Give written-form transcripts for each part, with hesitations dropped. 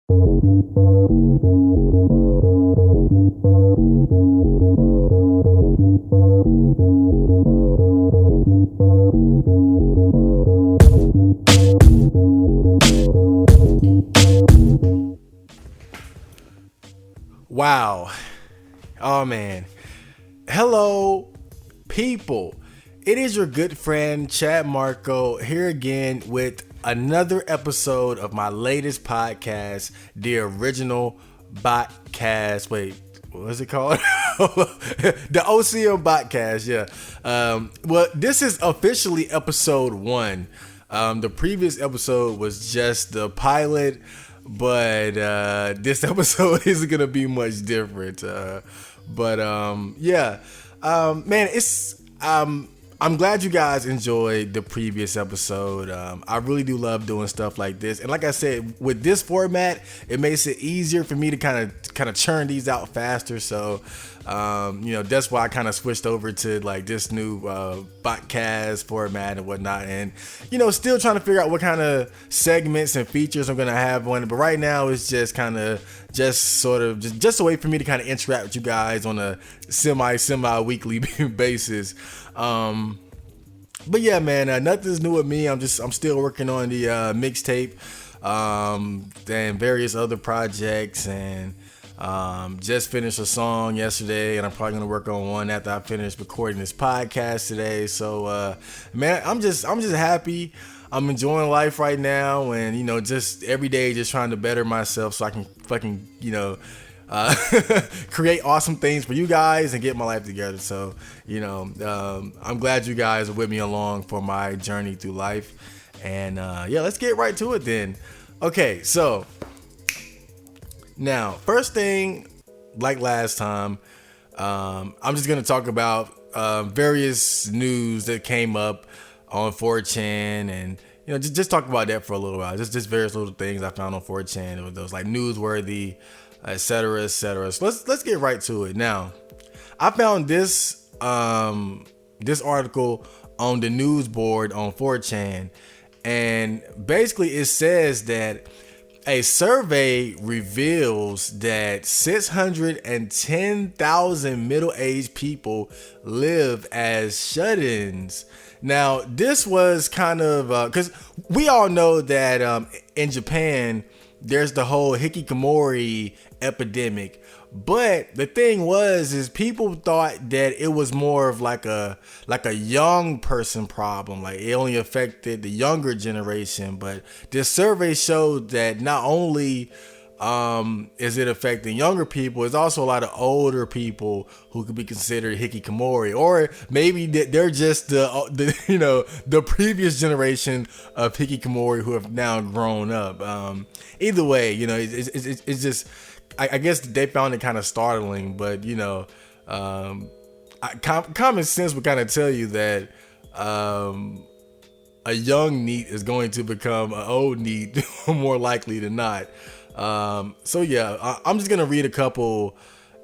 Wow. Oh man. Hello, people. It is your good friend Chad Marco here again with another episode of my latest podcast, the original Botcast. Wait, what is it called? The OCM Botcast, yeah. Well, this is officially episode 1. The previous episode was just the pilot, but this episode isn't gonna be much different. Man, it's I'm glad you guys enjoyed the previous episode. I really do love doing stuff like this, and like I said, with this format, it makes it easier for me to kind of churn these out faster. So, that's why I kind of switched over to like this new podcast format and whatnot, and still trying to figure out what kind of segments and features I'm gonna have on it. But right now, it's just just a way for me to kind of interact with you guys on a semi weekly basis. But yeah, man, nothing's new with me. I'm still working on the mixtape, and various other projects, and just finished a song yesterday, and I'm probably gonna work on one after I finish recording this podcast today. So, man, I'm just happy. I'm enjoying life right now, and just every day, just trying to better myself so I can fucking create awesome things for you guys and get my life together. So, I'm glad you guys are with me along for my journey through life. And let's get right to it then. Okay, so now, first thing, like last time, I'm just gonna talk about various news that came up on 4chan, and just talk about that for a little while. Just various little things I found on 4chan. It was those like newsworthy, etc., etc. So let's get right to it. Now, I found this article on the news board on 4chan, and basically it says that a survey reveals that 610,000 middle-aged people live as shut-ins. Now, this was kind of because we all know that in Japan there's the whole hikikomori epidemic, but the thing is people thought that it was more of like a young person problem, like it only affected the younger generation. But this survey showed that not only is it affecting younger people, it's also a lot of older people who could be considered hikikomori, or maybe they're just the previous generation of hikikomori who have now grown up. Either way, it's just, I guess they found it kind of startling, but common sense would kind of tell you that a young NEET is going to become an old NEET more likely than not. So yeah, I'm just gonna read a couple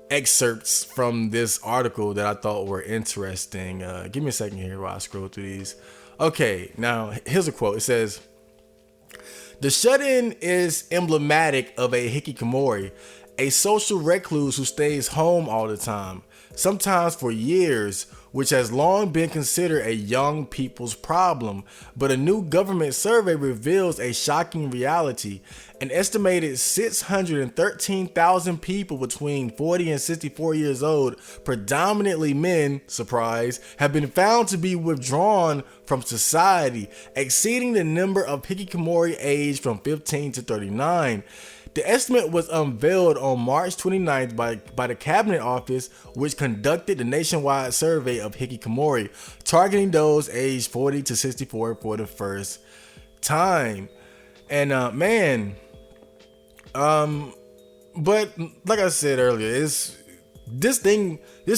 excerpts from this article that I thought were interesting. Give me a second here while I scroll through these. Okay, now here's a quote. It says, "The shut-in is emblematic of a hikikomori, a social recluse who stays home all the time, sometimes for years, which has long been considered a young people's problem. But a new government survey reveals a shocking reality. An estimated 613,000 people between 40 and 64 years old, predominantly men, surprise, have been found to be withdrawn from society, exceeding the number of hikikomori aged from 15 to 39. The estimate was unveiled on March 29th by the Cabinet Office, which conducted the nationwide survey of hikikomori, targeting those aged 40 to 64 for the first time." And but like I said earlier, this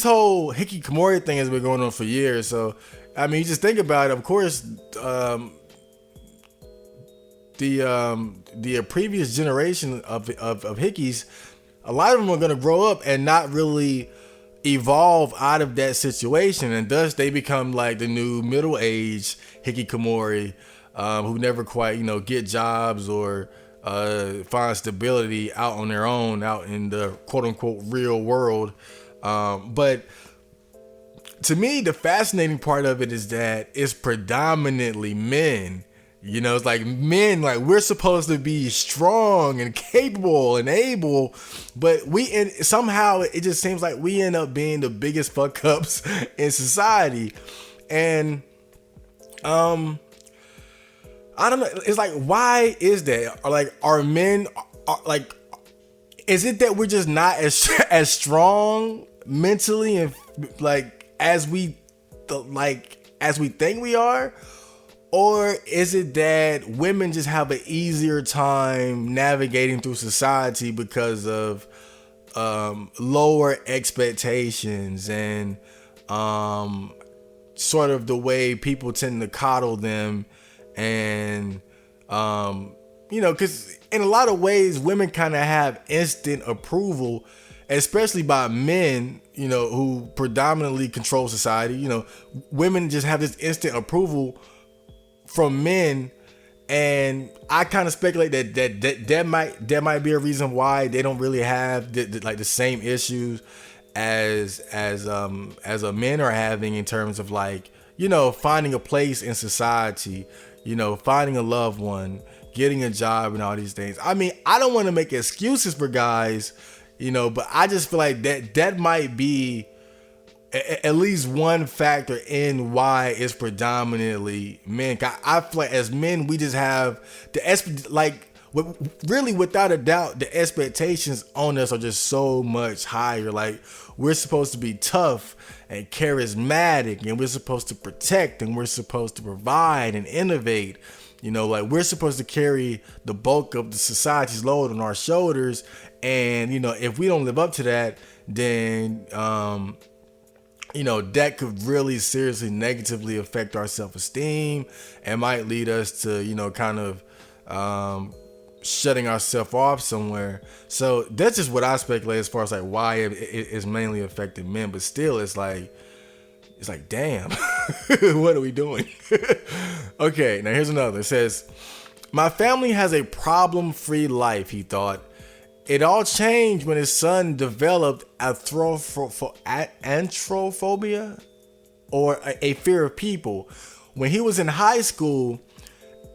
whole hikikomori thing has been going on for years. So I mean, you just think about it. Of course, the previous generation of hickeys, a lot of them are going to grow up and not really evolve out of that situation, and thus they become like the new middle-aged hikikomori, who never quite get jobs or find stability out on their own, out in the quote unquote real world. But to me, the fascinating part of it is that it's predominantly men. You know, it's like men, like we're supposed to be strong and capable and able, but somehow it just seems like we end up being the biggest fuck ups in society. And I don't know. It's like, why is that? Or like, are men like? Is it that we're just not as strong mentally and like as we think we are? Or is it that women just have an easier time navigating through society because of lower expectations and sort of the way people tend to coddle them? And, because in a lot of ways, women kind of have instant approval, especially by men, who predominantly control society. Women just have this instant approval from men, and I kind of speculate that might be a reason why they don't really have the same issues as men are having in terms of finding a place in society, finding a loved one, getting a job, and all these things. I mean, I don't want to make excuses for guys, but I just feel like that might be at least one factor in why it's predominantly men. I feel like as men, we just have really without a doubt, the expectations on us are just so much higher. Like, we're supposed to be tough and charismatic, and we're supposed to protect, and we're supposed to provide and innovate. We're supposed to carry the bulk of the society's load on our shoulders. And, if we don't live up to that, then, that could really seriously negatively affect our self-esteem and might lead us to, kind of shutting ourselves off somewhere. So that's just what I speculate as far as why it's mainly affecting men. But still, it's like, damn, what are we doing? Okay, now here's another. It says, my family has a problem-free life, he thought. It all changed when his son developed anthrophobia, or a fear of people. When he was in high school,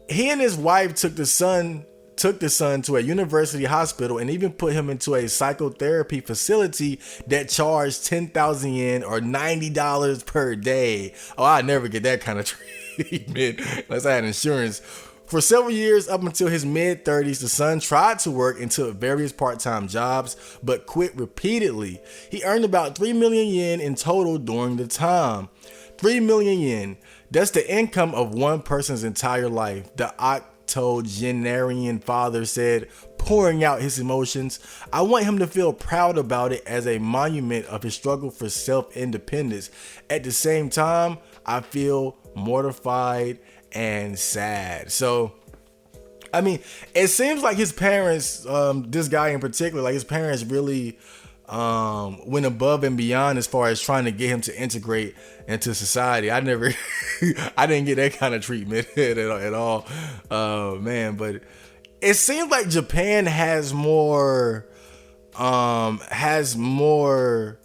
he and his wife took the son to a university hospital and even put him into a psychotherapy facility that charged 10,000 yen or $90 per day. Oh, I'd never get that kind of treatment unless I had insurance. For several years, up until his mid-30s, the son tried to work and took various part-time jobs, but quit repeatedly. He earned about 3 million yen in total during the time. 3 million yen. That's the income of one person's entire life, the octogenarian father said, pouring out his emotions. I want him to feel proud about it as a monument of his struggle for self-independence. At the same time, I feel mortified and sad. So, I mean, it seems like his parents, this guy in particular, his parents really went above and beyond as far as trying to get him to integrate into society. I didn't get that kind of treatment at all. Man, but it seems like Japan has more, what's the word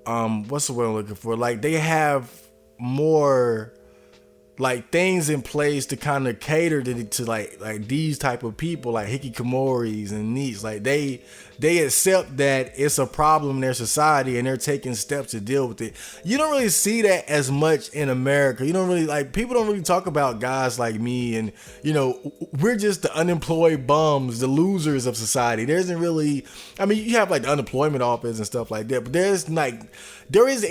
I'm looking for? They have more things in place to kind of cater to these type of people, like hikikomoris and neets. They accept that it's a problem in their society and they're taking steps to deal with it. You don't really see that as much in America. You don't really people don't really talk about guys like me, and we're just the unemployed bums, the losers of society. There isn't really, you have the unemployment office and stuff like that, but there isn't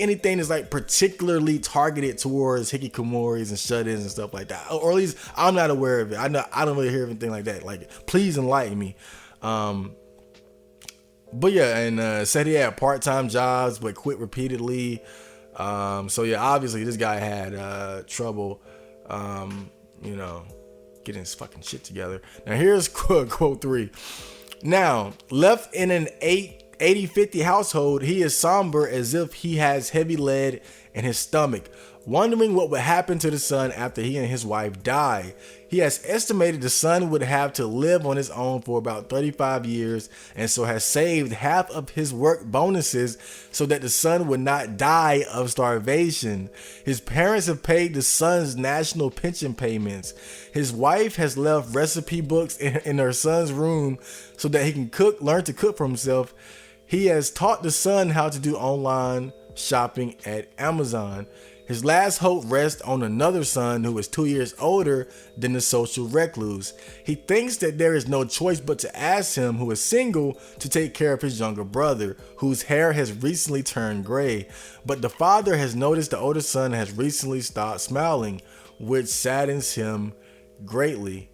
anything that's particularly targeted towards hikikomoris and shut-ins and stuff like that. Or at least I'm not aware of it. I don't really hear anything like that. Please enlighten me. But yeah, and said he had part-time jobs but quit repeatedly. So yeah, obviously this guy had trouble, getting his fucking shit together. Now here's quote 3. Now, left in an 80-50 household, he is somber as if he has heavy lead in his stomach, wondering what would happen to the son after he and his wife die. He has estimated the son would have to live on his own for about 35 years, and so has saved half of his work bonuses so that the son would not die of starvation. His parents have paid the son's national pension payments. His wife has left recipe books in her son's room so that he can learn to cook for himself. He has taught the son how to do online shopping at Amazon. His last hope rests on another son who is 2 years older than the social recluse. He thinks that there is no choice but to ask him, who is single, to take care of his younger brother, whose hair has recently turned gray. But the father has noticed the older son has recently stopped smiling, which saddens him greatly.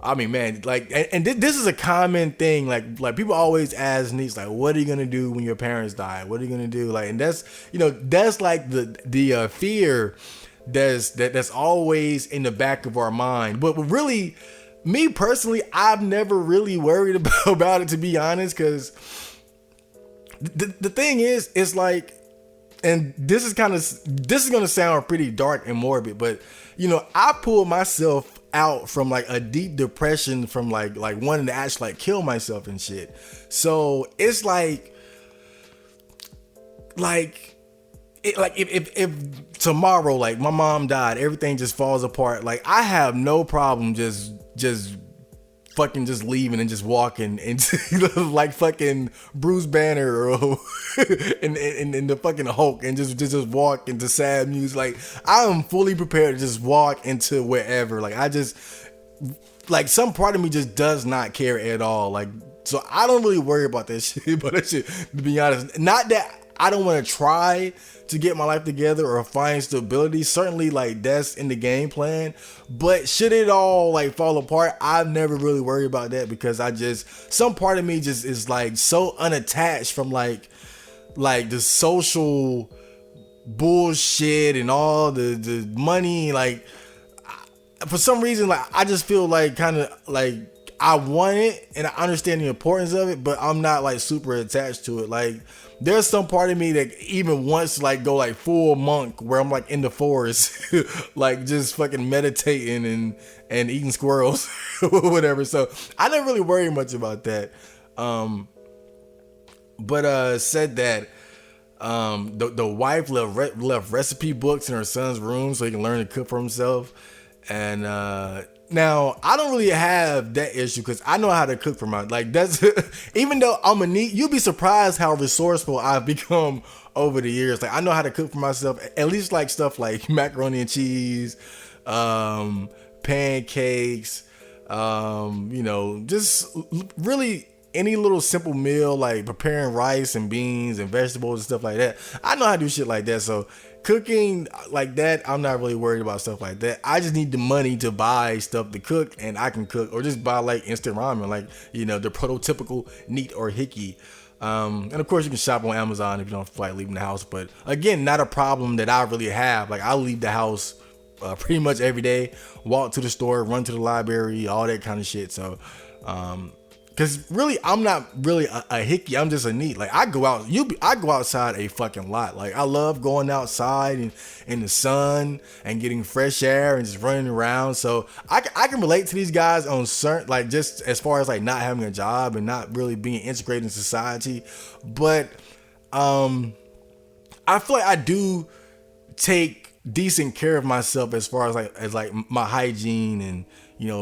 I mean, man, like, and this is a common thing. Like people always ask niece, like, what are you gonna do when your parents die? What are you gonna do? Like, and that's, that's like the fear that's always in the back of our mind. But really, me personally, I've never really worried about it, to be honest, because the thing is, it's like, and this is gonna sound pretty dark and morbid, but I pulled myself out from like a deep depression from like wanting to actually like kill myself and shit. So it's like if tomorrow, like, my mom died, everything just falls apart, like, I have no problem just fucking just leaving and just walking into like fucking Bruce Banner or in the fucking Hulk, and just walk into sad music. Like, I am fully prepared to just walk into wherever. Like, I just, like, some part of me just does not care at all. Like, so I don't really worry about that shit. But that shit, to be honest, not that I don't want to try to get my life together or find stability. Certainly, like, that's in the game plan. But should it all like fall apart, I've never really worried about that, because some part of me just is like so unattached from like the social bullshit and all the money. Like, for some reason, like, I just feel like kind of like I want it and I understand the importance of it, but I'm not like super attached to it. Like, there's some part of me that even wants to like go like full monk, where I'm like in the forest, like just fucking meditating and eating squirrels or whatever. So I didn't really worry much about that. But said that the wife left recipe books in her son's room so he can learn to cook for himself. And now I don't really have that issue, because I know how to cook for my, like, that's even though I'm a neat, you'll be surprised how resourceful I've become over the years. Like, I know how to cook for myself, at least like stuff like macaroni and cheese, pancakes, just really any little simple meal, like preparing rice and beans and vegetables and stuff like that. I know how to do shit like that. So cooking like that, I'm not really worried about stuff like that. I just need the money to buy stuff to cook, and I can cook, or just buy like instant ramen, like, the prototypical neat or hickey. And of course you can shop on Amazon if you don't feel like leaving the house. But again, not a problem that I really have. Like, I leave the house pretty much every day, walk to the store, run to the library, all that kind of shit. So, because really, I'm not really a hickey. I'm just a neat. Like, I go outside a fucking lot. Like, I love going outside and in the sun and getting fresh air and just running around. So I can relate to these guys on certain, like, just as far as like not having a job and not really being integrated in society. But I feel like I do take decent care of myself as far as like my hygiene and,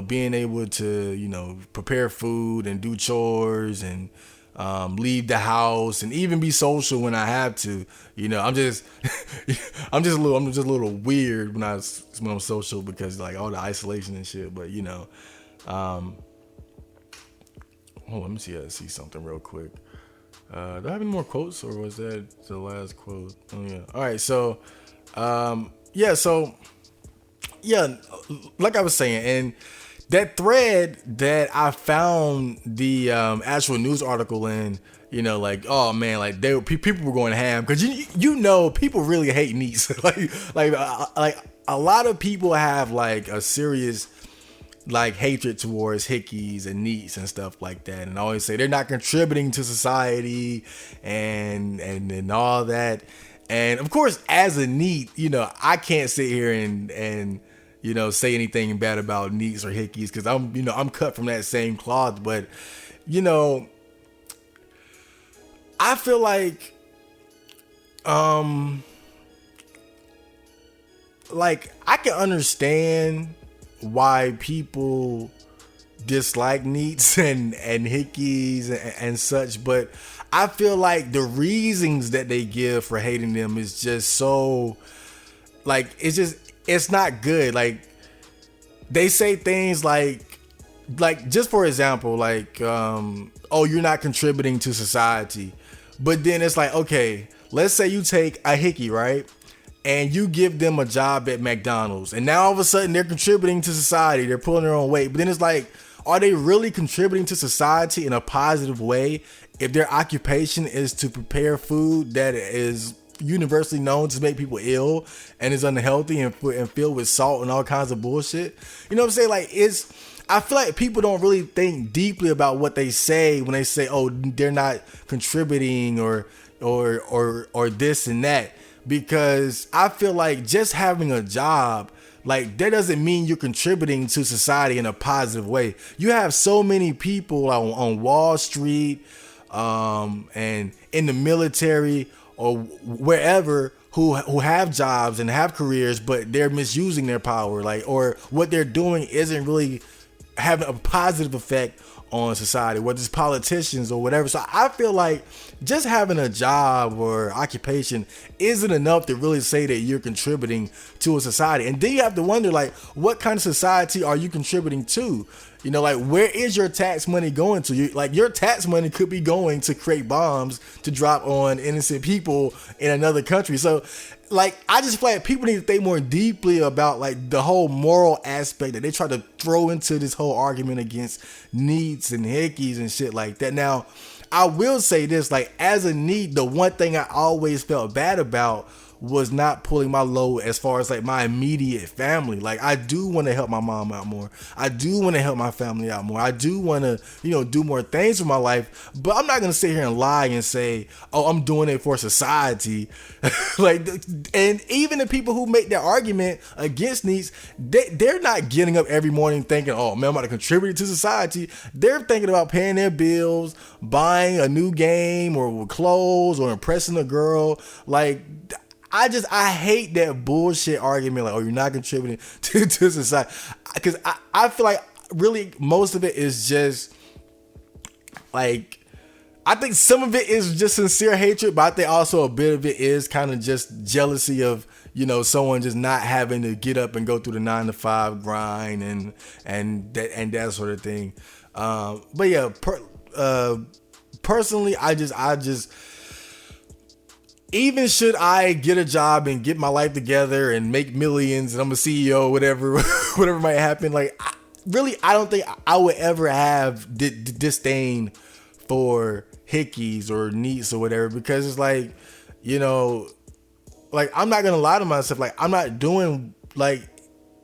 being able to, prepare food and do chores and leave the house and even be social when I have to. I'm just a little weird when I'm social, because like all the isolation and shit. But hold on, let me see something real quick. Do I have any more quotes, or was that the last quote? Oh yeah. All right. So like I was saying, and that thread that I found the actual news article in, like, oh man, like people were going ham, because people really hate neats. like a lot of people have like a serious like hatred towards hickeys and neats and stuff like that, and always say they're not contributing to society and all that. And of course, as a neat, I can't sit here and say anything bad about neats or hickeys, because I'm cut from that same cloth. But you know, I feel like I can understand why people dislike neats and hickeys and such, but I feel like the reasons that they give for hating them is just so, like, it's not good. Like, they say things like just for example, like, oh, you're not contributing to society. But then it's like, okay, let's say you take a hickey, right? And you give them a job at McDonald's, and now all of a sudden they're contributing to society. They're pulling their own weight. But then it's like, are they really contributing to society in a positive way if their occupation is to prepare food that is universally known to make people ill and is unhealthy and filled with salt and all kinds of bullshit? You know what I'm saying? Like, I feel like people don't really think deeply about what they say when they say, oh, they're not contributing or this and that. Because I feel like just having a job, like, that doesn't mean you're contributing to society in a positive way. You have so many people on Wall Street, and in the military or wherever who have jobs and have careers, but they're misusing their power, like, or what they're doing isn't really having a positive effect on society, whether it's politicians or whatever. So I feel like just having a job or occupation isn't enough to really say that you're contributing to a society. And then you have to wonder, like, what kind of society are you contributing to? You know, like, where is your tax money going to? Your tax money could be going to create bombs to drop on innocent people in another country. So, like, I just feel like people need to think more deeply about, like, the whole moral aspect that they try to throw into this whole argument against needs and hickeys and shit like that. Now, I will say this, like, as a NEET, the one thing I always felt bad about was not pulling my load as far as, like, my immediate family. Like, I do want to help my mom out more. I do want to help my family out more. I do want to, do more things with my life. But I'm not going to sit here and lie and say, oh, I'm doing it for society. Like, and even the people who make that argument against needs, they're not getting up every morning thinking, oh, man, I'm about to contribute to society. They're thinking about paying their bills, buying a new game or clothes or impressing a girl. Like, I hate that bullshit argument, like, oh, you're not contributing to society. Because I feel like really most of it is just, like, I think some of it is just sincere hatred, but I think also a bit of it is kind of just jealousy of, someone just not having to get up and go through the 9-to-5 grind and that sort of thing. But yeah, personally, I just even should I get a job and get my life together and make millions and I'm a CEO, whatever might happen, like, I don't think I would ever have disdain for hickeys or neats or whatever, because it's like, like, I'm not gonna lie to myself, like, I'm not doing, like,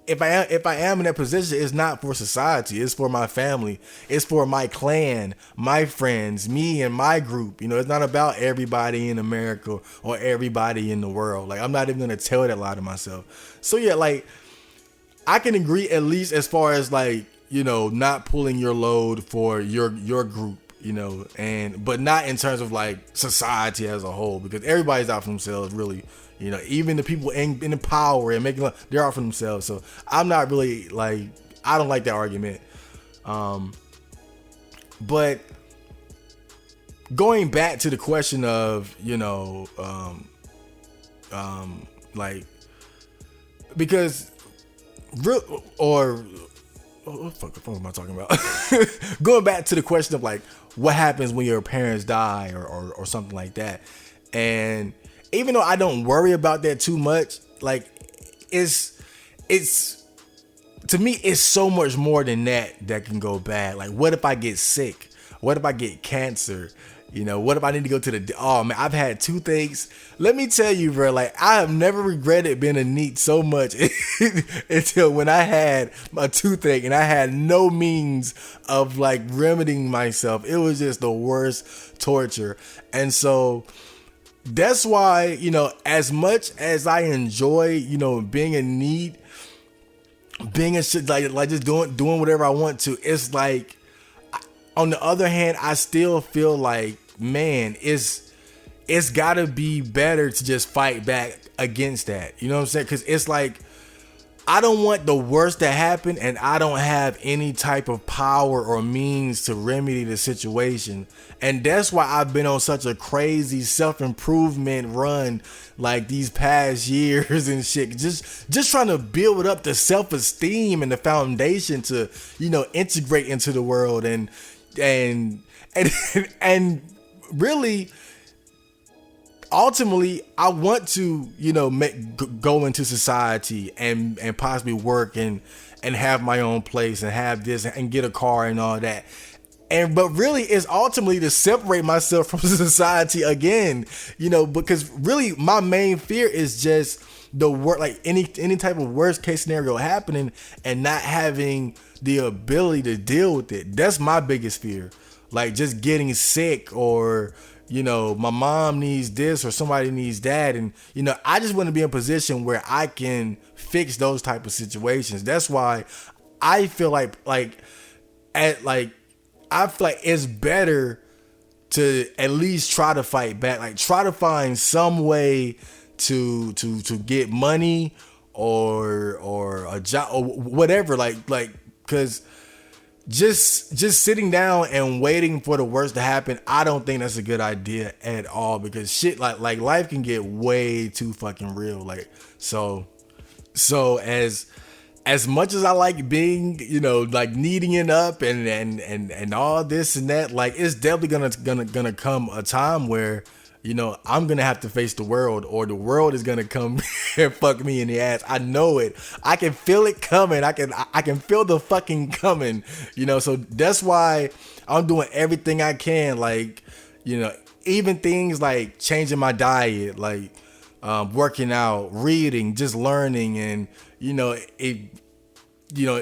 if I am in that position, it's not for society. It's for my family. It's for my clan, my friends, me and my group. It's not about everybody in America or everybody in the world. Like, I'm not even gonna tell that lie to myself. So yeah, like, I can agree at least as far as, like, not pulling your load for your group, but not in terms of, like, society as a whole, because everybody's out for themselves, really. Even the people in power and making, they're out for themselves. So I'm not really, like, I don't like that argument. But going back to the question of, like, because what the fuck am I talking about? Going back to the question of, like, what happens when your parents die or something like that. And even though I don't worry about that too much, like, it's to me, it's so much more than that can go bad. Like, what if I get sick? What if I get cancer? What if I need to go to the, oh man, I've had toothaches. Let me tell you, bro, like, I have never regretted being a NEET so much until when I had a toothache and I had no means of, like, remedying myself. It was just the worst torture. And so that's why, as much as I enjoy, being a NEET, being a shit like just doing whatever I want to. It's like, on the other hand, I still feel like, man, it's gotta be better to just fight back against that. You know what I'm saying? Because it's like, I don't want the worst to happen, and I don't have any type of power or means to remedy the situation. And that's why I've been on such a crazy self-improvement run like these past years and shit. Just trying to build up the self-esteem and the foundation to, integrate into the world and and really, ultimately, I want to, go into society and possibly work and have my own place and have this and get a car and all that. But really, it's ultimately to separate myself from society again, because really my main fear is just the work, like any type of worst case scenario happening and not having the ability to deal with it. That's my biggest fear. Like just getting sick, or my mom needs this or somebody needs that. And, I just want to be in a position where I can fix those type of situations. That's why I feel like I feel like it's better to at least try to fight back, like try to find some way to get money or a job or whatever, cause just sitting down and waiting for the worst to happen, I don't think that's a good idea at all, because shit like life can get way too fucking real. Like, so as much as I like being, like needing it up and all this and that, like it's definitely gonna come a time where, I'm gonna have to face the world, or the world is gonna come and fuck me in the ass. I know it. I can feel it coming. I can feel the fucking coming. So that's why I'm doing everything I can. Like, even things like changing my diet, like working out, reading, just learning, and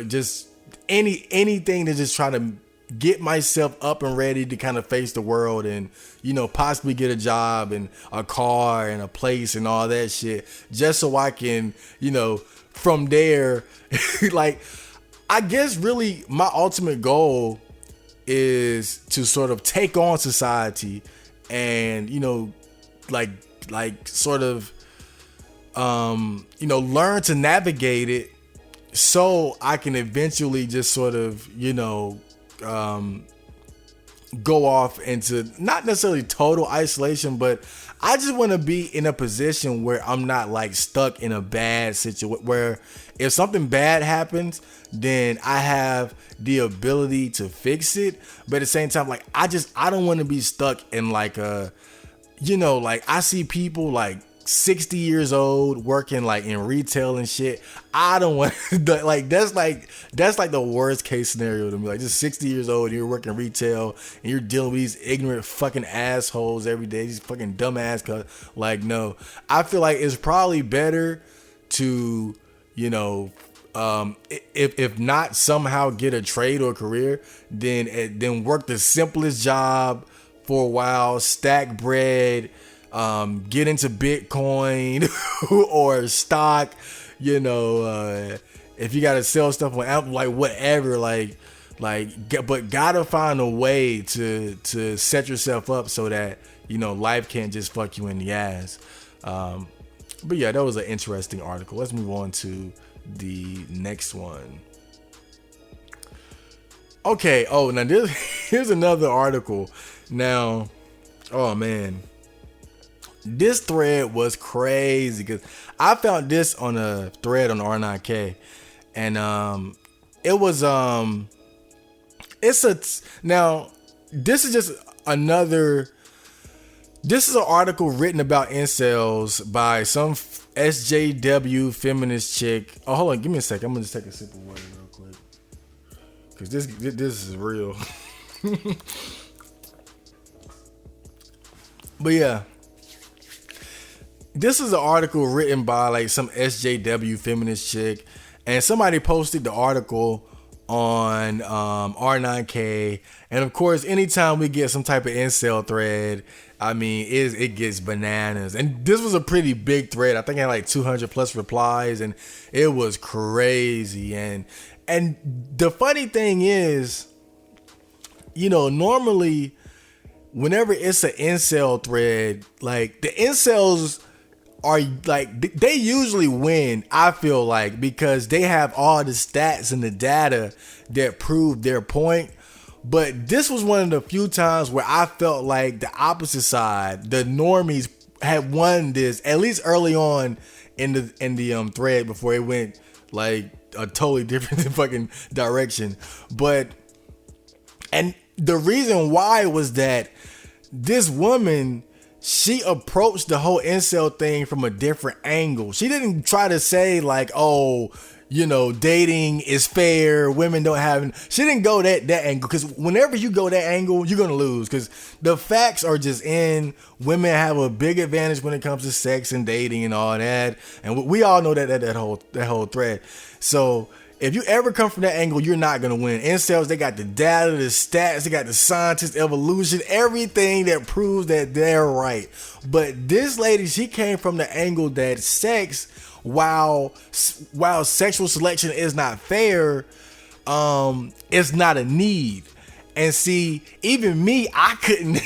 just anything to just try to get myself up and ready to kind of face the world and, possibly get a job and a car and a place and all that shit, just so I can, from there, like, I guess really my ultimate goal is to sort of take on society and, sort of, learn to navigate it, so I can eventually just sort of, go off into not necessarily total isolation, but I just want to be in a position where I'm not like stuck in a bad situation, where if something bad happens, then I have the ability to fix it. But at the same time, like I don't want to be stuck in like like I see people like 60 years old working like in retail and shit. I don't want that's like the worst case scenario to me. Like just 60 years old and you're working retail and you're dealing with these ignorant fucking assholes every day, these fucking dumbass like, no. I feel like it's probably better to if not somehow get a trade or a career, then work the simplest job for a while, stack bread, get into Bitcoin or stock, if you gotta sell stuff on Apple, like whatever, but gotta find a way to set yourself up so that life can't just fuck you in the ass. But yeah, that was an interesting article. Let's move on to the next one. Okay. Oh, now here's another article. Now, oh man, this thread was crazy because I found this on a thread on R9K, and it was now this is just another. This is an article written about incels by some SJW feminist chick. Oh, hold on, give me a second. I'm gonna just take a sip of water real quick, cause this is real. But yeah, this is an article written by like some SJW feminist chick, and somebody posted the article on R9K, and of course, anytime we get some type of incel thread, I mean, it gets bananas. And this was a pretty big thread. I think it had like 200 plus replies, and it was crazy. And the funny thing is, you know, normally whenever it's an incel thread, like the incels are like, they usually win, I feel like, because they have all the stats and the data that prove their point. But this was one of the few times where I felt like the opposite side, the normies, had won this, at least early on in the thread, before it went like a totally different fucking direction. And the reason why was that this woman, she approached the whole incel thing from a different angle. She didn't try to say like, oh, you know, dating is fair, women don't have. She didn't go that angle, because whenever you go that angle, you're gonna lose, because the facts are just in. Women have a big advantage when it comes to sex and dating and all that, and we all know that whole thread. So if you ever come from that angle, you're not gonna win. Incels, they got the data, the stats, they got the scientists, evolution, everything that proves that they're right. But this lady, she came from the angle that sex, while sexual selection is not fair, it's not a need. And see, even me, I couldn't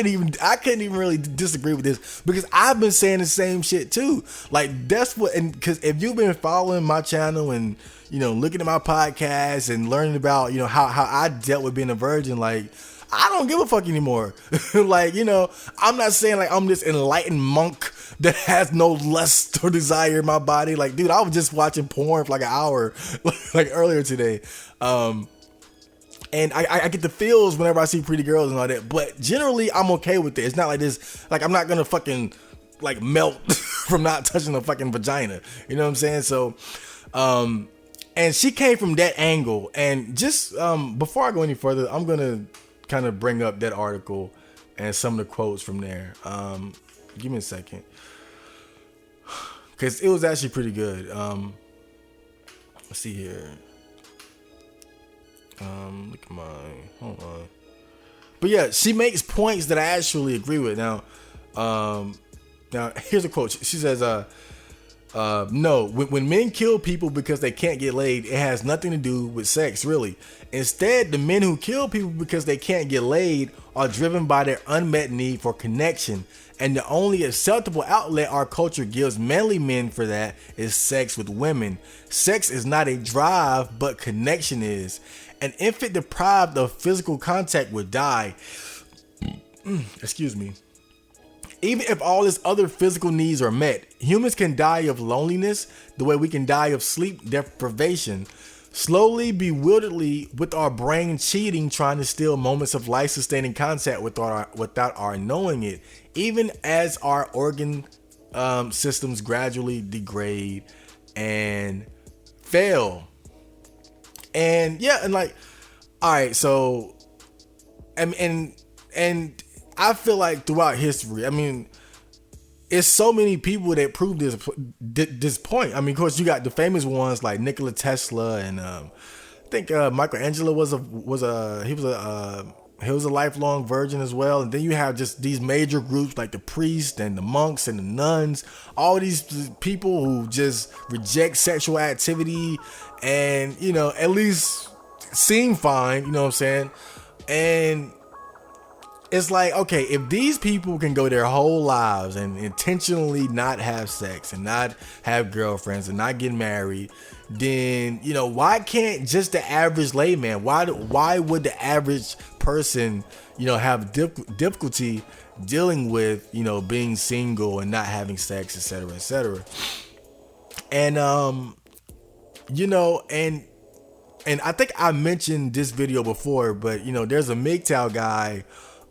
even really disagree with this, because I've been saying the same shit too. Like, that's what, and because if you've been following my channel and, you know, looking at my podcast and learning about, you know, how I dealt with being a virgin, like, I don't give a fuck anymore. Like, you know, I'm not saying like I'm this enlightened monk that has no lust or desire in my body. Like, dude, I was just watching porn for like an hour, like earlier today. And I get the feels whenever I see pretty girls and all that. But generally, I'm okay with it. It's not like this, like, I'm not gonna fucking like melt from not touching a fucking vagina. You know what I'm saying? So, and she came from that angle. And just before I go any further, I'm gonna kind of bring up that article and some of the quotes from there. Give me a second, because it was actually pretty good. Let's see here. Look at hold on. But yeah, she makes points that I actually agree with. Now here's a quote. She says, no, when men kill people because they can't get laid, it has nothing to do with sex, really. Instead, the men who kill people because they can't get laid are driven by their unmet need for connection. And the only acceptable outlet our culture gives manly men for that is sex with women. Sex is not a drive, but connection is. An infant deprived of physical contact would die. Excuse me. Even if all his other physical needs are met, humans can die of loneliness the way we can die of sleep deprivation. Slowly, bewilderedly, with our brain cheating, trying to steal moments of life-sustaining contact without our knowing it, even as our organ systems gradually degrade and fail. And yeah, and like, all right, so, and I feel like throughout history, I mean, it's so many people that prove this point. I mean, of course, you got the famous ones like Nikola Tesla, and I think Michelangelo was a lifelong virgin as well. And then you have just these major groups like the priests and the monks and the nuns, all these people who just reject sexual activity and, you know, at least seem fine, you know what I'm saying? And it's like, okay, if these people can go their whole lives and intentionally not have sex and not have girlfriends and not get married, then, you know, why can't just the average layman, why would the average person, you know, have difficulty dealing with, you know, being single and not having sex, etc., etc.? And you know, and I think I mentioned this video before, but, you know, there's a MGTOW guy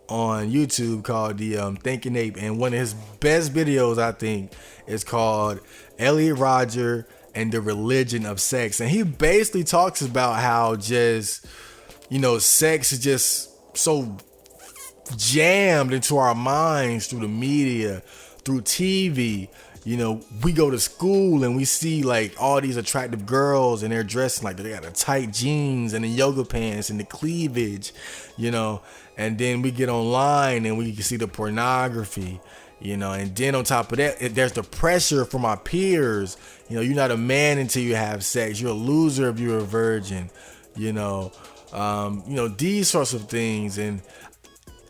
on YouTube called the Thinking Ape, and one of his best videos, I think, is called Elliot Rodger and the Religion of Sex. And he basically talks about how just, you know, sex is just so jammed into our minds through the media, through TV, we go to school and we see like all these attractive girls and they're dressing like they got the tight jeans and the yoga pants and the cleavage, and then we get online and we can see the pornography, and then on top of that, there's the pressure from our peers. You're not a man until you have sex. You're a loser if you're a virgin, these sorts of things. And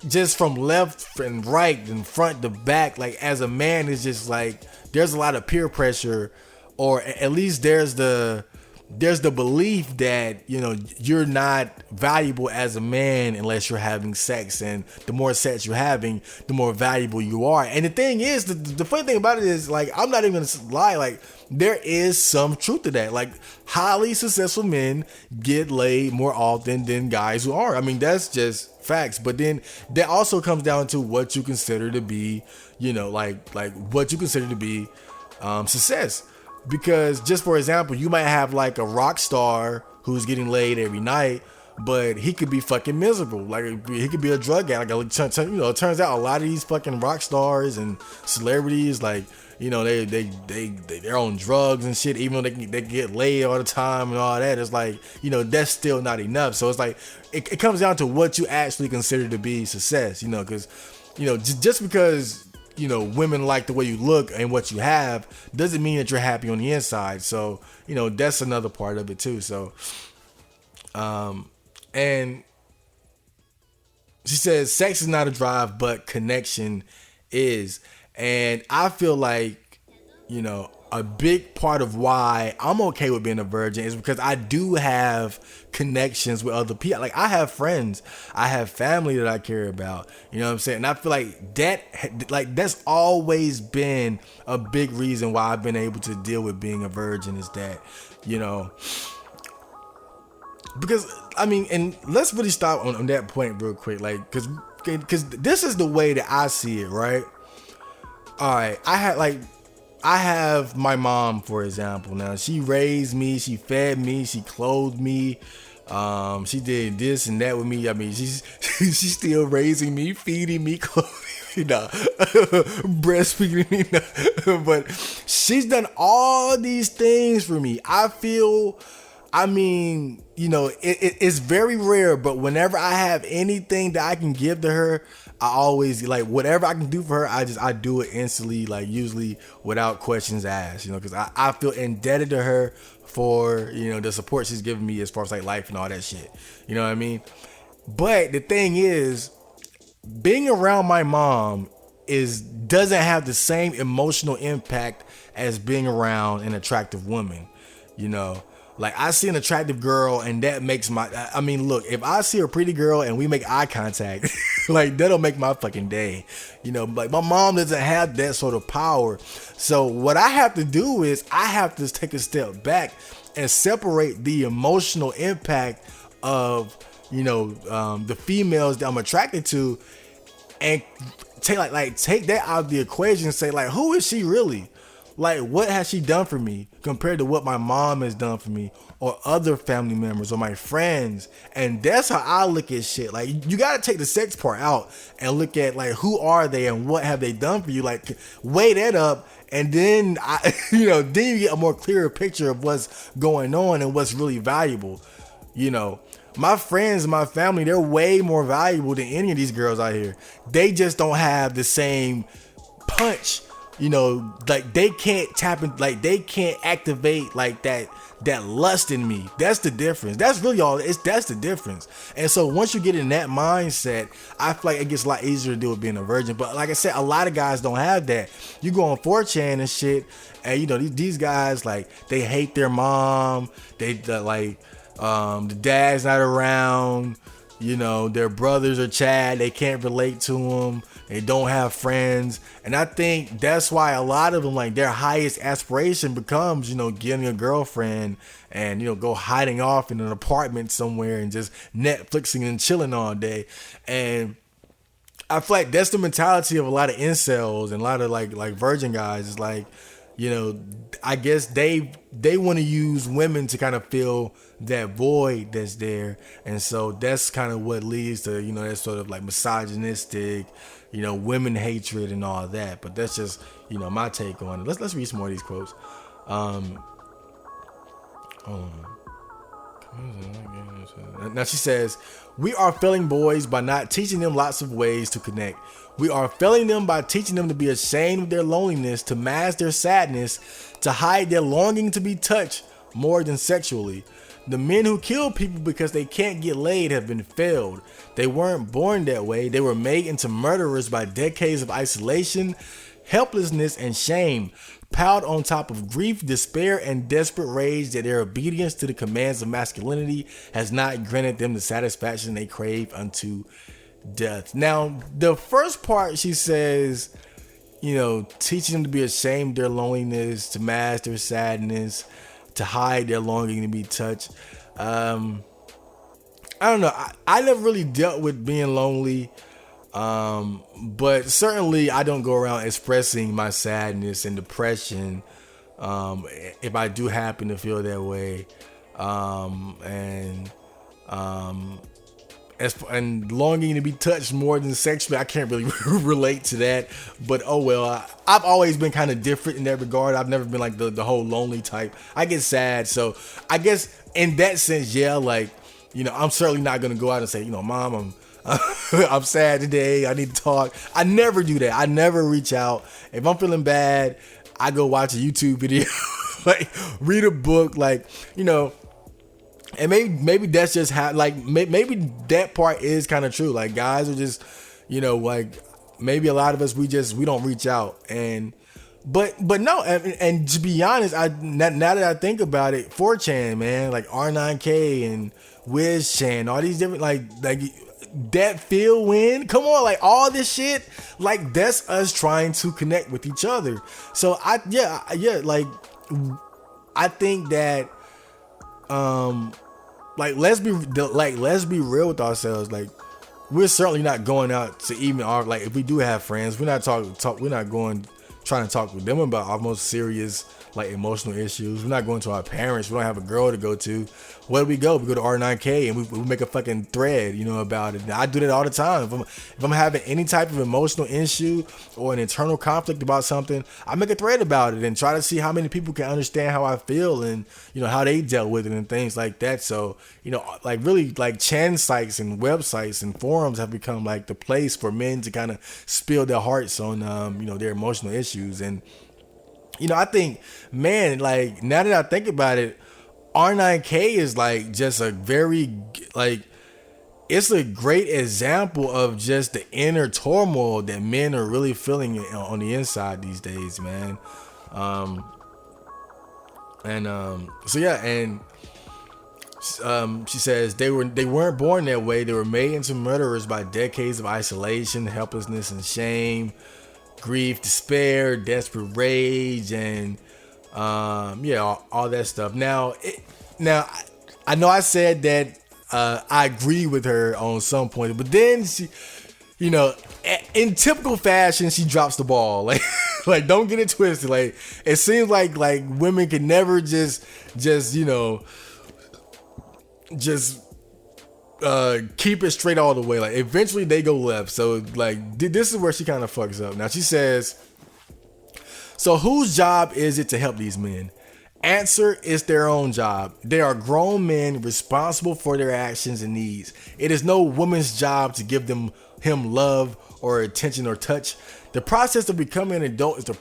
just from left and right and front to back, like as a man, it's just like there's a lot of peer pressure, or at least there's the belief that you're not valuable as a man unless you're having sex, and the more sex you're having, the more valuable you are. And the thing is, the funny thing about it is, like, I'm not even gonna lie, like there is some truth to that. Like highly successful men get laid more often than guys who are. I mean, that's just facts. But then that also comes down to what you consider to be, like what you consider to be success. Because just for example, you might have like a rock star who's getting laid every night, but he could be fucking miserable. Like he could be a drug addict. It turns out a lot of these fucking rock stars and celebrities, like, they're on drugs and shit, even though they get laid all the time and all that. It's like, that's still not enough. So it's like it comes down to what you actually consider to be success, because just because women like the way you look and what you have doesn't mean that you're happy on the inside. So that's another part of it too. So and she says sex is not a drive, but connection is. And I feel like, a big part of why I'm okay with being a virgin is because I do have connections with other people. Like I have friends, I have family that I care about. You know what I'm saying? And I feel like that's always been a big reason why I've been able to deal with being a virgin, is that, because I mean, and let's really stop on that point real quick, like, because this is the way that I see it, right? All right, I have my mom, for example. Now, she raised me, she fed me, she clothed me, she did this and that with me. I mean, she's still raising me, feeding me, clothing me, breastfeeding me, but she's done all these things for me. I mean, it's very rare, but whenever I have anything that I can give to her, I always, like, whatever I can do for her, I do it instantly, like usually without questions asked, because I feel indebted to her for, the support she's given me as far as like life and all that shit. You know what I mean? But the thing is, being around my mom doesn't have the same emotional impact as being around an attractive woman, Like I see an attractive girl and that makes look, if I see a pretty girl and we make eye contact, like that'll make my fucking day. Like my mom doesn't have that sort of power. So what I have to do is I have to take a step back and separate the emotional impact of, the females that I'm attracted to, and take that out of the equation and say, like, who is she really? Like, what has she done for me compared to what my mom has done for me, or other family members, or my friends? And that's how I look at shit. Like, you gotta take the sex part out and look at, like, who are they and what have they done for you? Like, weigh that up, and then then you get a more clearer picture of what's going on and what's really valuable. My friends and my family, they're way more valuable than any of these girls out here. They just don't have the same punch. Like they can't tap in, like they can't activate like that lust in me. That's the difference. That's really all. That's the difference. And so once you get in that mindset, I feel like it gets a lot easier to deal with being a virgin. But like I said, a lot of guys don't have that. You go on 4chan and shit, and these guys, like, they hate their mom. The dad's not around. Their brothers are Chad. They can't relate to them. They don't have friends. And I think that's why a lot of them, like, their highest aspiration becomes, getting a girlfriend and, go hiding off in an apartment somewhere and just Netflixing and chilling all day. And I feel like that's the mentality of a lot of incels and a lot of like virgin guys. Is like, you know, I guess they want to use women to kind of fill that void that's there, and so that's kind of what leads to, you know, that sort of like misogynistic, you know, women hatred and all that. But that's just, you know, my take on it. Let's read some more of these quotes. Now she says, we are failing boys by not teaching them lots of ways to connect. We are failing them by teaching them to be ashamed of their loneliness, to mask their sadness, to hide their longing to be touched more than sexually. The men who kill people because they can't get laid have been failed. They weren't born that way. They were made into murderers by decades of isolation, helplessness, and shame, piled on top of grief, despair, and desperate rage that their obedience to the commands of masculinity has not granted them the satisfaction they crave unto death. Now, the first part, she says, you know, teaching them to be ashamed of their loneliness, to mask their sadness, to hide their longing to be touched. I don't know. I never really dealt with being lonely. But certainly I don't go around expressing my sadness and depression, if I do happen to feel that way. And longing to be touched more than sexually, I can't really relate to that, but oh well. I've always been kind of different in that regard. I've never been like the whole lonely type. I get sad, so I guess in that sense, yeah, like, you know, I'm certainly not gonna go out and say, you know, Mom, I'm sad today, I need to talk. I never do that. I never reach out. If I'm feeling bad, I go watch a YouTube video, like read a book, like, you know. And maybe that's just how, like, maybe that part is kind of true. Like, guys are just, you know, like, maybe a lot of us, we don't reach out. And but no, and to be honest, now that I think about it, 4chan, man, like R9K and WizChan, all these different, like that Phil Win, come on, like all this shit, like that's us trying to connect with each other. So like I think that like let's be real with ourselves. Like, we're certainly not going out to even like, if we do have friends, we're not we're not going trying to talk with them about our most serious, like, emotional issues. We're not going to our parents. We don't have a girl to go to. Where do we go? We go to R9K and we make a fucking thread, you know, about it. And I do that all the time. If I'm having any type of emotional issue or an internal conflict about something, I make a thread about it and try to see how many people can understand how I feel and, you know, how they dealt with it and things like that. So, you know, like, really, like, chan sites and websites and forums have become like the place for men to kind of spill their hearts on, you know, their emotional issues. And, you know, I think, man, like, now that I think about it, R9K is like just a very, like, it's a great example of just the inner turmoil that men are really feeling on the inside these days, man. So yeah, and she says they weren't born that way. They were made into murderers by decades of isolation, helplessness, and shame, grief, despair, desperate rage, and all that stuff. Now I know I said that I agree with her on some point, but then she, you know, in typical fashion, she drops the ball. Like, like, don't get it twisted. Like, it seems like women can never just you know, just keep it straight all the way. Like, eventually they go left. So, like, this is where she kind of fucks up. Now she says, so whose job is it to help these men? Answer, it's their own job. They are grown men responsible for their actions and needs. It is no woman's job to give him love or attention or touch. The process of becoming an adult is the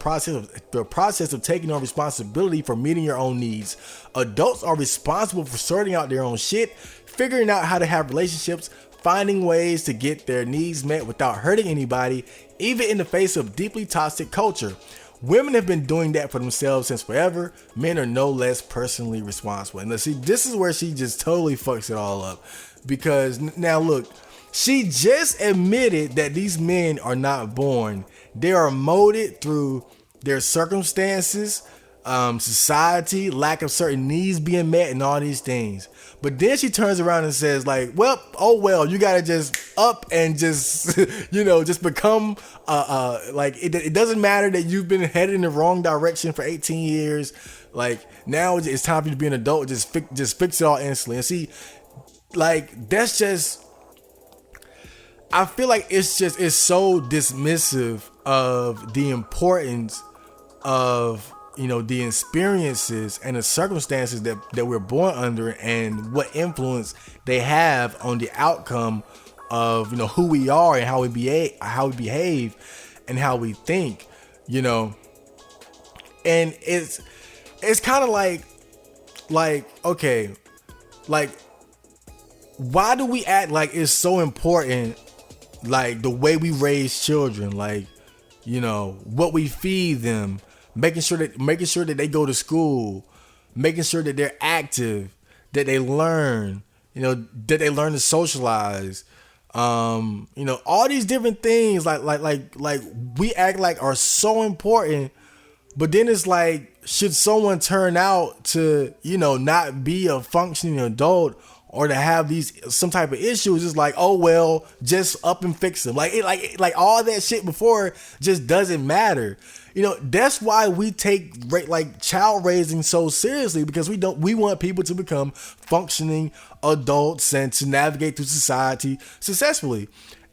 process of taking on responsibility for meeting your own needs. Adults are responsible for sorting out their own shit, figuring out how to have relationships, finding ways to get their needs met without hurting anybody, even in the face of deeply toxic culture. Women have been doing that for themselves since forever. Men are no less personally responsible. And let's see, this is where she just totally fucks it all up. Because now look, she just admitted that these men are not born. They are molded through their circumstances, society, lack of certain needs being met, and all these things. But then she turns around and says, like, well, oh well, you gotta just up and just, just become, like, it doesn't matter that you've been headed in the wrong direction for 18 years. Like, now it's time for you to be an adult. Just fix it all instantly. And see, like, that's just, I feel like it's so dismissive of the importance of, the experiences and the circumstances that we're born under, and what influence they have on the outcome of, who we are and how we behave and how we think, and it's kind of like, okay, like, why do we act like it's so important, like the way we raise children, like, what we feed them, making sure that they go to school, making sure that they're active, that they learn, that they learn to socialize, all these different things, like we act like are so important. But then it's like, should someone turn out to, not be a functioning adult, or to have some type of issues, it's like, oh well, just up and fix them. Like all that shit before just doesn't matter. That's why we take child raising so seriously, because we want people to become functioning adults and to navigate through society successfully.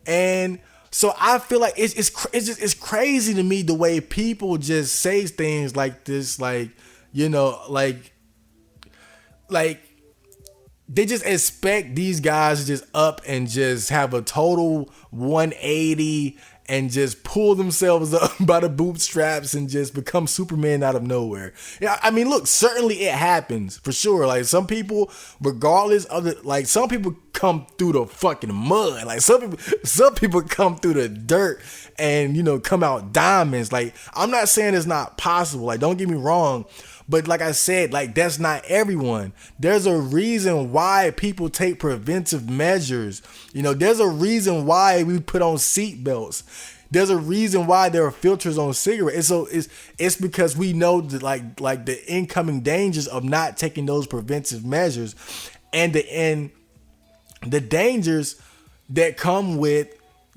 And so I feel like it's crazy to me the way people just say things like this, like they just expect these guys to just up and just have a total 180 and just pull themselves up by the bootstraps and just become Superman out of nowhere. Yeah, I mean, look, certainly it happens for sure. Like, some people, regardless of some people come through the fucking mud. Like, some people come through the dirt and, come out diamonds. Like, I'm not saying it's not possible. Like, don't get me wrong. But like I said, like, that's not everyone. There's a reason why people take preventive measures. There's a reason why we put on seatbelts. There's a reason why there are filters on cigarettes. So it's because we know that like the incoming dangers of not taking those preventive measures, and the dangers that come with,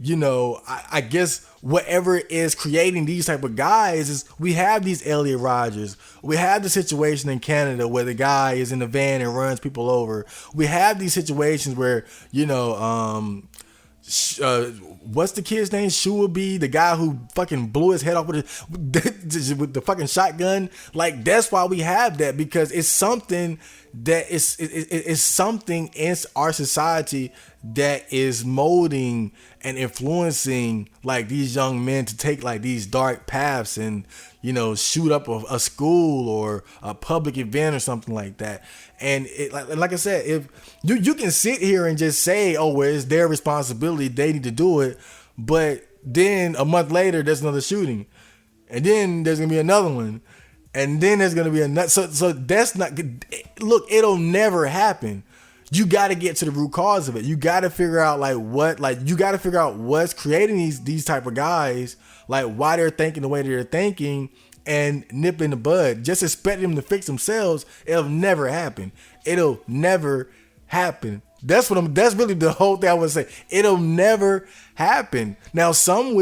I guess whatever is creating these type of guys is, we have these Elliot Rodgers. We have the situation in Canada where the guy is in the van and runs people over. We have these situations where, what's the kid's name? Shuabi, the guy who fucking blew his head off with the fucking shotgun. Like, that's why we have that, because it's something that is something in our society that is molding and influencing like these young men to take like these dark paths and, shoot up a school or a public event or something like that. And like I said, if you can sit here and just say, oh, well, it's their responsibility, they need to do it, but then a month later there's another shooting, and then there's gonna be another one, and then there's gonna be another. So that's not. Look, it'll never happen. You got to get to the root cause of it. You got to figure out you got to figure out what's creating these type of guys, like why they're thinking the way they're thinking, and nip in the bud. Just expect them to fix themselves. It'll never happen. It'll never happen. That's really the whole thing I would say. It'll never happen. Now, some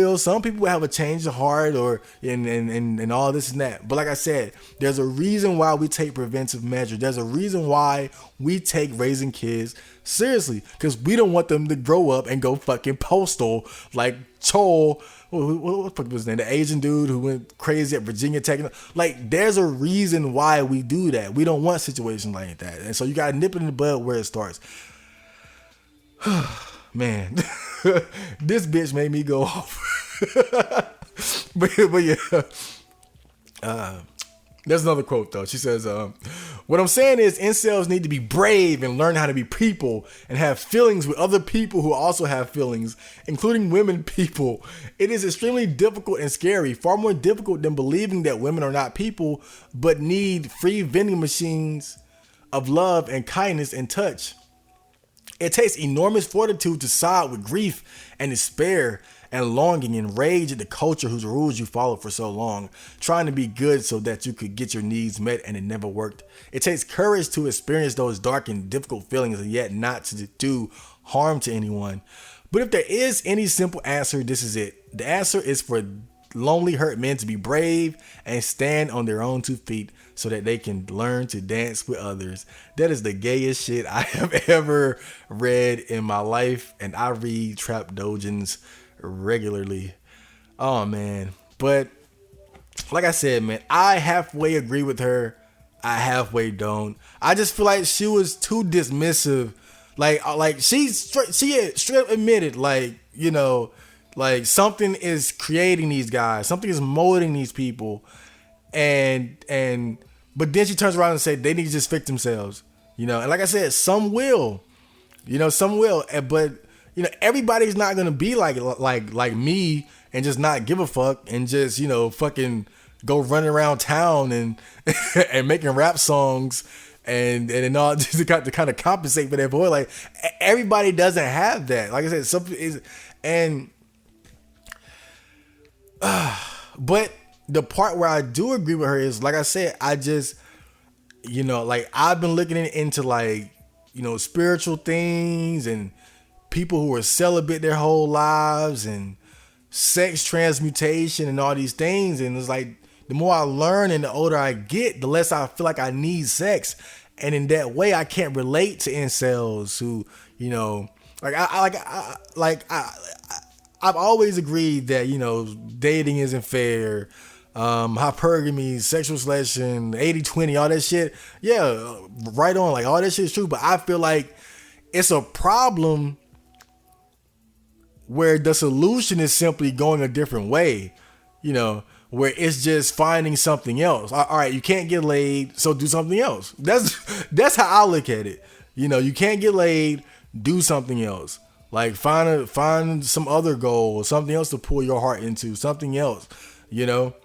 people will have a change of heart and all this and that. But like I said, there's a reason why we take preventive measures. There's a reason why we take raising kids seriously, because we don't want them to grow up and go fucking postal like Chol. What the fuck was his name? The Asian dude who went crazy at Virginia Tech. Like, there's a reason why we do that. We don't want situations like that. And so you got to nip it in the bud where it starts. Man, this bitch made me go off. but yeah, there's another quote though. She says, what I'm saying is, incels need to be brave and learn how to be people and have feelings with other people who also have feelings, including women people. It is extremely difficult and scary, far more difficult than believing that women are not people, but need free vending machines of love and kindness and touch. It takes enormous fortitude to side with grief and despair and longing and rage at the culture whose rules you followed for so long, trying to be good so that you could get your needs met and it never worked. It takes courage to experience those dark and difficult feelings and yet not to do harm to anyone. But if there is any simple answer, this is it. The answer is for lonely, hurt men to be brave and stand on their own 2 feet so that they can learn to dance with others. That is the gayest shit I have ever read in my life, and I read trap dojins regularly. Oh man. But like I said, man, I halfway agree with her. I halfway don't. I just feel like she was too dismissive. Like she had straight admitted, like, you know, like something is creating these guys, something is molding these people, and but then she turns around and say they need to just fix themselves, you know. And like I said, some will, but you know, everybody's not gonna be like me and just not give a fuck and just, you know, fucking go running around town and and making rap songs and all just to kind of compensate for that boy. Like, everybody doesn't have that. Like I said, something is, and but the part where I do agree with her is, like I said, I just, you know, like I've been looking into, like, you know, spiritual things and people who are celibate their whole lives and sex transmutation and all these things. And it's like, the more I learn and the older I get, the less I feel like I need sex. And in that way, I can't relate to incels who, you know, I've always agreed that, you know, dating isn't fair. Hypergamy, sexual selection, 80-20, all that shit. Yeah, right on. Like, all that shit is true. But I feel like it's a problem where the solution is simply going a different way, you know, where it's just finding something else. All right, you can't get laid, so do something else. That's how I look at it. You know, you can't get laid, do something else. Like, find some other goal, something else to pull your heart into, something else, you know.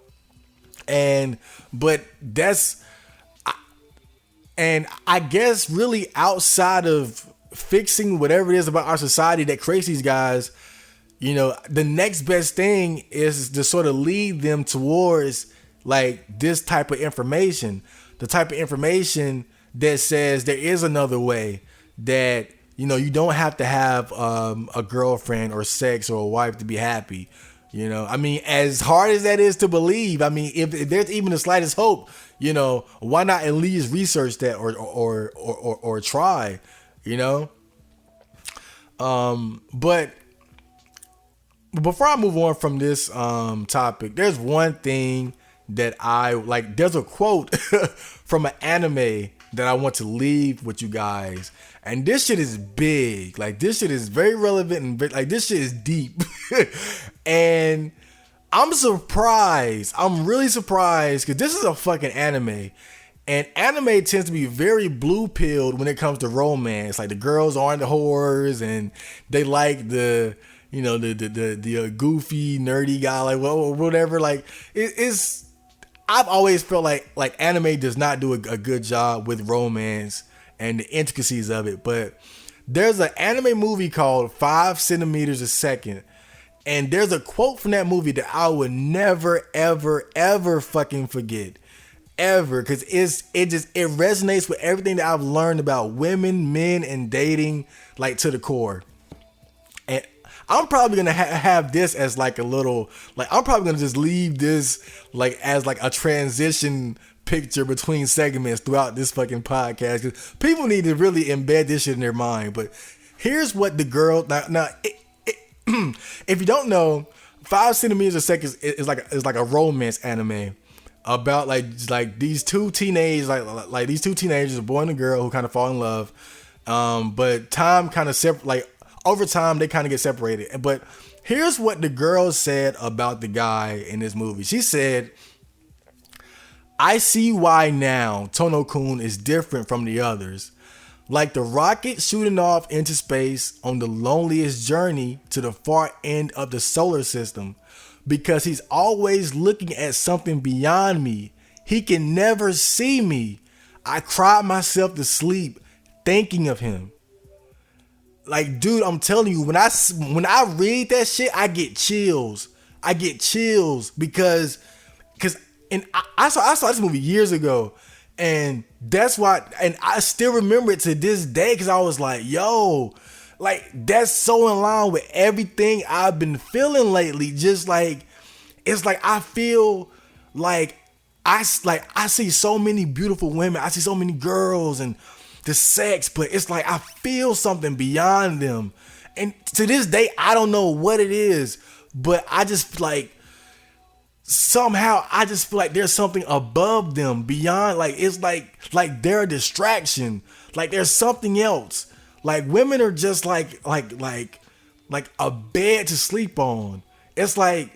But I guess really outside of fixing whatever it is about our society that creates these guys, you know, the next best thing is to sort of lead them towards, like, this type of information, the type of information that says there is another way, that, you know, you don't have to have a girlfriend or sex or a wife to be happy. You know, I mean, as hard as that is to believe, I mean, if there's even the slightest hope, you know, why not at least research that or try, you know? But before I move on from this topic, there's one thing that I like. There's a quote from an anime that I want to leave with you guys, and this shit is big. Like, this shit is very relevant and like, this shit is deep. And I'm surprised. I'm really surprised, because this is a fucking anime. And anime tends to be very blue-pilled when it comes to romance. Like, the girls aren't the whores, and they like the, you know, the goofy, nerdy guy, like, whatever. Like, it's. I've always felt like anime does not do a good job with romance and the intricacies of it. But there's an anime movie called 5 centimeters a second. And there's a quote from that movie that I would never, ever, ever fucking forget. Ever. Because it resonates with everything that I've learned about women, men, and dating, like, to the core. And I'm probably going to have this as like a little, like, I'm probably going to just leave this like as like a transition picture between segments throughout this fucking podcast. Because people need to really embed this shit in their mind. But here's what the girl, now if you don't know, 5 centimeters a second is like a romance anime about like these two teenagers, like these two teenagers, a boy and a girl, who kind of fall in love. But time kind of like over time they kind of get separated. But here's what the girl said about the guy in this movie. She said, "I see why now Tono-kun is different from the others. Like the rocket shooting off into space on the loneliest journey to the far end of the solar system, because he's always looking at something beyond me. He can never see me. I cried myself to sleep thinking of him." like, dude, I'm telling you, when I read that shit, I get chills. I get chills because and I saw this movie years ago, and that's why, and I still remember it to this day because I was like, yo, like that's so in line with everything I've been feeling lately. Just like it's like I feel like I see so many beautiful women, I see so many girls and the sex, but it's like I feel something beyond them, and to this day I don't know what it is, but I just like somehow I just feel like there's something above them, beyond, like it's like they're a distraction, like there's something else. Like women are just like a bed to sleep on. It's like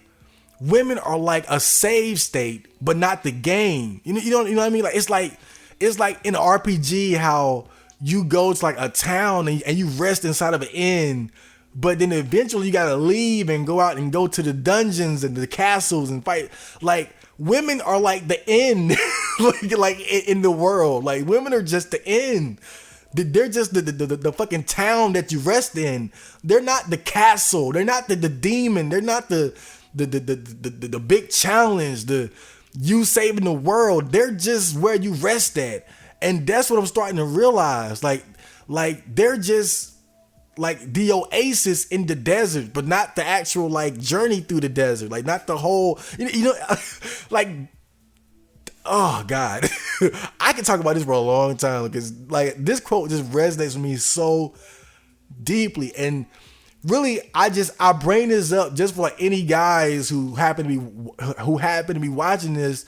women are like a save state, but not the game. You know what I mean? Like it's like in an RPG how you go to like a town and you rest inside of an inn, but then eventually you gotta leave and go out and go to the dungeons and the castles and fight. Like women are like the inn, like in the world. Like women are just the inn. They're just the fucking town that you rest in. They're not the castle. They're not the demon. They're not the big challenge. The you saving the world. They're just where you rest at. And that's what I'm starting to realize. Like they're just like the oasis in the desert, but not the actual like journey through the desert. Like not the whole, like, oh God, I can talk about this for a long time because like this quote just resonates with me so deeply. And really, I bring this up just for like any guys who happen to be watching this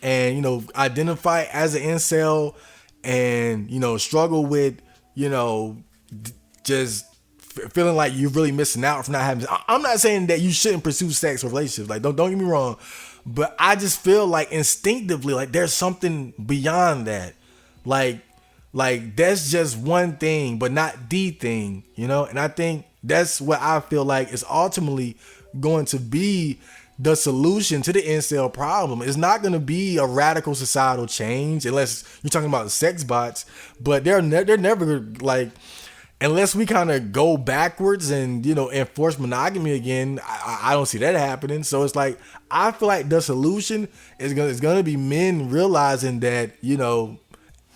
and identify as an incel and struggle with just feeling like you're really missing out from not having. I'm not saying that you shouldn't pursue sex or relationships. Like don't get me wrong, but I just feel like instinctively like there's something beyond that. Like that's just one thing, but not the thing, And I think that's what I feel like is ultimately going to be the solution to the incel problem. It's not going to be a radical societal change unless you're talking about sex bots, but they're never like, unless we kind of go backwards and enforce monogamy again. I don't see that happening. So it's like I feel like the solution is gonna be men realizing that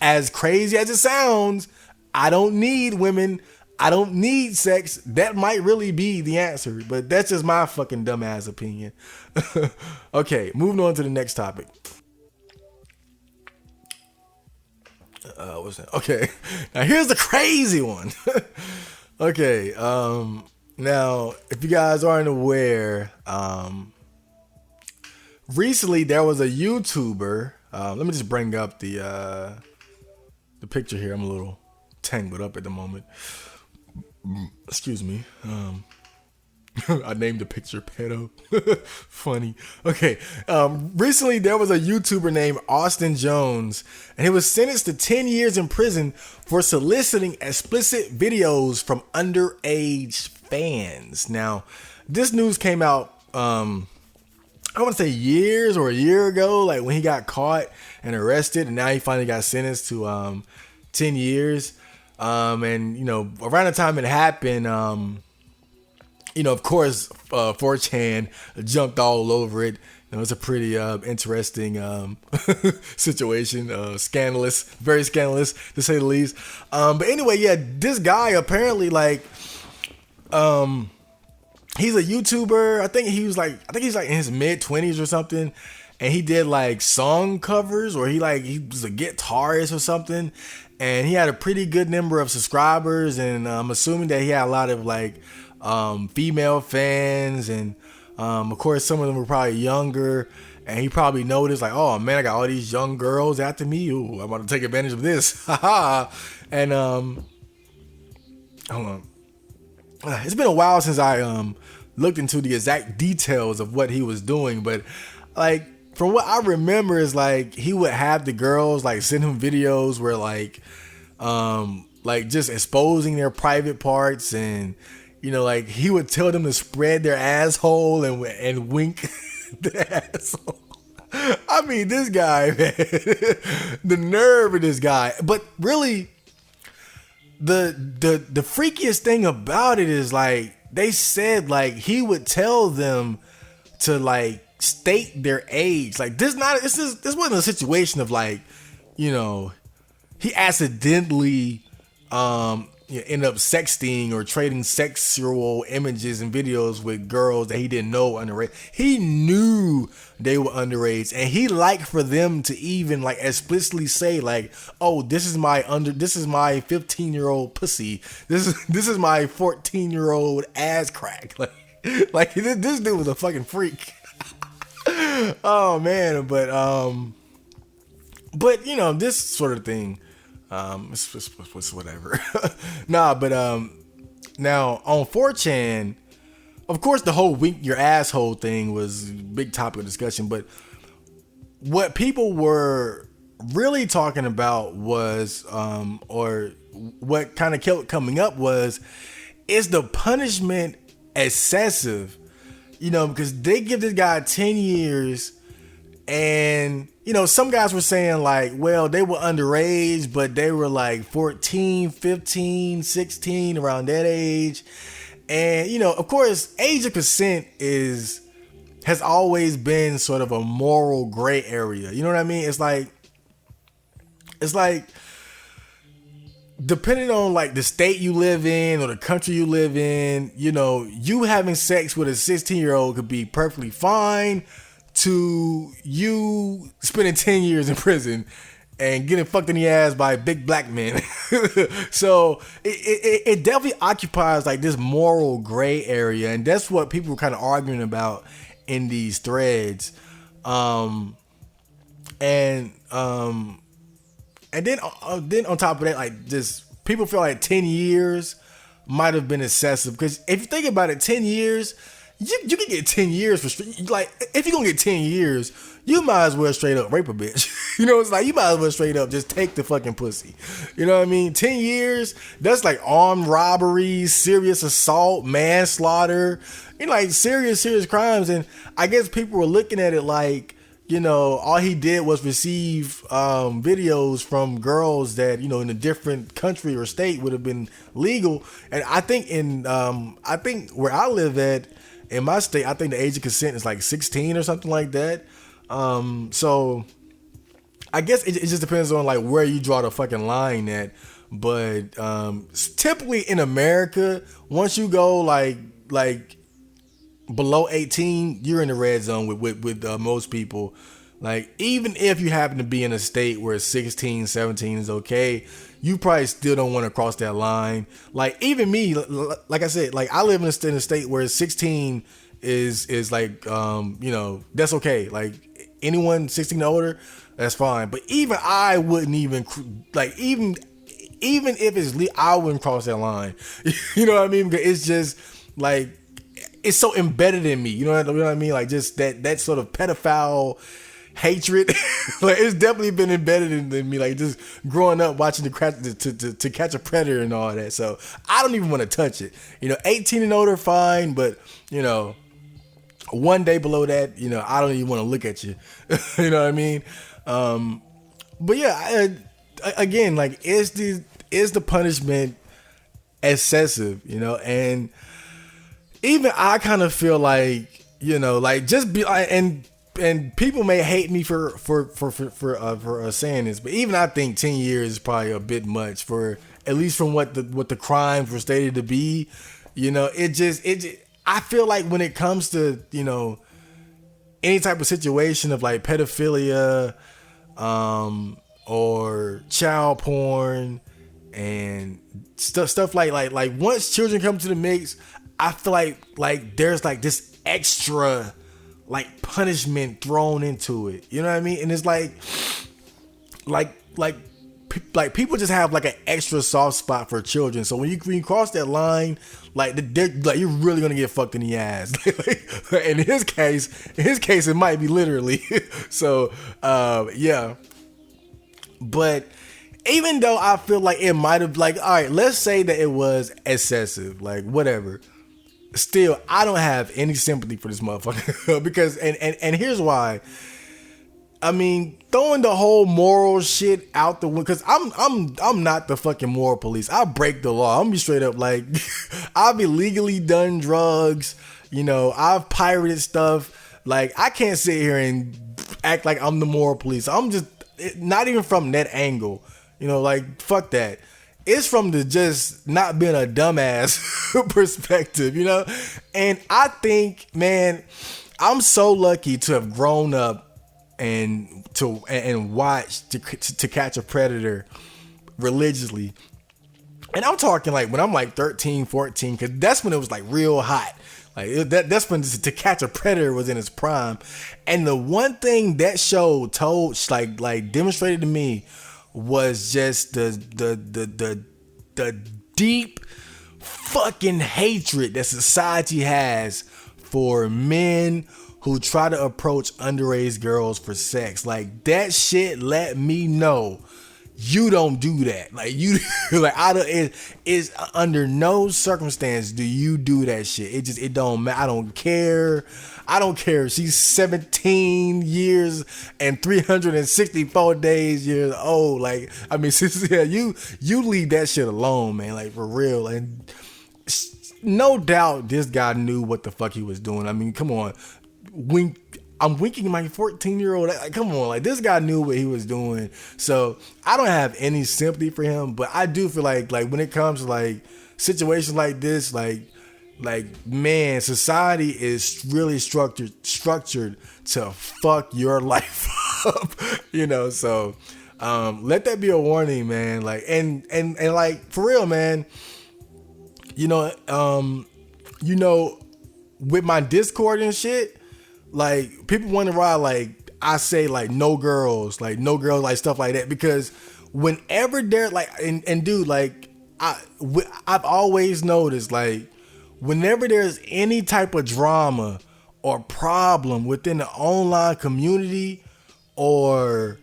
as crazy as it sounds, I don't need women. I don't need sex. That might really be the answer, but that's just my fucking dumbass opinion. Okay, moving on to the next topic. What's that? Okay, now here's the crazy one. Okay, now if you guys aren't aware, recently there was a YouTuber. Let me just bring up the picture here. I'm a little tangled up at the moment. Excuse me. I named the picture pedo. Funny. Okay. Recently there was a YouTuber named Austin Jones, and he was sentenced to 10 years in prison for soliciting explicit videos from underage fans. Now, this news came out, I want to say years or a year ago, like when he got caught and arrested, and now he finally got sentenced to 10 years. And around the time it happened, of course, 4chan jumped all over it. It's a pretty interesting situation. Scandalous, very scandalous to say the least. But anyway, yeah, this guy apparently he's a YouTuber. I think he's like in his mid-20s or something. And he did like song covers, or he was a guitarist or something. And he had a pretty good number of subscribers, and I'm assuming that he had a lot of female fans, and of course some of them were probably younger. And he probably noticed like, oh man, I got all these young girls after me. Ooh, I'm about to take advantage of this. Haha. And hold on. It's been a while since I looked into the exact details of what he was doing, but like from what I remember is like he would have the girls like send him videos where like just exposing their private parts, and like he would tell them to spread their asshole and wink the asshole. I mean, this guy, man, the nerve of this guy. But really, the freakiest thing about it is like they said like he would tell them to like state their age. Like this wasn't a situation of like, you know, he accidentally end up sexting or trading sexual images and videos with girls that he didn't know were underage. He knew they were underage, and he liked for them to even like explicitly say like, "Oh, this is my 15-year-old pussy. This is my 14-year-old ass crack." Like this dude was a fucking freak. Oh man, but you know, this sort of thing. It's whatever. Nah, but now on 4chan, of course, the whole wink your asshole thing was a big topic of discussion. But what people were really talking about was, or what kind of kept coming up was, is the punishment excessive? You know, because they give this guy 10 years. And, you know, some guys were saying like, well, they were underage, but they were like 14, 15, 16, around that age. And, you know, of course, age of consent has always been sort of a moral gray area. You know what I mean? It's like, depending on like the state you live in or the country you live in, you know, you having sex with a 16-year-old could be perfectly fine, to you spending 10 years in prison and getting fucked in the ass by big black men. So it definitely occupies like this moral gray area, and that's what people were kind of arguing about in these threads. And then on top of that, like just people feel like 10 years might have been excessive, because if you think about it, 10 years. You can get 10 years for like, if you're gonna get 10 years, you might as well straight up rape a bitch. You know, it's like you might as well straight up just take the fucking pussy. You know what I mean? 10 years, that's like armed robbery, serious assault, manslaughter, you know, like serious crimes. And I guess people were looking at it like, you know, all he did was receive videos from girls that, you know, in a different country or state would have been legal. And I think I think where I live at, in my state, I think the age of consent is like 16 or something like that. So I guess it just depends on like where you draw the fucking line at. But typically in America, once you go like below 18, you're in the red zone with most people. Like, even if you happen to be in a state where 16, 17 is okay, you probably still don't want to cross that line. Like, even me, like I said, like I live in a state where 16 is like, you know, that's okay. Like, anyone 16 and older, that's fine. But even I wouldn't even, like, even if it's legal, I wouldn't cross that line. You know what I mean? Because it's just like, it's so embedded in me. You know what I mean? Like, just that sort of pedophile hatred. Like, it's definitely been embedded in me, like just growing up watching to catch a predator and all that. So I don't even want to touch it. You know, 18 and older, fine, but you know, one day below that, you know, I don't even want to look at you. You know what I mean? But yeah, again, like, is the punishment excessive? You know, and even I kind of feel like, you know, like, just be and people may hate me for saying this, but even I think 10 years is probably a bit much, for at least from what the crimes were stated to be. You know, it just I feel like when it comes to, you know, any type of situation of like pedophilia, or child porn and stuff like once children come to the mix, I feel like there's like this extra like punishment thrown into it. You know what I mean? And it's like people just have like an extra soft spot for children. So when you cross that line, like you're really gonna get fucked in the ass. In his case, it might be literally. So yeah. But even though I feel like it might have, like, all right, let's say that it was excessive, like whatever. Still, I don't have any sympathy for this motherfucker. Because and here's why. I mean, throwing the whole moral shit out the window, because I'm not the fucking moral police. I break the law. I'm be straight up like, I've illegally done drugs. You know, I've pirated stuff. Like, I can't sit here and act like I'm the moral police. I'm just not even from that angle. You know, like, fuck that. It's from the just not being a dumbass perspective, you know? And I think, man, I'm so lucky to have grown up and watch to Catch a Predator religiously. And I'm talking like when I'm like 13, 14, because that's when it was like real hot. Like that's when To Catch a Predator was in its prime. And the one thing that show like demonstrated to me was just the deep fucking hatred that society has for men who try to approach underage girls for sex. Like, that shit let me know you don't do that. Like, you like it's under no circumstance do you do that shit. It don't matter. I don't care. She's 17 years and 364 years old. Like, I mean, you leave that shit alone, man. Like, for real. And no doubt this guy knew what the fuck he was doing. I mean, come on. I'm winking my 14-year-old. Like, come on, like, this guy knew what he was doing. So I don't have any sympathy for him, but I do feel like when it comes to like situations like this, like man, society is really structured to fuck your life up, you know. So let that be a warning, man. Like, and like, for real, man. You know, with my Discord and shit. Like, people wonder why, like, I say, like, no girls, like, stuff like that. Because whenever they're, like, and dude, like, I've always noticed, like, whenever there's any type of drama or problem within the online community or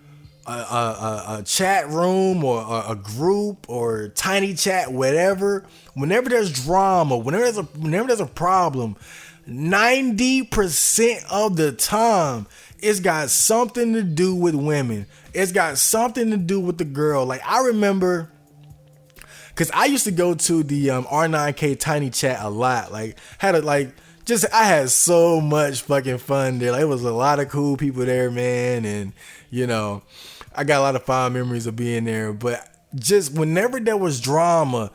a chat room or a group or tiny chat, whatever, whenever there's drama, whenever there's a problem, 90% of the time, it's got something to do with women. It's got something to do with the girl. Like, I remember, because I used to go to the R9K Tiny Chat a lot. Like, I had so much fucking fun there. Like, it was a lot of cool people there, man. And, you know, I got a lot of fond memories of being there. But just whenever there was drama,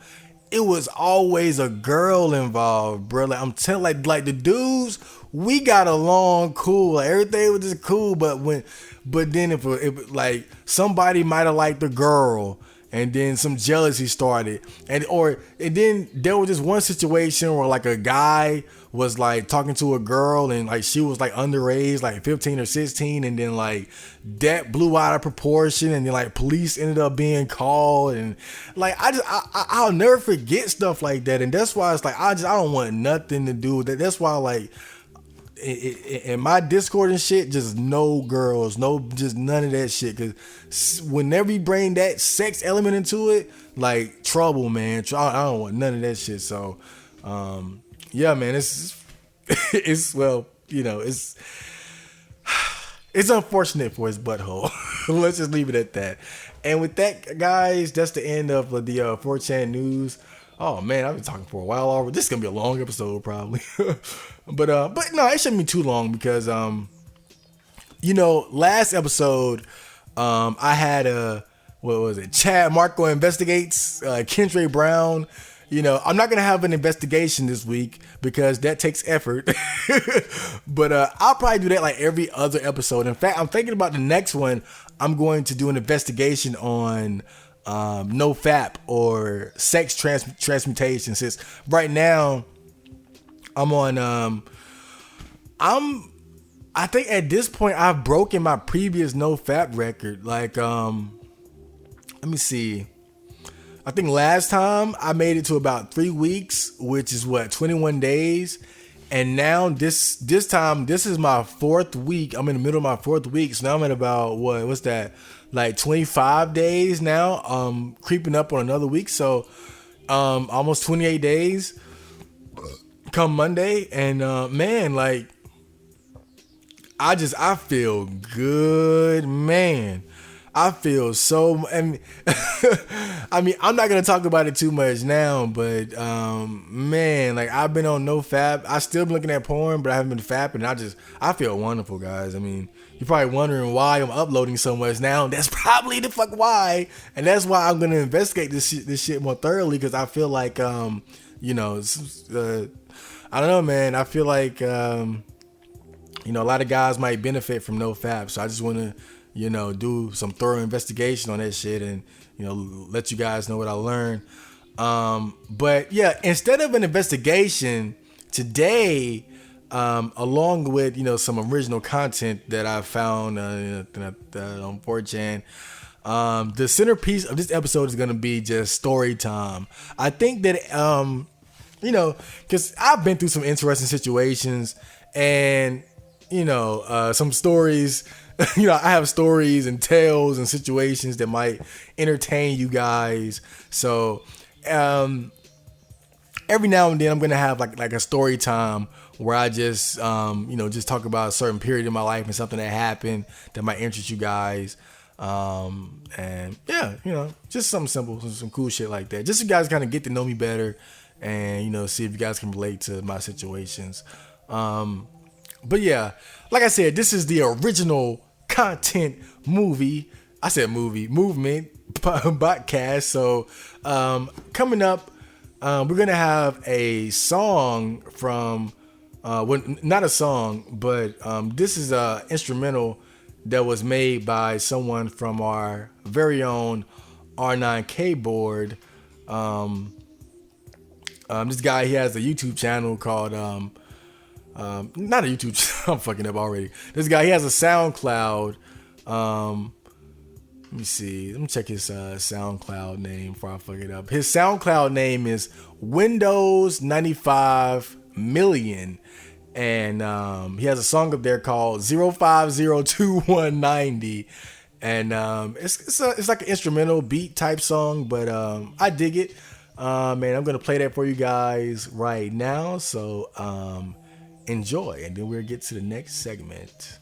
it was always a girl involved, bro. Like, I'm telling, like the dudes, we got along cool. Like, everything was just cool. But then if like somebody might have liked the girl, and then some jealousy started, and then there was this one situation where like a guy was like talking to a girl, and like she was like underage, like 15 or 16, and then like that blew out of proportion, and then like police ended up being called, and like I'll never forget stuff like that. And that's why it's like I don't want nothing to do with that. That's why, like, in my Discord and shit, just no girls, just none of that shit. Cause whenever you bring that sex element into it, like, trouble, man. I don't want none of that shit. So, yeah, man, it's well, you know, it's unfortunate for his butthole. Let's just leave it at that. And with that, guys, that's the end of the 4chan news. Oh man, I've been talking for a while already. This is gonna be a long episode probably. but no, it shouldn't be too long because you know, last episode I had what was it? Chad Marco investigates Kentre Brown. You know, I'm not gonna have an investigation this week because that takes effort. But I'll probably do that like every other episode. In fact, I'm thinking about the next one. I'm going to do an investigation on NoFap or sex transmutation. Since right now I'm on I think at this point I've broken my previous NoFap record. Like let me see. I think last time I made it to about 3 weeks, which is 21 days. And now this time, this is my 4th week. I'm in the middle of my 4th week. So now I'm at about what's that? Like 25 days now. Creeping up on another week. So almost 28 days come Monday. And man, like I feel good, man. I feel so, and I mean, I'm not gonna talk about it too much now, but man, like I've been on no fap. I still been looking at porn, but I haven't been fapping. I feel wonderful, guys. I mean, you're probably wondering why I'm uploading so much now. That's probably the fuck why, and that's why I'm gonna investigate this shit more thoroughly because I feel like you know, I don't know, man. I feel like you know, a lot of guys might benefit from no fap, so I just want to, you know, do some thorough investigation on that shit and, you know, let you guys know what I learned. But yeah, instead of an investigation today, along with, you know, some original content that I found on 4chan, the centerpiece of this episode is going to be just story time. I think that, you know, because I've been through some interesting situations and, you know, some stories. You know, I have stories and tales and situations that might entertain you guys. So every now and then I'm gonna have like a story time where I just you know, just talk about a certain period in my life and something that happened that might interest you guys. And yeah, you know, just something simple, some cool shit like that. Just so you guys kind of get to know me better and, you know, see if you guys can relate to my situations. But yeah, like I said, this is the original content movement podcast. So coming up, we're gonna have a song from not a song, but this is a instrumental that was made by someone from our very own R9K board. This guy, he has a YouTube channel called not a YouTube channel. I'm fucking up already. This guy, he has a SoundCloud. Let me see. Let me check his SoundCloud name before I fuck it up. His SoundCloud name is Windows 95 Million. And he has a song up there called 0502-190. And it's like an instrumental beat type song, but I dig it. And I'm gonna play that for you guys right now. So enjoy, and then we'll get to the next segment.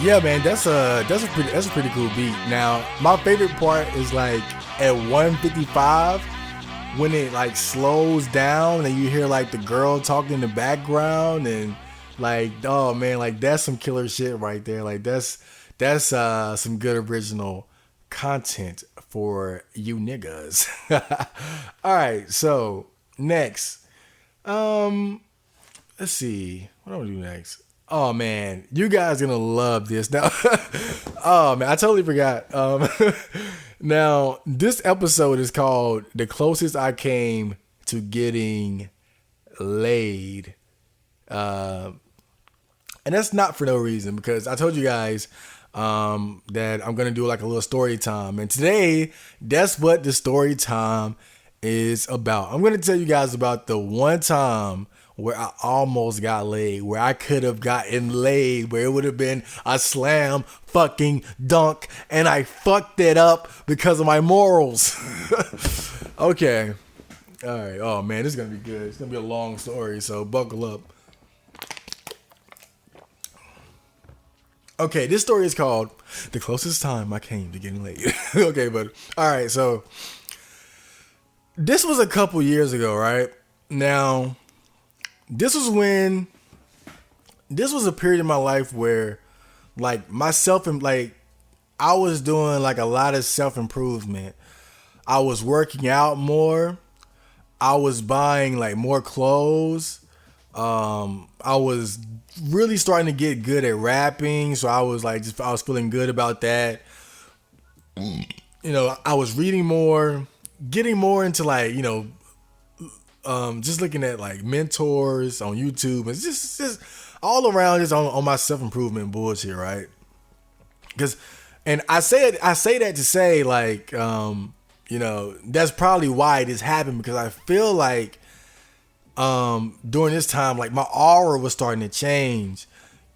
Yeah, man, that's a pretty cool beat. Now, my favorite part is like at 155 when it like slows down and you hear like the girl talking in the background and like, oh man, like that's some killer shit right there. Like that's some good original content for you niggas. All right, so next, let's see, what am I gonna do next? Oh man, you guys gonna love this now. Oh man, I totally forgot. Now this episode is called "The Closest I Came to Getting Laid," and that's not for no reason because I told you guys that I'm gonna do like a little story time, and today that's what the story time is about. I'm gonna tell you guys about the one time where I almost got laid, where I could have gotten laid, where it would have been a slam fucking dunk, and I fucked it up because of my morals. Okay. All right. Oh man, this is gonna be good. It's gonna be a long story, so buckle up. Okay, this story is called "The Closest Time I Came to Getting Laid." Okay, but all right, so this was a couple years ago, right? Now, this was a period in my life where like I was doing like a lot of self-improvement. I was working out more. I was buying like more clothes. I was really starting to get good at rapping, so I was feeling good about that. You know, I was reading more, getting more into like, you know, just looking at like mentors on YouTube and just all around just on my self-improvement bullshit, right? Because, and I say that to say like, you know, that's probably why this happened, because I feel like during this time, like my aura was starting to change.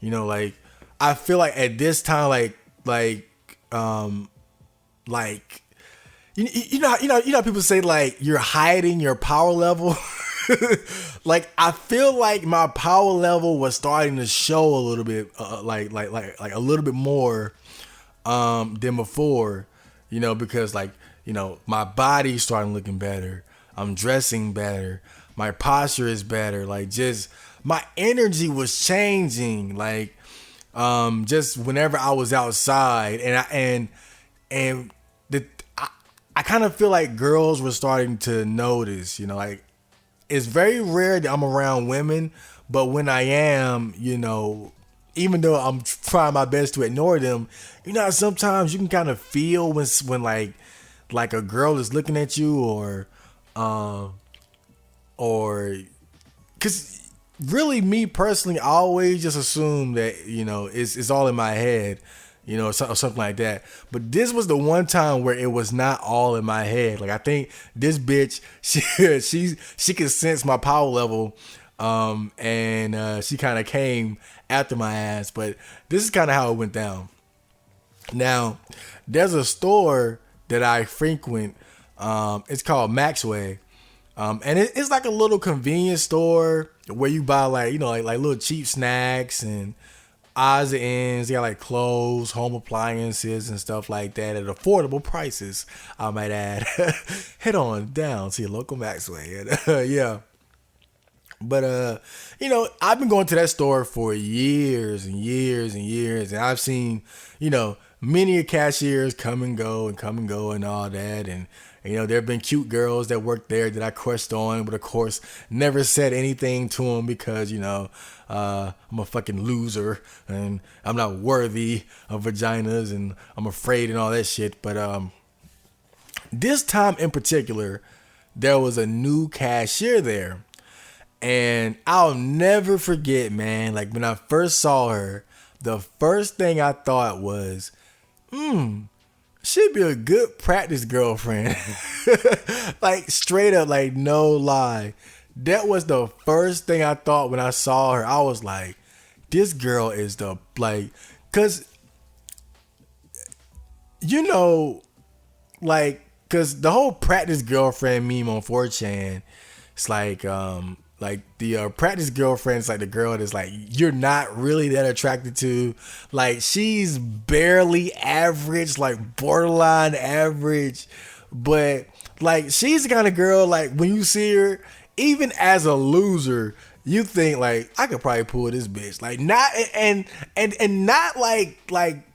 You know, like I feel like at this time, like you know how people say like you're hiding your power level. Like I feel like my power level was starting to show a little bit, like a little bit more than before. You know, because like, you know, my body's starting looking better. I'm dressing better. My posture is better. Like just my energy was changing. Like just whenever I was outside, and I kind of feel like girls were starting to notice. You know, like it's very rare that I'm around women, but when I am, you know, even though I'm trying my best to ignore them, you know, sometimes you can kind of feel when like a girl is looking at you, or because really me personally, I always just assume that, you know, it's all in my head, you know, or something like that. But this was the one time where it was not all in my head. Like I think this bitch, she could sense my power level, and she kind of came after my ass. But this is kind of how it went down. Now, there's a store that I frequent. It's called Maxway. And it's like a little convenience store where you buy like, you know, like little cheap snacks and odds and ends. You got like clothes, home appliances and stuff like that at affordable prices, I might add. Head on down to your local Maxway. Yeah. But you know, I've been going to that store for years and years and years, and I've seen, you know, many cashiers come and go and all that, and you know, there have been cute girls that worked there that I crushed on, but of course never said anything to them because, you know, I'm a fucking loser and I'm not worthy of vaginas and I'm afraid and all that shit. But this time in particular, there was a new cashier there. And I'll never forget, man, like when I first saw her, the first thing I thought was, she'd be a good practice girlfriend. Like straight up, like no lie. That was the first thing I thought when I saw her. I was like, this girl is the, like, cause you know, like, cause the whole practice girlfriend meme on 4chan, it's like Like the practice girlfriend is like the girl that's like you're not really that attracted to. Like she's barely average, like borderline average, but like she's the kind of girl like when you see her, even as a loser, you think like I could probably pull this bitch. Like not and not like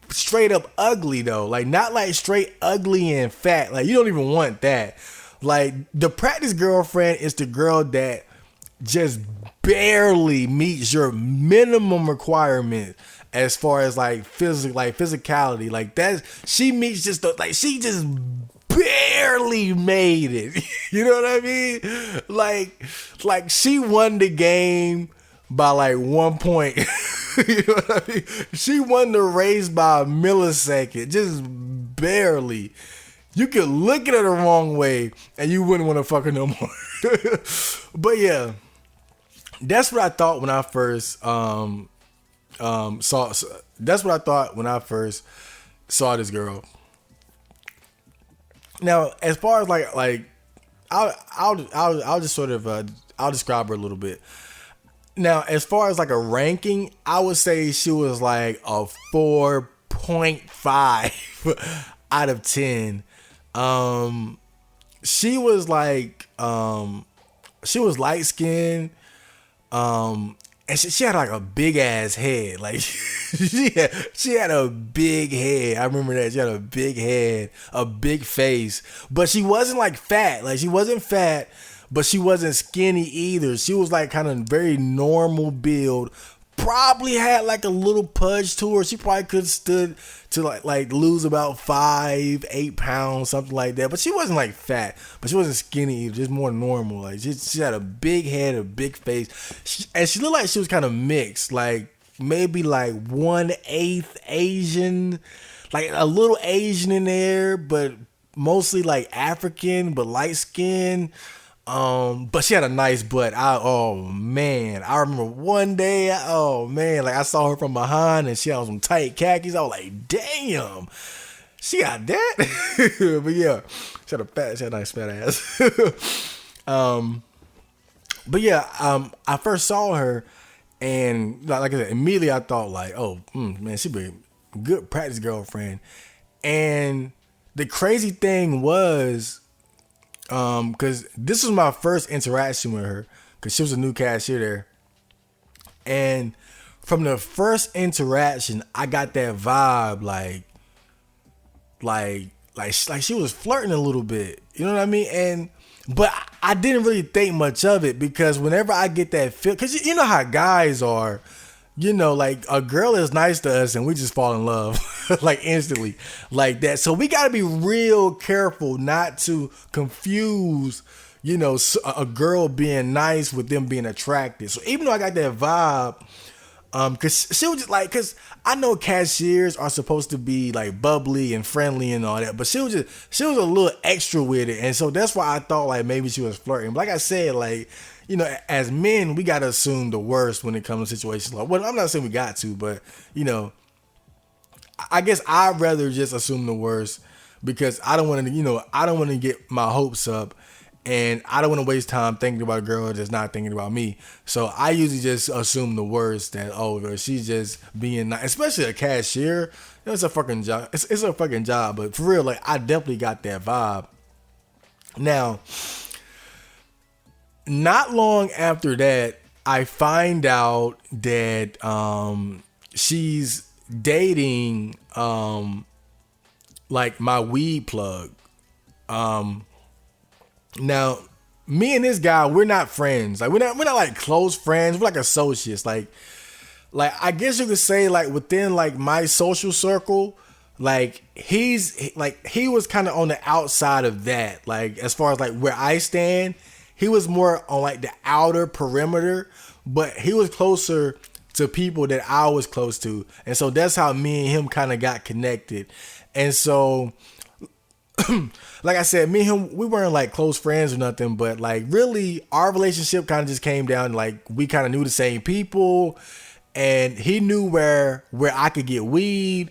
straight up ugly though. Like not like straight ugly and fat. Like you don't even want that. Like the practice girlfriend is the girl that just barely meets your minimum requirement as far as like physicality. Like that she meets just like she just barely made it. You know what I mean? Like she won the game by like 1 point. You know what I mean? She won the race by a millisecond, just barely. You could look at her the wrong way and you wouldn't want to fuck her no more. But yeah, that's what I thought when I first saw. That's what I thought when I first saw this girl. Now, as far as like, I'll just sort of I'll describe her a little bit. Now, as far as like a ranking, I would say she was like a 4.5 out of 10. She was like she was light skinned. And she had like a big ass head. Like she had a big head. I remember that. She had a big head, a big face. But she wasn't like fat. Like she wasn't fat, but she wasn't skinny either. She was like kind of very normal build. Probably had like a little pudge to her. She probably could have stood to like lose about 5-8 pounds, something like that. But she wasn't like fat, but she wasn't skinny either, just more normal. Like she had a big head, a big face, and she looked like she was kind of mixed, like maybe like 1/8 Asian, like a little Asian in there, but mostly like African, but light skin. But she had a nice butt. Oh man, I remember one day. Oh man, like I saw her from behind and she had some tight khakis. I was like, damn, she got that. But yeah, she had a nice fat ass. But yeah, I first saw her, and like I said, immediately I thought like, oh man, she be a good practice girlfriend. And the crazy thing was, because this was my first interaction with her, because she was a new cashier there, and from the first interaction, I got that vibe like she was flirting a little bit, you know what I mean? But I didn't really think much of it, because whenever I get that feel, because you know how guys are. You know, like a girl is nice to us and we just fall in love like instantly like that. So we got to be real careful not to confuse, you know, a girl being nice with them being attracted. So even though I got that vibe, cause she was just like, cause I know cashiers are supposed to be like bubbly and friendly and all that, but she was a little extra with it. And so that's why I thought like maybe she was flirting. But like I said, like, you know, as men, we got to assume the worst when it comes to situations like, well, I'm not saying we got to, but, you know, I guess I'd rather just assume the worst, because I don't want to, you know, I don't want to get my hopes up, and I don't want to waste time thinking about a girl that's not thinking about me. So I usually just assume the worst, that, oh, she's just being nice, especially a cashier. You know, it's a fucking job. It's a fucking job, but for real, like, I definitely got that vibe. Now, not long after that, I find out that she's dating like my weed plug. Now, me and this guy, we're not friends. Like we're not like close friends. We're like associates. Like I guess you could say like within like my social circle, like he was kind of on the outside of that. Like as far as like where I stand. He was more on like the outer perimeter, but he was closer to people that I was close to. And so that's how me and him kind of got connected. And so, like I said, me and him, we weren't like close friends or nothing, but like really our relationship kind of just came down like we kind of knew the same people, and he knew where I could get weed.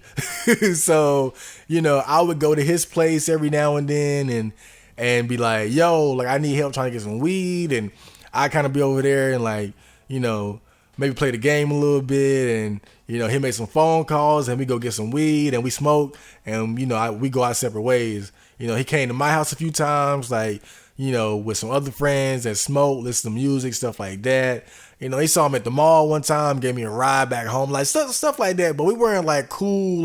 So, you know, I would go to his place every now and then and be like, yo, like I need help trying to get some weed. And I kind of be over there and like, you know, maybe play the game a little bit, and you know, he make some phone calls, and we go get some weed and we smoke, and you know, we go our separate ways. You know, he came to my house a few times, like, you know, with some other friends and smoke, listen to music, stuff like that. You know, he saw him at the mall one time, gave me a ride back home, like stuff like that. But we weren't like cool.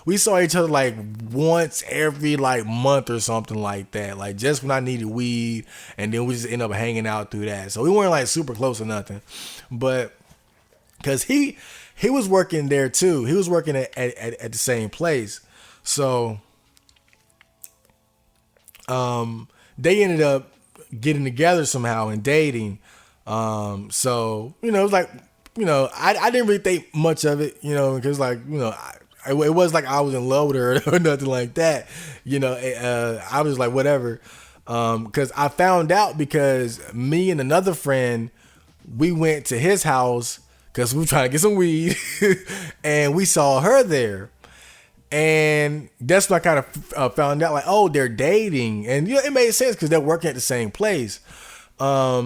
We saw each other like once every like month or something like that, like just when I needed weed, and then we just end up hanging out through that. So we weren't like super close or nothing, but because he was working there too, he was working at the same place, so they ended up getting together somehow and dating. So, you know, it was like, you know, I didn't really think much of it, you know, because like, you know, it was like I was in love with her or nothing like that. You know, I was like, whatever. Cause I found out because me and another friend, we went to his house cause we were trying to get some weed and we saw her there. And that's when I kind of found out, like, oh, they're dating, and you know, it made sense because they're working at the same place. But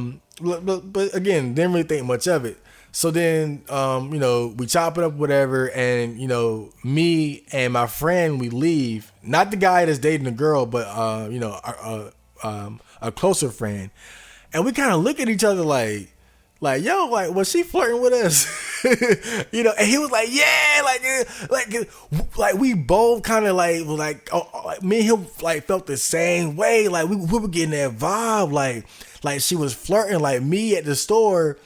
again, didn't really think much of it. So then, you know, we chop it up, whatever, and you know, me and my friend, we leave. Not the guy that's dating the girl, but you know, a closer friend, and we kind of look at each other like, yo, like, was she flirting with us? You know, and he was like, yeah, like we both kind of like, me and him like felt the same way. Like we were getting that vibe, like she was flirting, like me at the store,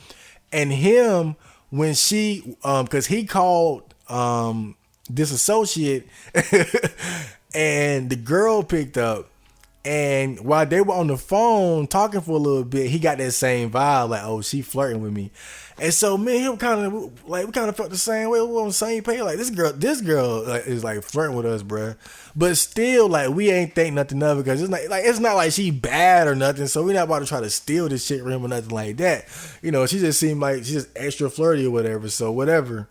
and him when she, cause he called this associate, and the girl picked up. And while they were on the phone talking for a little bit, he got that same vibe, like, oh, she flirting with me. And so me and him kind of like, we kind of felt the same way. We were on the same page. Like, this girl like, is like flirting with us, bruh. But still, like, we ain't think nothing of it because it's not like she bad or nothing. So we're not about to try to steal this shit from him or nothing like that. You know, she just seemed like she's just extra flirty or whatever. So whatever.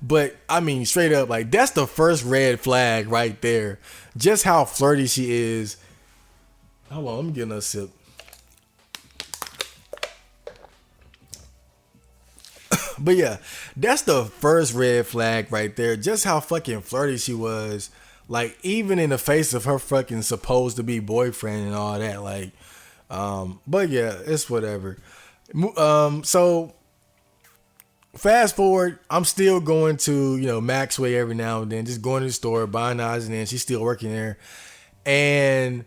But I mean, straight up, like, that's the first red flag right there. Just how flirty she is. Hold on, let me get another sip. But yeah, that's the first red flag right there. Just how fucking flirty she was. Like, even in the face of her fucking supposed to be boyfriend and all that. Like, but yeah, it's whatever. So fast forward, I'm still going to, you know, Maxway every now and then, just going to the store, buying odds, and then she's still working there. And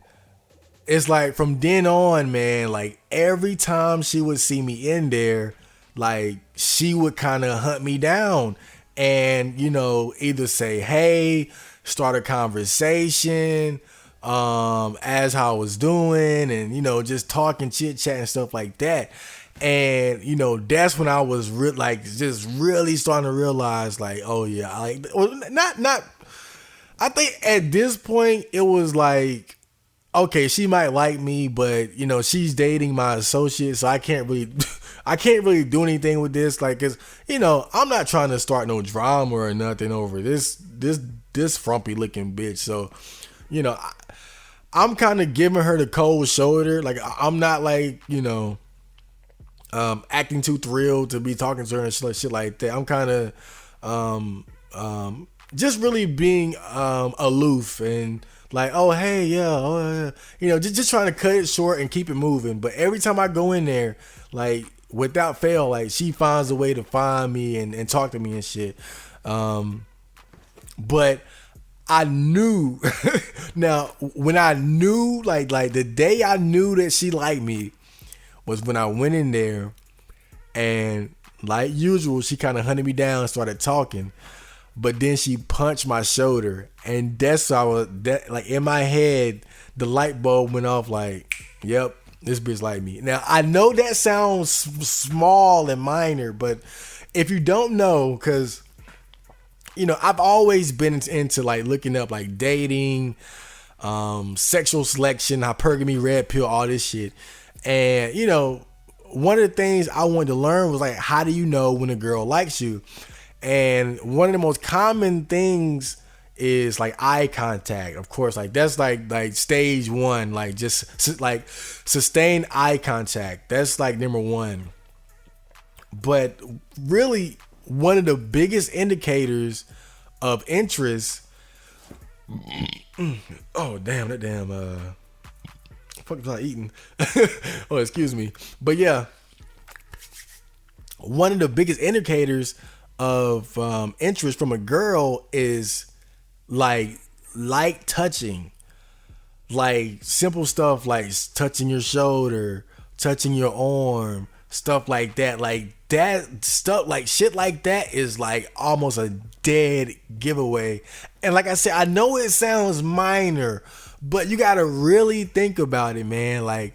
it's like from then on, man, like every time she would see me in there, like she would kind of hunt me down and, you know, either say, hey, start a conversation, as how I was doing, and, you know, just talking, chit chat and stuff like that. And, you know, that's when I was just really starting to realize, like, oh yeah, like, well, not. I think at this point it was like, okay, she might like me, but you know, she's dating my associate, so I can't really do anything with this, like, cause you know, I'm not trying to start no drama or nothing over this frumpy looking bitch. So, you know, I'm kind of giving her the cold shoulder. Like, I'm not like, you know, acting too thrilled to be talking to her and shit like that. I'm kind of just really being aloof and like, oh hey, yeah, oh yeah, you know, just trying to cut it short and keep it moving. But every time I go in there, like without fail, like she finds a way to find me and talk to me and shit. But I knew now when I knew like the day I knew that she liked me was when I went in there, and like usual, she kind of hunted me down and started talking, but then she punched my shoulder, and that's how like in my head, the light bulb went off. Like, yep, this bitch like me. Now I know that sounds small and minor, but if you don't know, because you know, I've always been into like looking up like dating, sexual selection, hypergamy, red pill, all this shit. And, you know, one of the things I wanted to learn was like, how do you know when a girl likes you? And one of the most common things is like eye contact. Of course, like that's like stage one, like just like sustained eye contact. That's like number one. But really, one of the biggest indicators of interest. Oh damn, that damn fuck was I eating? Oh, excuse me. But yeah, one of the biggest indicators of interest from a girl is like light touching, like simple stuff like touching your shoulder, touching your arm, stuff like that. Like that stuff, like shit like that is like almost a dead giveaway. And like I said, I know it sounds minor, but you gotta really think about it, man. Like,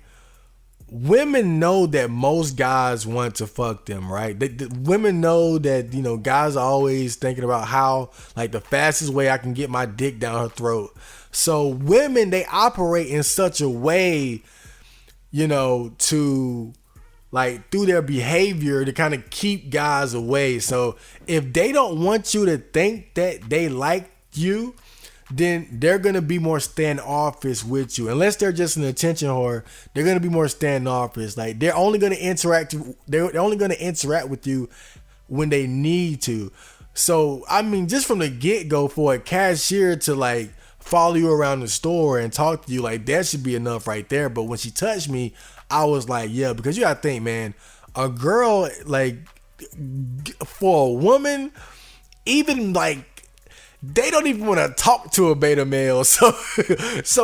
women know that most guys want to fuck them, right? Women know that, you know, guys are always thinking about how, like, the fastest way I can get my dick down her throat. So women, they operate in such a way, you know, to, like, through their behavior to kind of keep guys away. So if they don't want you to think that they like you, then they're gonna be more standoffish with you. Unless they're just an attention whore, they're gonna be more standoffish. Like, they're only gonna interact. They're only gonna interact with you when they need to. So I mean, just from the get go, for a cashier to like follow you around the store and talk to you, like, that should be enough right there. But when she touched me, I was like, yeah, because you gotta think, man, a girl, like, for a woman, even like, they don't even want to talk to a beta male. So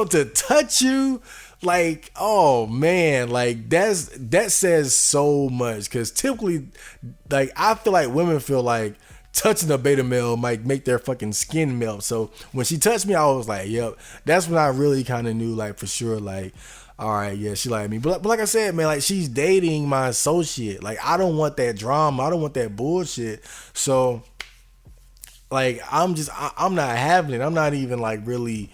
to touch you, like, oh man, like that says so much. Cause typically, like, I feel like women feel like touching a beta male might make their fucking skin melt. So when she touched me, I was like, yep. That's when I really kind of knew, like, for sure, like, all right, yeah, she like me. But like I said, man, like, she's dating my associate. Like, I don't want that drama. I don't want that bullshit. So, like, I'm not having it. I'm not even, like, really,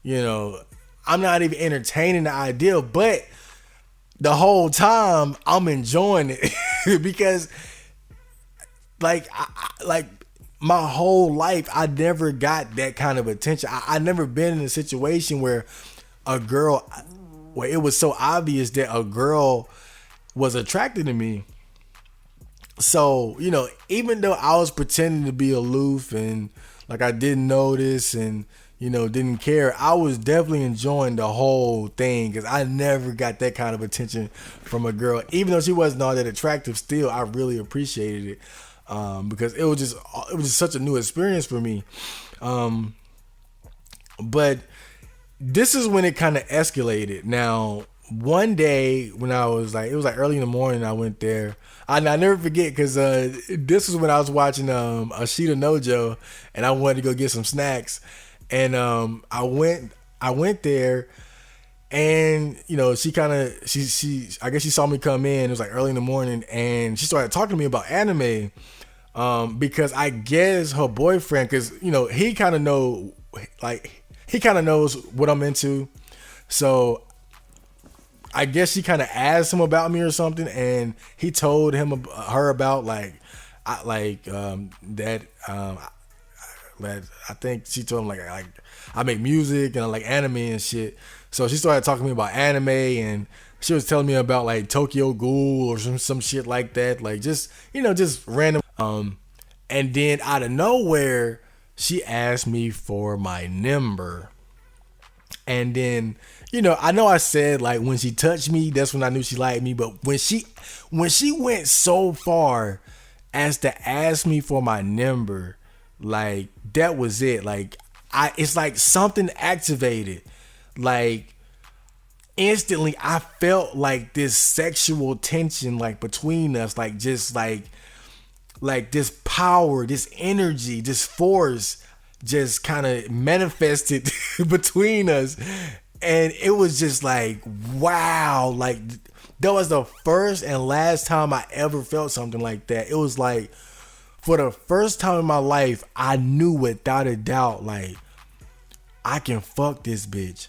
you know, I'm not even entertaining the idea. But the whole time, I'm enjoying it because, like, like, my whole life, I never got that kind of attention. I never been in a situation where it was so obvious that a girl was attracted to me. So, you know, even though I was pretending to be aloof and like I didn't notice and, you know, didn't care, I was definitely enjoying the whole thing because I never got that kind of attention from a girl. Even though she wasn't all that attractive, still, I really appreciated it because it was just such a new experience for me. But this is when it kind of escalated. Now, one day when I was like, it was like early in the morning, I went there. I never forget because this was when I was watching Ashita Nojo, and I wanted to go get some snacks, and I went there, and you know, she I guess she saw me come in. It was like early in the morning, and she started talking to me about anime, because I guess her boyfriend, because you know, he kind of knows what I'm into, so I guess she kind of asked him about me or something, and he told her about that I think she told him like I make music and I like anime and shit. So she started talking to me about anime, and she was telling me about like Tokyo Ghoul or some shit like that, like just, you know, just random. And then out of nowhere, she asked me for my number. And then, you know I said, like, when she touched me, that's when I knew she liked me. But when she went so far as to ask me for my number, like, that was it. Like, it's like something activated. Like, instantly, I felt like this sexual tension, like, between us, like, just like this power, this energy, this force just kind of manifested between us. And it was just like, wow, like, that was the first and last time I ever felt something like that. It was like, for the first time in my life, I knew without a doubt, like, I can fuck this bitch.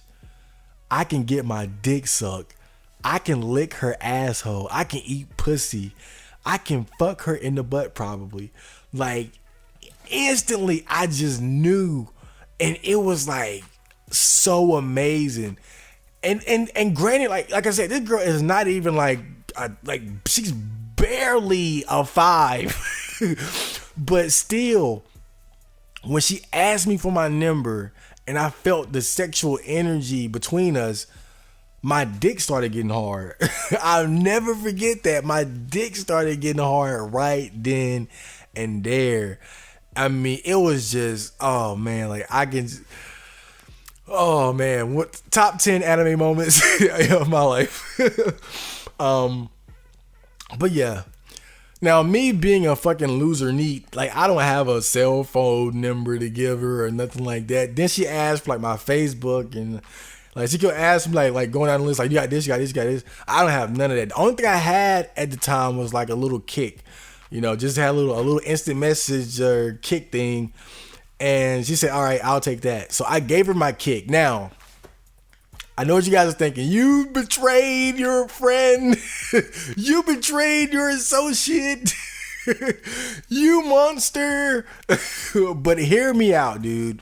I can get my dick sucked. I can lick her asshole. I can eat pussy. I can fuck her in the butt probably. Like, instantly, I just knew and it was like so amazing. And granted, like I said, this girl is not even like she's barely a 5, but still, when she asked me for my number and I felt the sexual energy between us, my dick started getting hard. I'll never forget that. My dick started getting hard right then and there. I mean, it was just, oh man, like I can, oh man, what top 10 anime moments of my life. But yeah. Now, me being a fucking loser neat, like I don't have a cell phone number to give her or nothing like that. Then she asked for like my Facebook, and like she could ask me like going down the list, like you got this, you got this, you got this. I don't have none of that. The only thing I had at the time was like a little kick, just had a little instant message or kick thing. And she said, all right, I'll take that. So I gave her my kick. Now, I know what you guys are thinking. You betrayed your friend. You betrayed your associate. You monster. But hear me out, dude.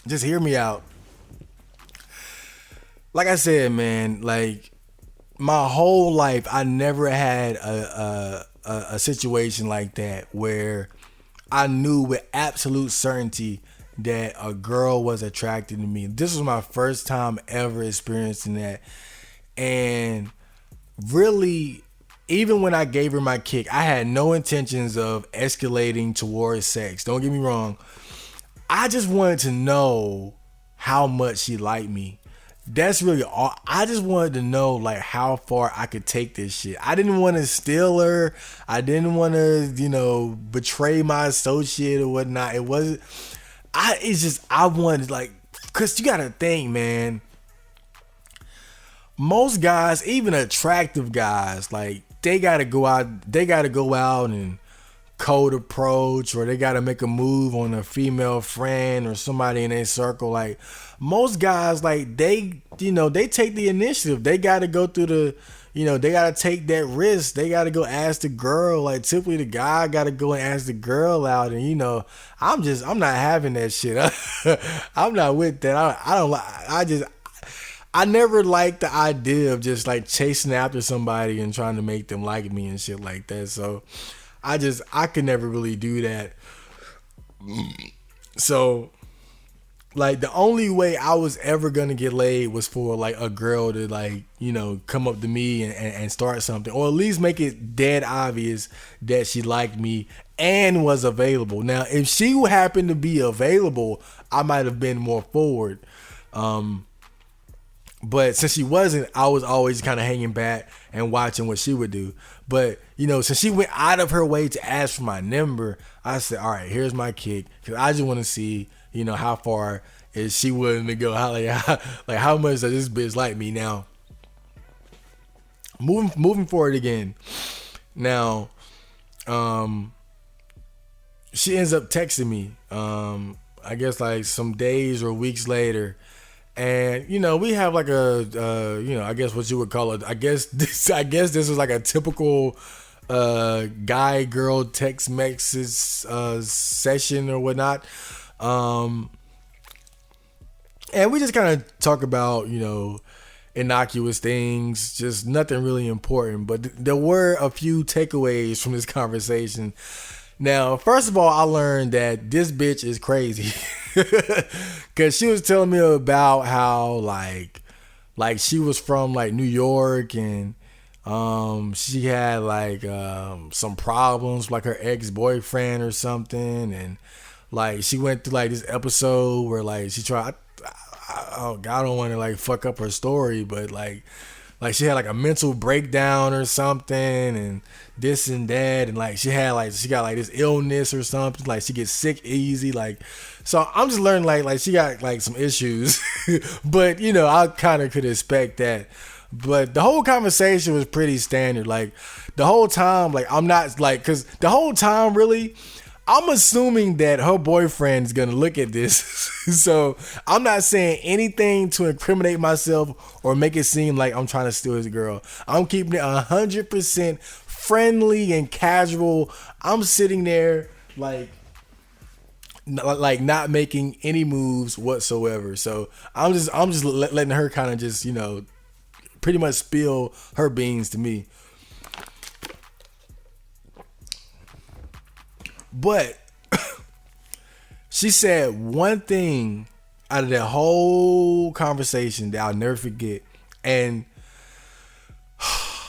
Just hear me out. Like I said, man, like my whole life, I never had a situation like that where I knew with absolute certainty that a girl was attracted to me. This was my first time ever experiencing that. And really, even when I gave her my kick, I had no intentions of escalating towards sex. Don't get me wrong. I just wanted to know how much she liked me. That's really all. I just wanted to know like how far I could take this shit. I didn't want to steal her. I didn't want to, betray my associate or whatnot. It wasn't. I wanted like, cause you gotta think, man. Most guys, even attractive guys, like they gotta go out and cold approach, or they gotta make a move on a female friend or somebody in their circle. Like most guys, like they take the initiative. They gotta go through they gotta take that risk. They gotta go ask the girl. Like typically the guy gotta go and ask the girl out. And I'm not having that shit. I'm not with that. I never liked the idea of just like chasing after somebody and trying to make them like me and shit like that. So I could never really do that. So like the only way I was ever gonna get laid was for like a girl to like, come up to me and start something, or at least make it dead obvious that she liked me and was available. Now, if she happened to be available, I might have been more forward. But since she wasn't, I was always kind of hanging back and watching what she would do. But, since she went out of her way to ask for my number, I said, all right, here's my kick. Because I just want to see, how far is she willing to go? How much does this bitch like me? Now, moving forward again. Now, she ends up texting me, I guess like some days or weeks later. And we have like I guess what you would call it. I guess this was like a typical guy girl text message session or whatnot. And we just kind of talk about innocuous things, just nothing really important. But there were a few takeaways from this conversation. Now, first of all, I learned that this bitch is crazy. Cause she was telling me about how like she was from like New York, and she had like some problems with, like her ex-boyfriend or something, and like she went through like this episode where like she tried, oh God, I don't want to like fuck up her story, but like she had like a mental breakdown or something, and this and that, and like she got like this illness or something, like she gets sick easy, like. So I'm just learning like she got like some issues, but I kind of could expect that. But the whole conversation was pretty standard. Like the whole time, like I'm not like, cause the whole time really, I'm assuming that her boyfriend's gonna look at this. So I'm not saying anything to incriminate myself or make it seem like I'm trying to steal his girl. I'm keeping it 100% friendly and casual. I'm sitting there like, like not making any moves whatsoever. So I'm just letting her kind of just pretty much spill her beans to me. But she said one thing out of that whole conversation that I'll never forget. And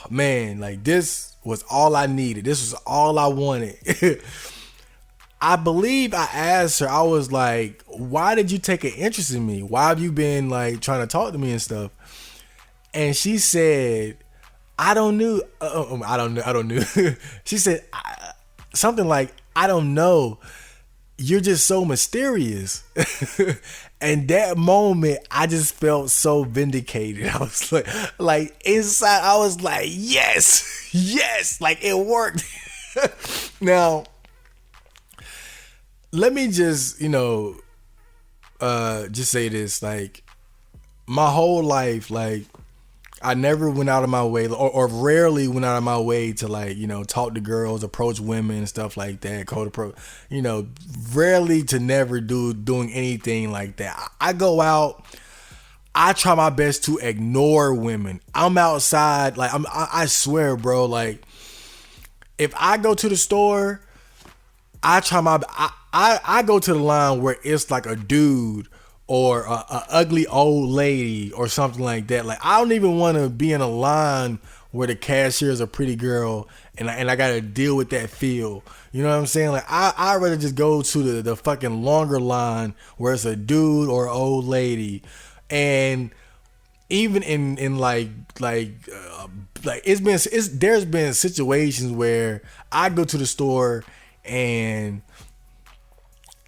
man, like this was all I needed. This was all I wanted. I believe I asked her, I was like, why did you take an interest in me? Why have you been like trying to talk to me and stuff? And she said, I don't know. I don't know. She said something like, I don't know. You're just so mysterious. And that moment, I just felt so vindicated. I was like inside, I was like, yes, yes, like it worked. Now, let me just, just say this. Like, my whole life, like, I never went out of my way, or rarely went out of my way to like, talk to girls, approach women and stuff like that. Cold approach, rarely to never doing anything like that. I go out, I try my best to ignore women. I'm outside, like I swear, bro, like if I go to the store, I try my, I go to the line where it's like a dude or a ugly old lady or something like that. Like I don't even want to be in a line where the cashier is a pretty girl and I got to deal with that feel. You know what I'm saying? Like I'd rather just go to the fucking longer line where it's a dude or an old lady. And even in there's been situations where I go to the store and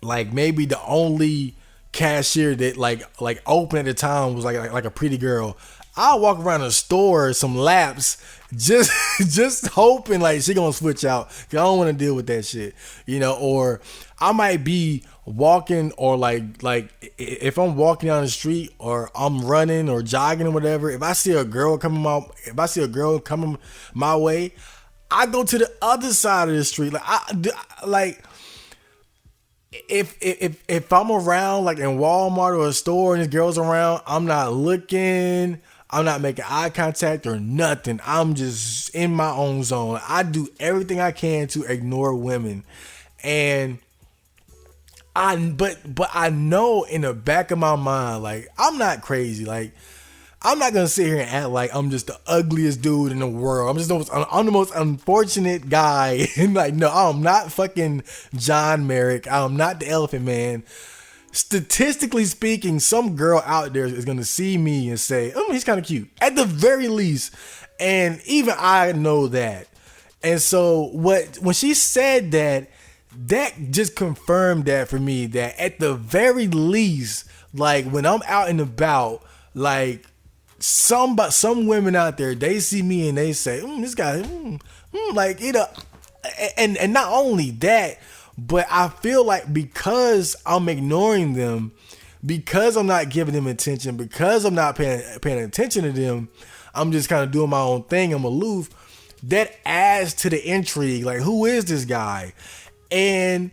like maybe the only cashier that like open at the time was like a pretty girl. I'll walk around the store some laps just hoping like she gonna switch out, cause I don't want to deal with that shit, or I might be walking or like if I'm walking down the street or I'm running or jogging or whatever, if I see a girl coming my way, I go to the other side of the street. If I'm around like in Walmart or a store and this girl's around, I'm not looking, I'm not making eye contact or nothing. I'm just in my own zone. I do everything I can to ignore women. And but I know in the back of my mind, like I'm not crazy. Like I'm not gonna sit here and act like I'm just the ugliest dude in the world. I'm the most unfortunate guy. And like, no, I'm not fucking John Merrick. I'm not the Elephant Man. Statistically speaking, some girl out there is gonna see me and say, "Oh, he's kind of cute," at the very least. And even I know that. And so when she said that, that just confirmed that for me. That at the very least, like when I'm out and about, like. Some women out there, they see me and they say, this guy, like, and not only that, but I feel like because I'm ignoring them, because I'm not giving them attention, because I'm not paying attention to them, I'm just kind of doing my own thing, I'm aloof, that adds to the intrigue. Like, who is this guy? And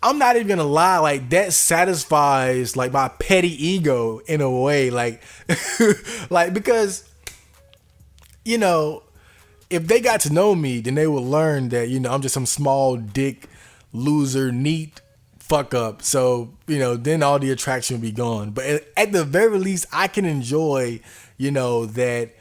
I'm not even gonna lie, like that satisfies like my petty ego in a way, like, like because, if they got to know me, then they will learn that I'm just some small dick loser, neat fuck up. So then all the attraction will be gone. But at the very least, I can enjoy, that,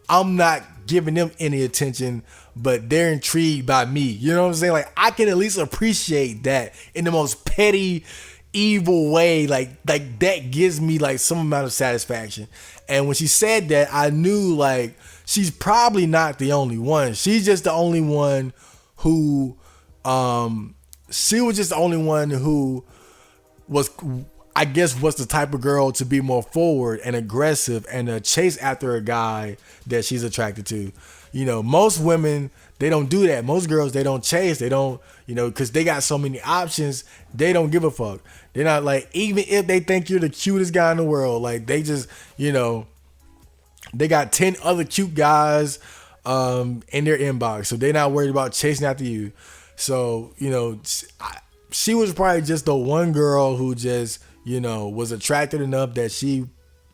I'm not giving them any attention, but they're intrigued by me. You know what I'm saying? Like I can at least appreciate that in the most petty, evil way. Like that gives me like some amount of satisfaction. And when she said that, I knew like she's probably not the only one. She's just the only one who, she was just the only one who was, I guess, was the type of girl to be more forward and aggressive and chase after a guy that she's attracted to. Most women, they don't do that. Most girls, they don't chase. They don't, because they got so many options. They don't give a fuck. They're not like, even if they think you're the cutest guy in the world, like they just, they got 10 other cute guys in their inbox. So they're not worried about chasing after you. So, she was probably just the one girl who just, you know, was attracted enough that she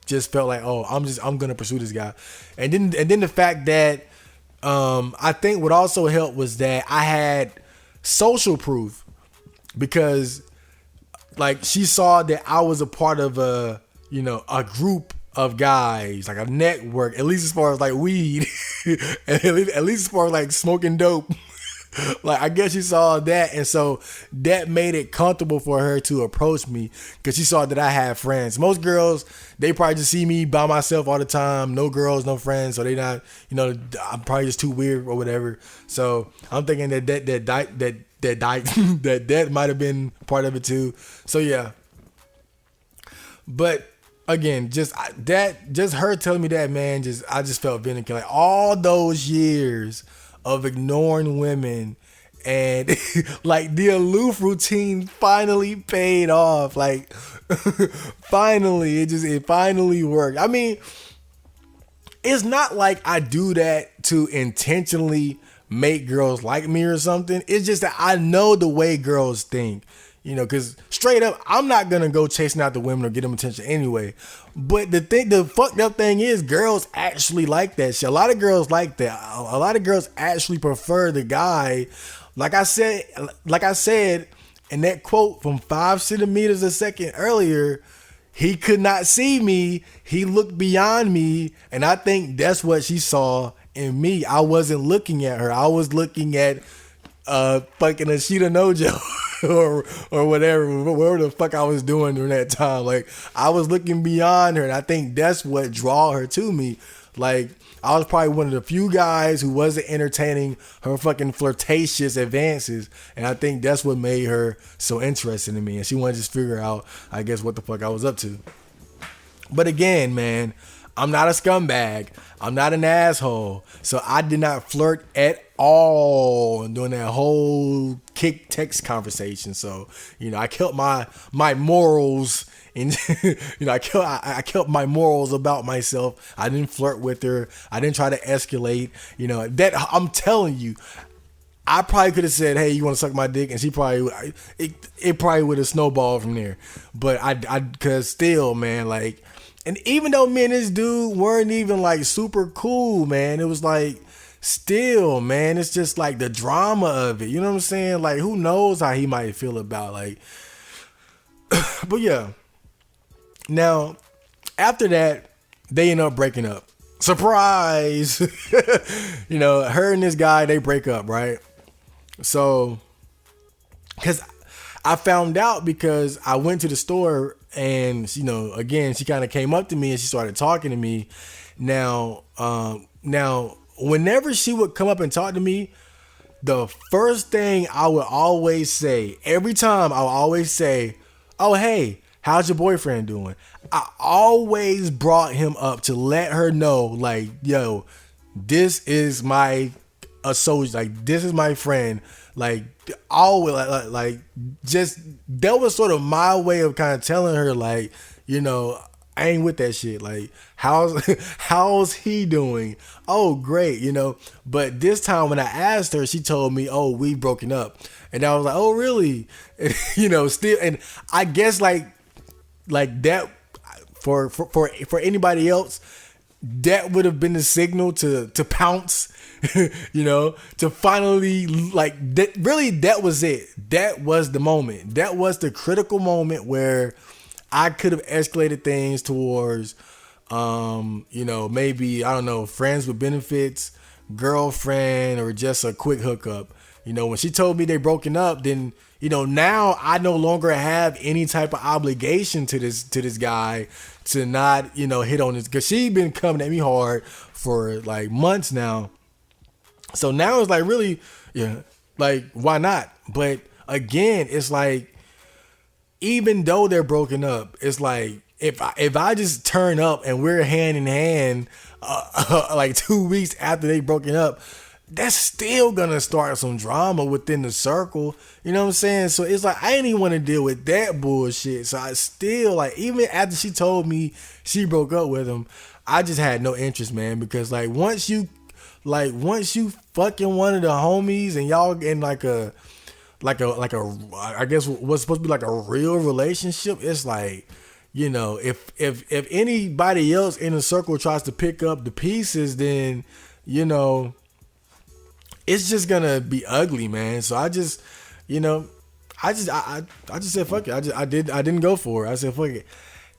just felt like, oh, I'm gonna pursue this guy. And then the fact that I think what also helped was that I had social proof, because like she saw that I was a part of a, you know, a group of guys, like a network, at least as far as like weed, at least as far as like smoking dope. Like, I guess she saw that, and so that made it comfortable for her to approach me, because she saw that I had friends. Most girls, they probably just see me by myself all the time, no girls, no friends, so they not, you know, I'm probably just too weird or whatever. So I'm thinking that might have been part of it too. So yeah, but again, just her telling me that, man, I just felt vindicated. Like, all those years of ignoring women, and like the aloof routine finally paid off. Like, finally, it finally worked. I mean, it's not like I do that to intentionally make girls like me or something. It's just that I know the way girls think. You know, because straight up, I'm not going to go chasing out the women or get them attention anyway. But the fucked up thing is, girls actually like that shit. A lot of girls like that. A lot of girls actually prefer the guy. Like I said in that quote from 5 centimeters a second earlier, he could not see me. He looked beyond me. And I think that's what she saw in me. I wasn't looking at her. I was looking at fucking Ashita Nojo or whatever the fuck I was doing during that time. Like, I was looking beyond her, and I think that's what draw her to me. Like, I was probably one of the few guys who wasn't entertaining her fucking flirtatious advances, and I think that's what made her so interested in me, and she wanted to just figure out, I guess, what the fuck I was up to. But again, man, I'm not a scumbag. I'm not an asshole. So I did not flirt at all during that whole kick text conversation. So, you know, I kept my morals, and you know, I kept my morals about myself. I didn't flirt with her. I didn't try to escalate. You know, that I'm telling you, I probably could have said, "Hey, you want to suck my dick?" And she probably it probably would have snowballed from there. But cause still, man, like. And even though me and this dude weren't even like super cool, man, it was like, still, man, it's just like the drama of it. You know what I'm saying? Like, who knows how he might feel about, like, but yeah. Now, after that, they end up breaking up. Surprise! You know, her and this guy, they break up, right? So, because I found out because I went to the store, and, you know, again, she kind of came up to me and she started talking to me. Now, whenever she would come up and talk to me, the first thing I would always say, every time I would always say, "Oh, hey, how's your boyfriend doing?" I always brought him up to let her know, like, yo, this is my associate, like, this is my friend. Like, always, like, just, that was sort of my way of kind of telling her, like, you know, I ain't with that shit. Like, how's he doing? Oh, great, you know. But this time when I asked her, she told me, "Oh, we broken up." And I was like, "Oh, really?" And, you know, still, and I guess like that for anybody else, that would have been the signal to pounce. You know, to finally, like, that, really, that was it. That was the moment. That was the critical moment where I could have escalated things towards, you know, maybe, I don't know, friends with benefits, girlfriend, or just a quick hookup. You know, when she told me they broken up, then, you know, now I no longer have any type of obligation to this guy to not, you know, hit on this, because she been coming at me hard for like months now. So now it's like, really, yeah, like, why not? But again, it's like, even though they're broken up, it's like, if I just turn up and we're hand in hand, like 2 weeks after they broken up, that's still gonna start some drama within the circle. You know what I'm saying? So it's like, I ain't even want to deal with that bullshit. So I still, like, even after she told me she broke up with him, I just had no interest, man, because like, once you fucking one of the homies and y'all in like I guess what's supposed to be like a real relationship, it's like, you know, if anybody else in the circle tries to pick up the pieces, then, you know, it's just gonna be ugly, man. So I just, you know, I just said fuck it. I didn't go for it. I said fuck it.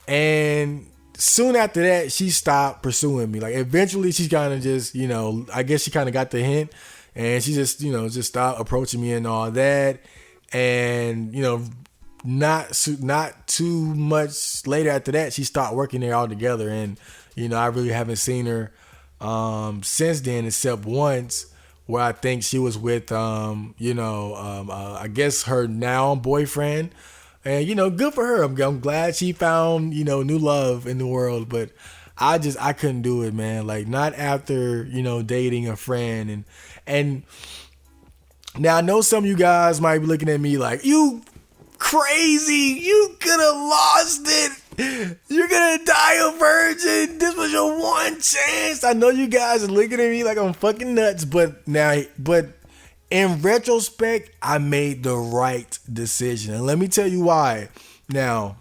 And soon after that, she stopped pursuing me. Like eventually she kind of just, you know, I guess she kind of got the hint, and she just, you know, just stopped approaching me and all that. And, you know, not too much later after that, she stopped working there altogether. And, you know, I really haven't seen her since then, except once, where I think she was with, I guess her now boyfriend. And, you know, good for her. I'm glad she found, you know, new love in the world. But I couldn't do it, man. Like, not after, you know, dating a friend. And now I know some of you guys might be looking at me like, you crazy. You could have lost it. You're going to die a virgin. This was your one chance. I know you guys are looking at me like I'm fucking nuts. But in retrospect, I made the right decision. And let me tell you why. Now,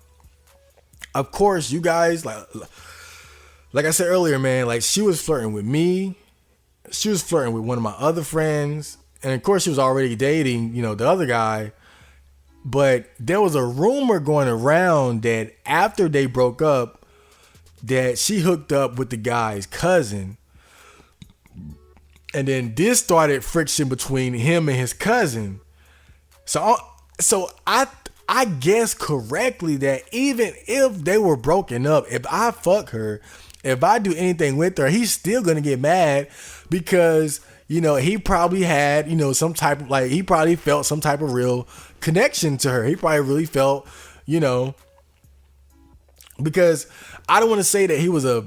of course, you guys, like I said earlier, man, like she was flirting with me. She was flirting with one of my other friends. And of course, she was already dating, you know, the other guy. But there was a rumor going around that after they broke up, that she hooked up with the guy's cousin. And then this started friction between him and his cousin. So I guess correctly that even if they were broken up, if I fuck her, if I do anything with her, he's still gonna get mad because, you know, he probably had, you know, he probably felt some type of real connection to her. He probably really felt, you know, because I don't want to say that he was a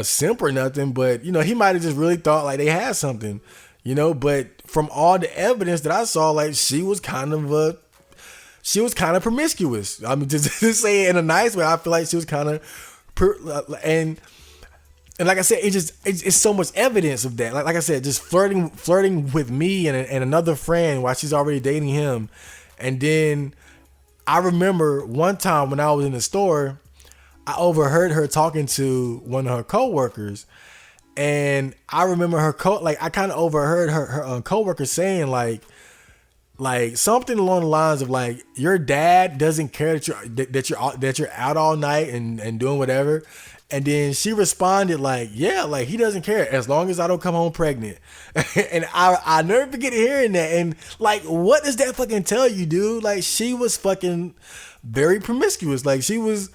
simp or nothing, but, you know, he might have just really thought like they had something, you know. But from all the evidence that I saw, like she was kind of promiscuous. I mean, just to say it in a nice way, I feel like she was kind of, and like I said, it's so much evidence of that. Like I said, just flirting with me and another friend while she's already dating him. And then I remember one time when I was in the store, I overheard her talking to one of her coworkers, and I remember I kind of overheard her coworker saying like something along the lines of like, your dad doesn't care that you're out all night and doing whatever. And then she responded like, yeah, like he doesn't care as long as I don't come home pregnant. And I never forget hearing that. And like, what does that fucking tell you, dude? Like, she was fucking very promiscuous. Like, she was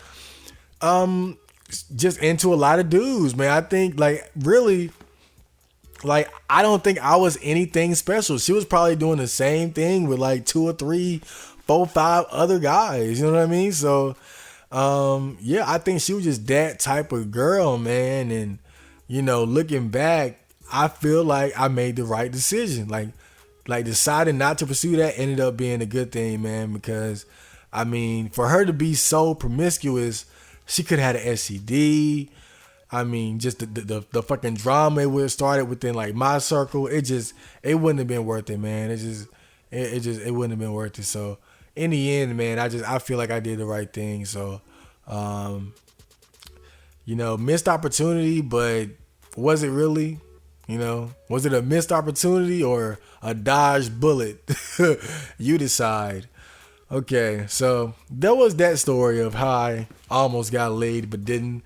just into a lot of dudes, man. I think like really, like, I don't think I was anything special. She was probably doing the same thing with like 2 or 3, 4, 5 other guys. You know what I mean? So yeah, I think she was just that type of girl, man. And, you know, looking back, I feel like I made the right decision. Like deciding not to pursue that ended up being a good thing, man, because I mean, for her to be so promiscuous, she could have had an STD. I mean, just the fucking drama it would have started within like my circle. It wouldn't have been worth it, man. It wouldn't have been worth it. So in the end, man, I feel like I did the right thing. So, you know, missed opportunity, but was it really? You know, was it a missed opportunity or a dodged bullet? You decide. Okay, so that was that story of how I almost got laid but didn't.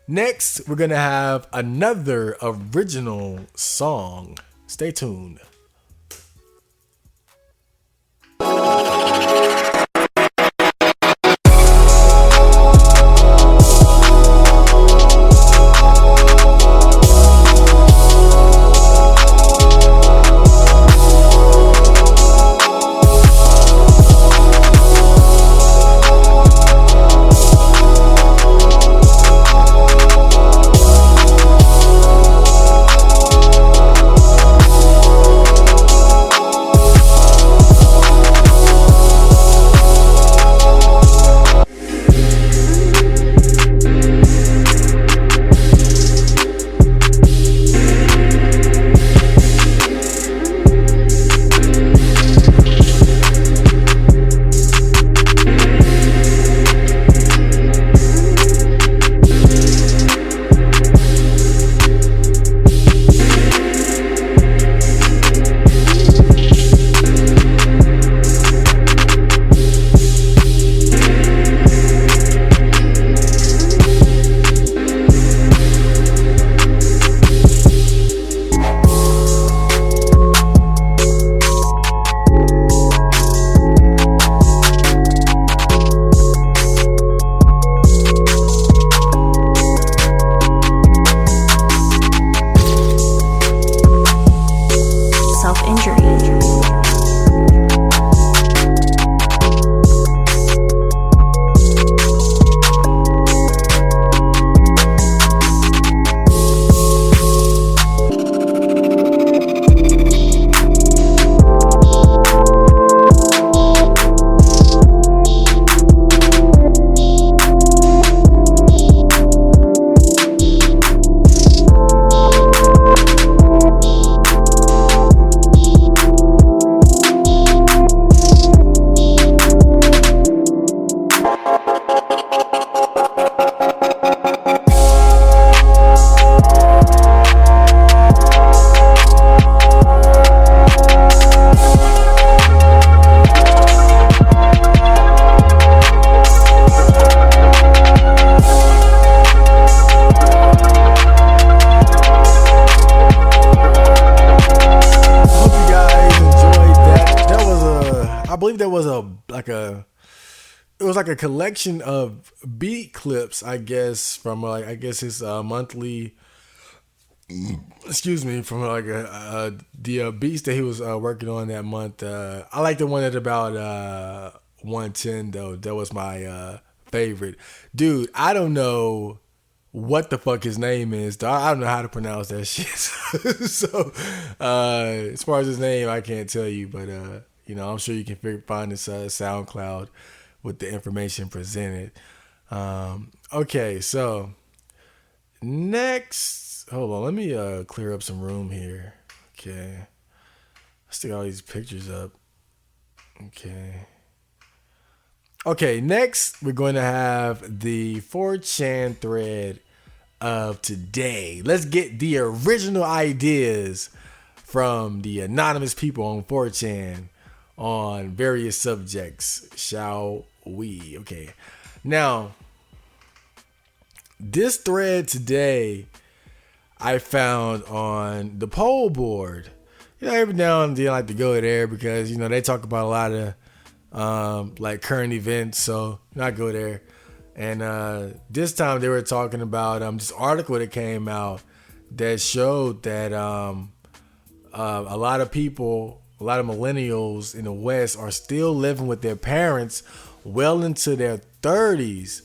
Next, we're gonna have another original song. Stay tuned. I believe there was it was like a collection of beat clips, I guess, from I guess his monthly, excuse me, from the beats that he was working on that month. I like the one at about 110 though. That was my favorite. Dude, I don't know what the fuck his name is. I don't know how to pronounce that shit. So as far as his name, I can't tell you, but I'm sure you can find this SoundCloud with the information presented. Okay, so next, hold on, let me clear up some room here. Okay, let's stick all these pictures up. Okay, next we're going to have the 4chan thread of today. Let's get the original ideas from the anonymous people on 4chan on various subjects, shall we? Okay, now this thread today I found on the poll board. Every now and then I like to go there because they talk about a lot of like current events, so I go there. And this time they were talking about this article that came out that showed that a lot of people, a lot of millennials in the West are still living with their parents well into their 30s.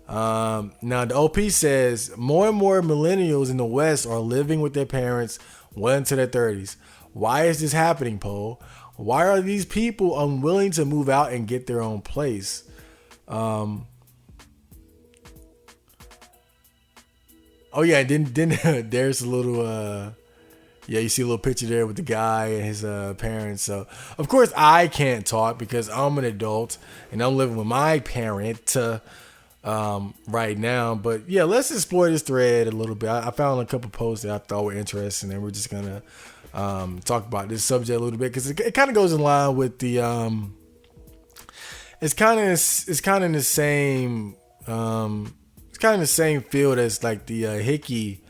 Now the OP says more and more millennials in the West are living with their parents well into their 30s. Why is this happening, Poe? Why are these people unwilling to move out and get their own place? Oh yeah, then there's a little you see a little picture there with the guy and his parents. So of course I can't talk because I'm an adult and I'm living with my parent right now. But yeah, let's explore this thread a little bit. I found a couple posts that I thought were interesting, and we're just gonna talk about this subject a little bit because it kind of goes in line with the it's kind of in the same it's kind of the same field as like the hikkis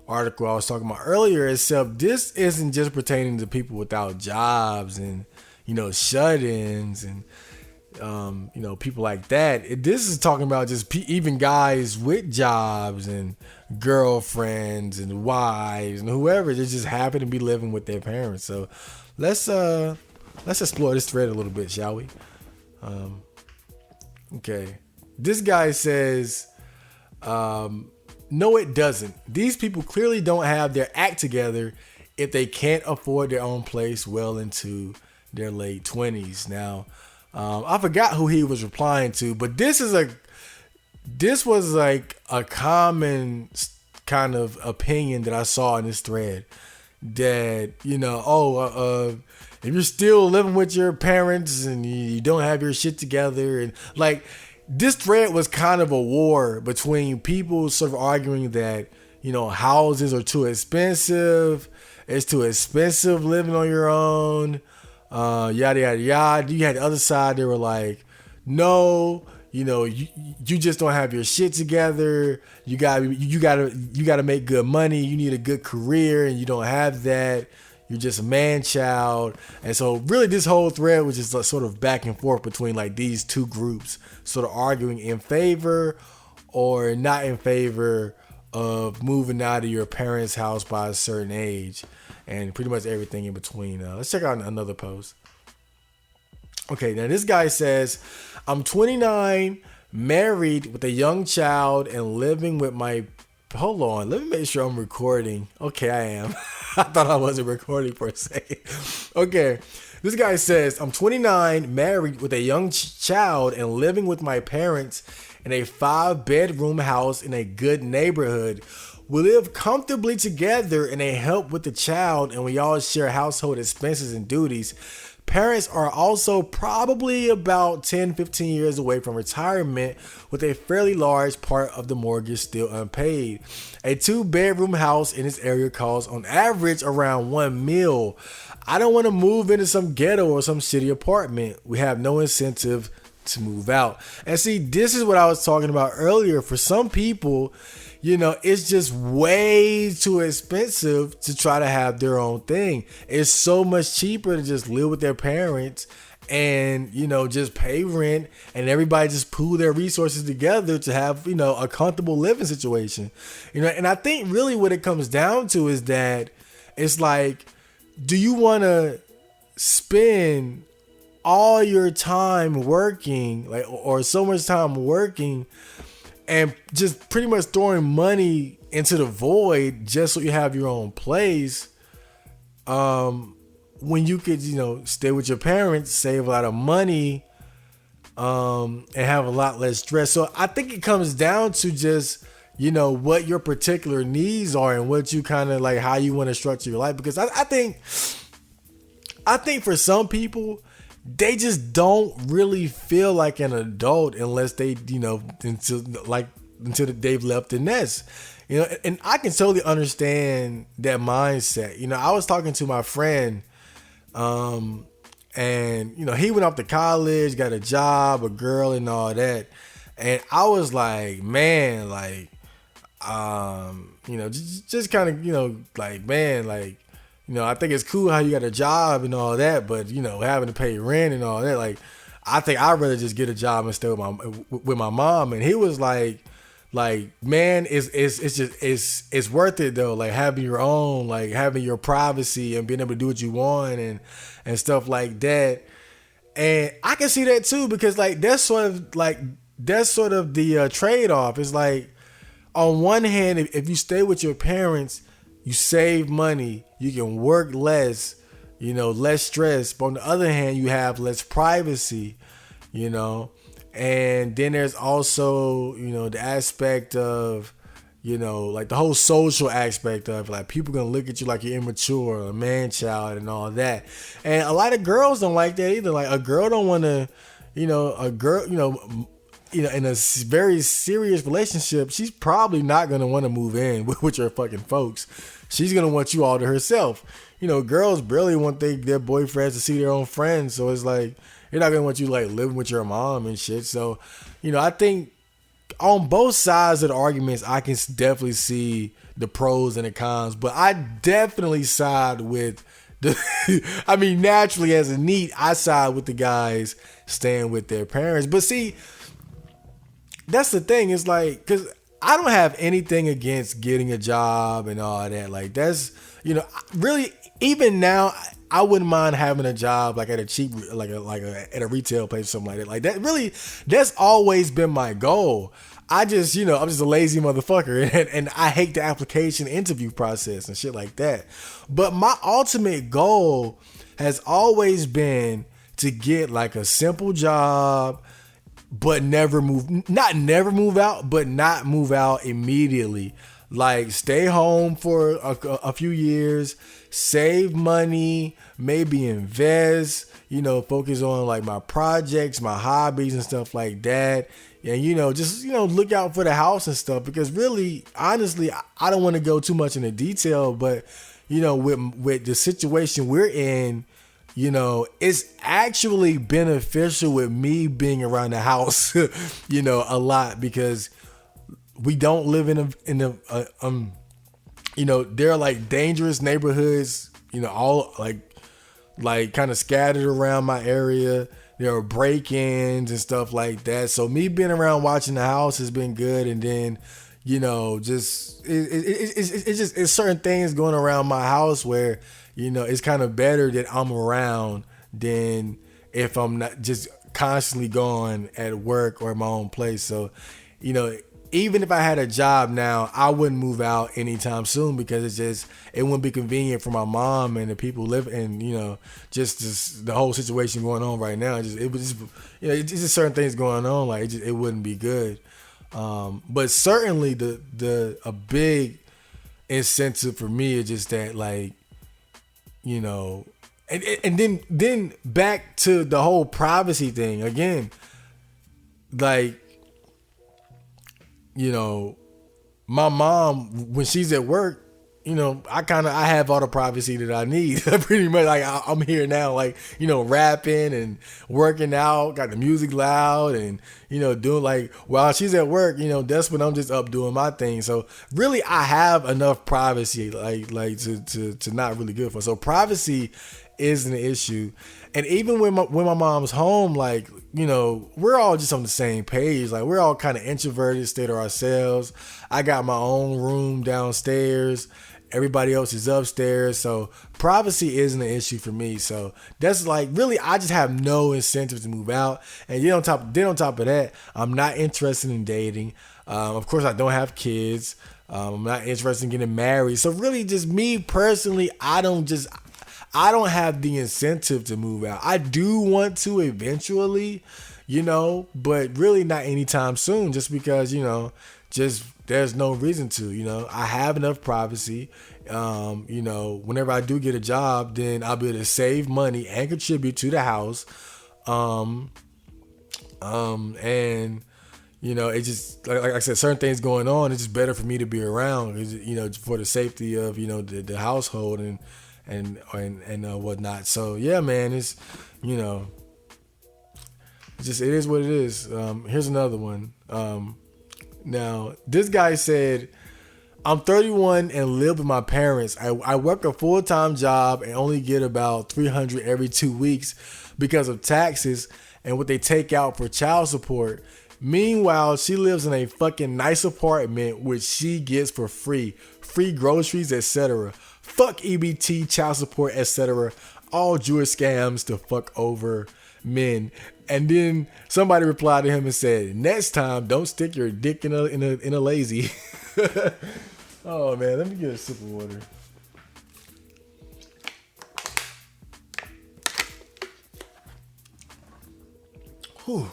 article I was talking about earlier, except this isn't just pertaining to people without jobs and shut-ins and people like that. This is talking about just even guys with jobs and girlfriends and wives and whoever that just happen to be living with their parents. So let's explore this thread a little bit, shall we? Okay, this guy says no, it doesn't. These people clearly don't have their act together if they can't afford their own place well into their late 20s. Now, I forgot who he was replying to, but this was like a common kind of opinion that I saw in this thread that, if you're still living with your parents and you don't have your shit together, and like, this thread was kind of a war between people sort of arguing that, houses are too expensive. It's too expensive living on your own. Yada, yada, yada. You had the other side. They were like, no, you just don't have your shit together. You gotta make good money. You need a good career and you don't have that. You're just a man child. And so really this whole thread was just sort of back and forth between like these two groups sort of arguing in favor or not in favor of moving out of your parents' house by a certain age and pretty much everything in between. Let's check out another post. Okay, now this guy says, I'm 29, married with a young child and living with my... Hold on, let me make sure I'm recording. Okay, I am. I thought I wasn't recording for a second. Okay, this guy says, I'm 29, married with a young child and living with my parents in a 5-bedroom house in a good neighborhood. We live comfortably together and they help with the child and we all share household expenses and duties. Parents are also probably about 10, 15 years away from retirement with a fairly large part of the mortgage still unpaid. A 2-bedroom house in this area costs on average around $1 million. I don't want to move into some ghetto or some shitty apartment. We have no incentive to move out. And see, this is what I was talking about earlier. For some people, it's just way too expensive to try to have their own thing. It's so much cheaper to just live with their parents and, you know, just pay rent, and everybody just pool their resources together to have, you know, a comfortable living situation. You know, and I think really what it comes down to is that it's like, do you want to spend all your time working, like, or so much time working and just pretty much throwing money into the void just so you have your own place, when you could, you know, stay with your parents, save a lot of money, and have a lot less stress. So I think it comes down to just, you know, what your particular needs are and what you kind of like, how you want to structure your life. Because I think for some people, they just don't really feel like an adult unless they, you know, until they've left the nest. You know, and I can totally understand that mindset. You know, I was talking to my friend, and, you know, he went off to college, got a job, a girl, and all that. And I was like, man, like, you know, just kind of, you know, like, man, like, you know, I think it's cool how you got a job and all that, but, you know, having to pay rent and all that, like, I think I'd rather just get a job and stay with my mom. And he was like, man, it's worth it though. Like having your own, like having your privacy and being able to do what you want and stuff like that. And I can see that too, because like that's sort of the trade-off. It's like, on one hand, if you stay with your parents, you save money, you can work less, you know, less stress. But on the other hand, you have less privacy, you know. And then there's also, you know, the aspect of, you know, like the whole social aspect of like people gonna look at you like you're immature, a man child, and all that. And a lot of girls don't like that either. Like a girl don't want to, you know, in a very serious relationship, she's probably not going to want to move in with your fucking folks. She's going to want you all to herself. You know, girls barely want their boyfriends to see their own friends. So it's like, you're not going to want you like living with your mom and shit. So, you know, I think on both sides of the arguments, I can definitely see the pros and the cons. But I definitely side with I mean, naturally as a NEET, I side with the guys staying with their parents. But see, that's the thing. It's like, because I don't have anything against getting a job and all that. Like that's, you know, really, even now, I wouldn't mind having a job like at a cheap, at a retail place or something like that. Like that really, that's always been my goal. I just, you know, I'm just a lazy motherfucker, and I hate the application interview process and shit like that. But my ultimate goal has always been to get like a simple job, but not never move out, but not move out immediately. Like stay home for a few years, save money, maybe invest, you know, focus on like my projects, my hobbies and stuff like that. And, you know, just, you know, look out for the house and stuff, because really, honestly, I don't want to go too much into detail, but, you know, with the situation we're in, you know, it's actually beneficial with me being around the house, you know, a lot, because we don't live in a you know, there are like dangerous neighborhoods, you know, all like kind of scattered around my area. There are break-ins and stuff like that. So me being around watching the house has been good. And then, you know, just it's certain things going around my house where, you know, it's kind of better that I'm around than if I'm not just constantly gone at work or at my own place. So, you know, even if I had a job now, I wouldn't move out anytime soon, because it wouldn't be convenient for my mom and the people living, and, you know, just the whole situation going on right now. It was just, you know, it's just certain things going on. Like it wouldn't be good. But certainly a big incentive for me is just that, like, you know, and then back to the whole privacy thing again, like, you know, my mom, when she's at work, you know, I have all the privacy that I need. Pretty much, like I'm here now, like, you know, rapping and working out, got the music loud, and, you know, doing like, while she's at work, you know, that's when I'm just up doing my thing. So really, I have enough privacy, like to not really good for. So privacy is an issue. And even when my mom's home, like, you know, we're all just on the same page. Like, we're all kind of introverted, stay to ourselves. I got my own room downstairs. Everybody else is upstairs. So privacy isn't an issue for me. So that's like, really, I just have no incentive to move out. And then on top of that, I'm not interested in dating. Of course, I don't have kids. I'm not interested in getting married. So really, just me personally, I don't have the incentive to move out. I do want to eventually, you know, but really not anytime soon, just because, you know, just there's no reason to, you know. I have enough privacy. You know, whenever I do get a job, then I'll be able to save money and contribute to the house. And you know, it just, like I said, certain things going on, it's just better for me to be around, you know, for the safety of, you know, the household and whatnot. So yeah, man, it's, you know, it is what it is. Here's another one. Now this guy said, I'm 31 and live with my parents. I work a full-time job and only get about $300 every 2 weeks because of taxes and what they take out for child support. Meanwhile, she lives in a fucking nice apartment which she gets for free groceries, etc. Fuck EBT, child support, etc. All Jewish scams to fuck over men. And then somebody replied to him and said, next time, don't stick your dick in a lazy. Oh man, let me get a sip of water. Whew.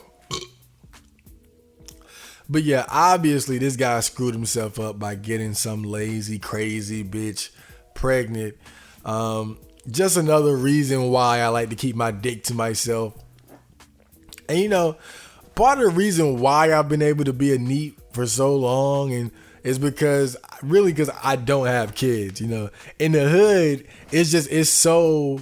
But yeah, obviously this guy screwed himself up by getting some lazy, crazy bitch pregnant. Just another reason why I like to keep my dick to myself. And you know, part of the reason why I've been able to be a neat for so long and is because I don't have kids. You know, in the hood, it's so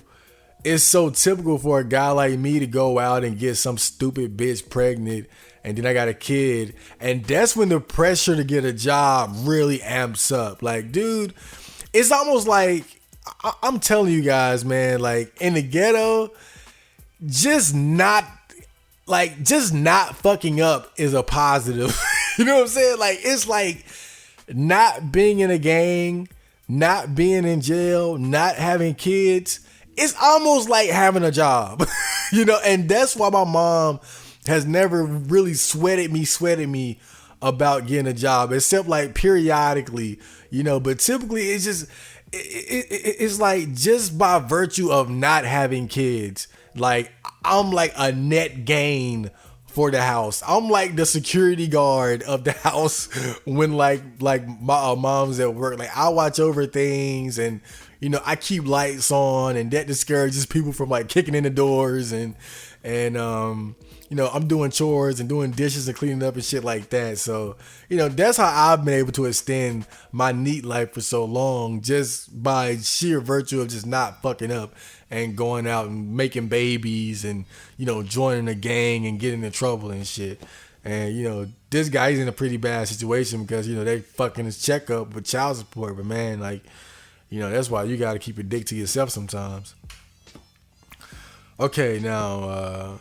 typical for a guy like me to go out and get some stupid bitch pregnant, and then I got a kid, and that's when the pressure to get a job really amps up. Like, dude, it's almost like, I'm telling you guys, man, like in the ghetto, just not fucking up is a positive. You know what I'm saying? Like, it's like not being in a gang, not being in jail, not having kids. It's almost like having a job, you know, and that's why my mom has never really sweated me about getting a job, except like periodically, you know, but typically it's just, it's like just by virtue of not having kids, like I'm like a net gain for the house. I'm like the security guard of the house when like my mom's at work. Like I watch over things and, you know, I keep lights on, and that discourages people from like kicking in the doors and you know, I'm doing chores and doing dishes and cleaning up and shit like that. So, you know, that's how I've been able to extend my neat life for so long, just by sheer virtue of just not fucking up and going out and making babies and, you know, joining a gang and getting in trouble and shit. And, you know, this guy's in a pretty bad situation because, you know, they fucking his check up with child support. But man, like, you know, that's why you got to keep your dick to yourself sometimes. Okay, now,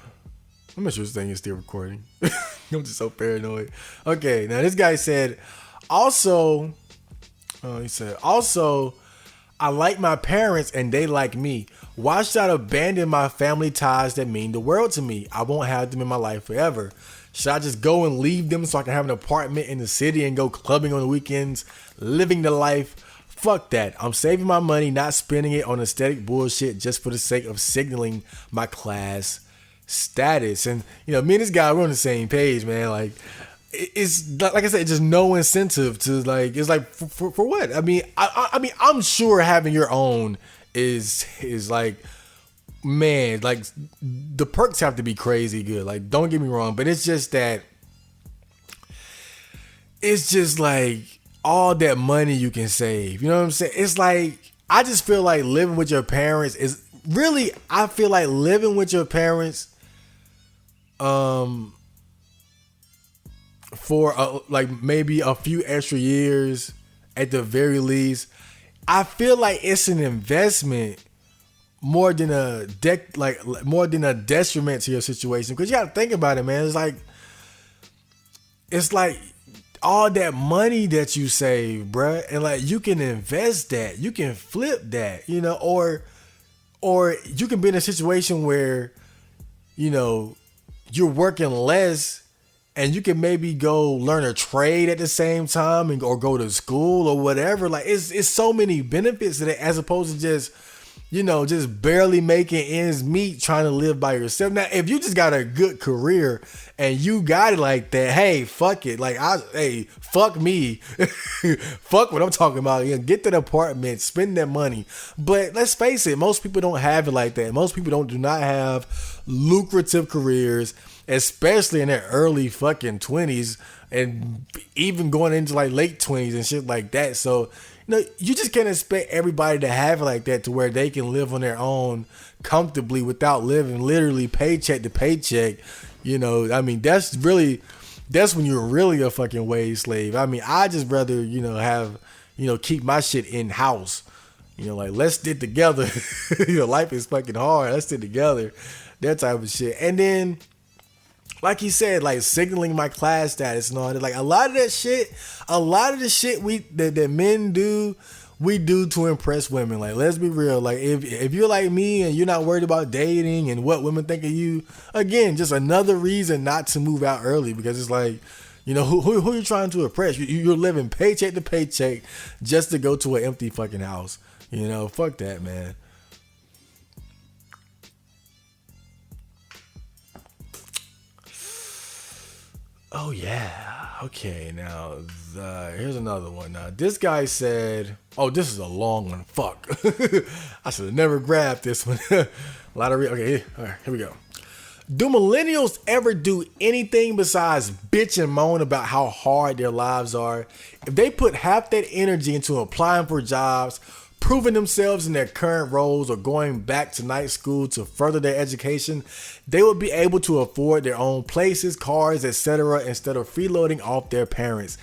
I'm not sure this thing is still recording. I'm just so paranoid. Okay, now this guy said, also, I like my parents and they like me. Why should I abandon my family ties that mean the world to me? I won't have them in my life forever. Should I just go and leave them so I can have an apartment in the city and go clubbing on the weekends, living the life? Fuck that. I'm saving my money, not spending it on aesthetic bullshit just for the sake of signaling my class status. And, you know, me and this guy, we're on the same page, man. Like, it's like I said, just no incentive to, like, it's like for what? I mean, I'm sure having your own is like, man, like the perks have to be crazy good. Like, don't get me wrong, but it's just that it's just like all that money you can save. You know what I'm saying? It's like, I just feel like living with your parents is really, I feel like living with your parents for like maybe a few extra years at the very least, I feel like it's an investment more than a detriment to your situation. Because you got to think about it, man. It's like all that money that you save, bruh, and like you can invest that, you can flip that, or you can be in a situation where, you're working less and you can maybe go learn a trade at the same time or go to school or whatever. Like it's so many benefits to that as opposed to just barely making ends meet trying to live by yourself. Now, if you just got a good career and you got it like that, hey, fuck it. Fuck me. Fuck what I'm talking about. Get that apartment, spend that money. But let's face it, most people don't have it like that. Most people do not have lucrative careers, especially in their early fucking 20s and even going into like late 20s and shit like that. So, you just can't expect everybody to have it like that to where they can live on their own comfortably without living literally paycheck to paycheck. That's when you're really a fucking wage slave. I just rather, keep my shit in house. Let's stick together. Life is fucking hard. Let's stick together. That type of shit. And then, like he said, like signaling my class status and all that. Like a lot of the shit that men do, we do to impress women. Like, let's be real. Like if you're like me and you're not worried about dating and what women think of you, again, just another reason not to move out early, because it's like, who are you trying to impress? You're living paycheck to paycheck just to go to an empty fucking house. Fuck that, man. Oh, yeah. Okay, now, here's another one. Now, this guy said, oh, this is a long one. Fuck. I should have never grabbed this one. Okay, all right, here we go. Do millennials ever do anything besides bitch and moan about how hard their lives are? If they put half that energy into applying for jobs, proving themselves in their current roles, or going back to night school to further their education, they would be able to afford their own places, cars, etc. instead of freeloading off their parents.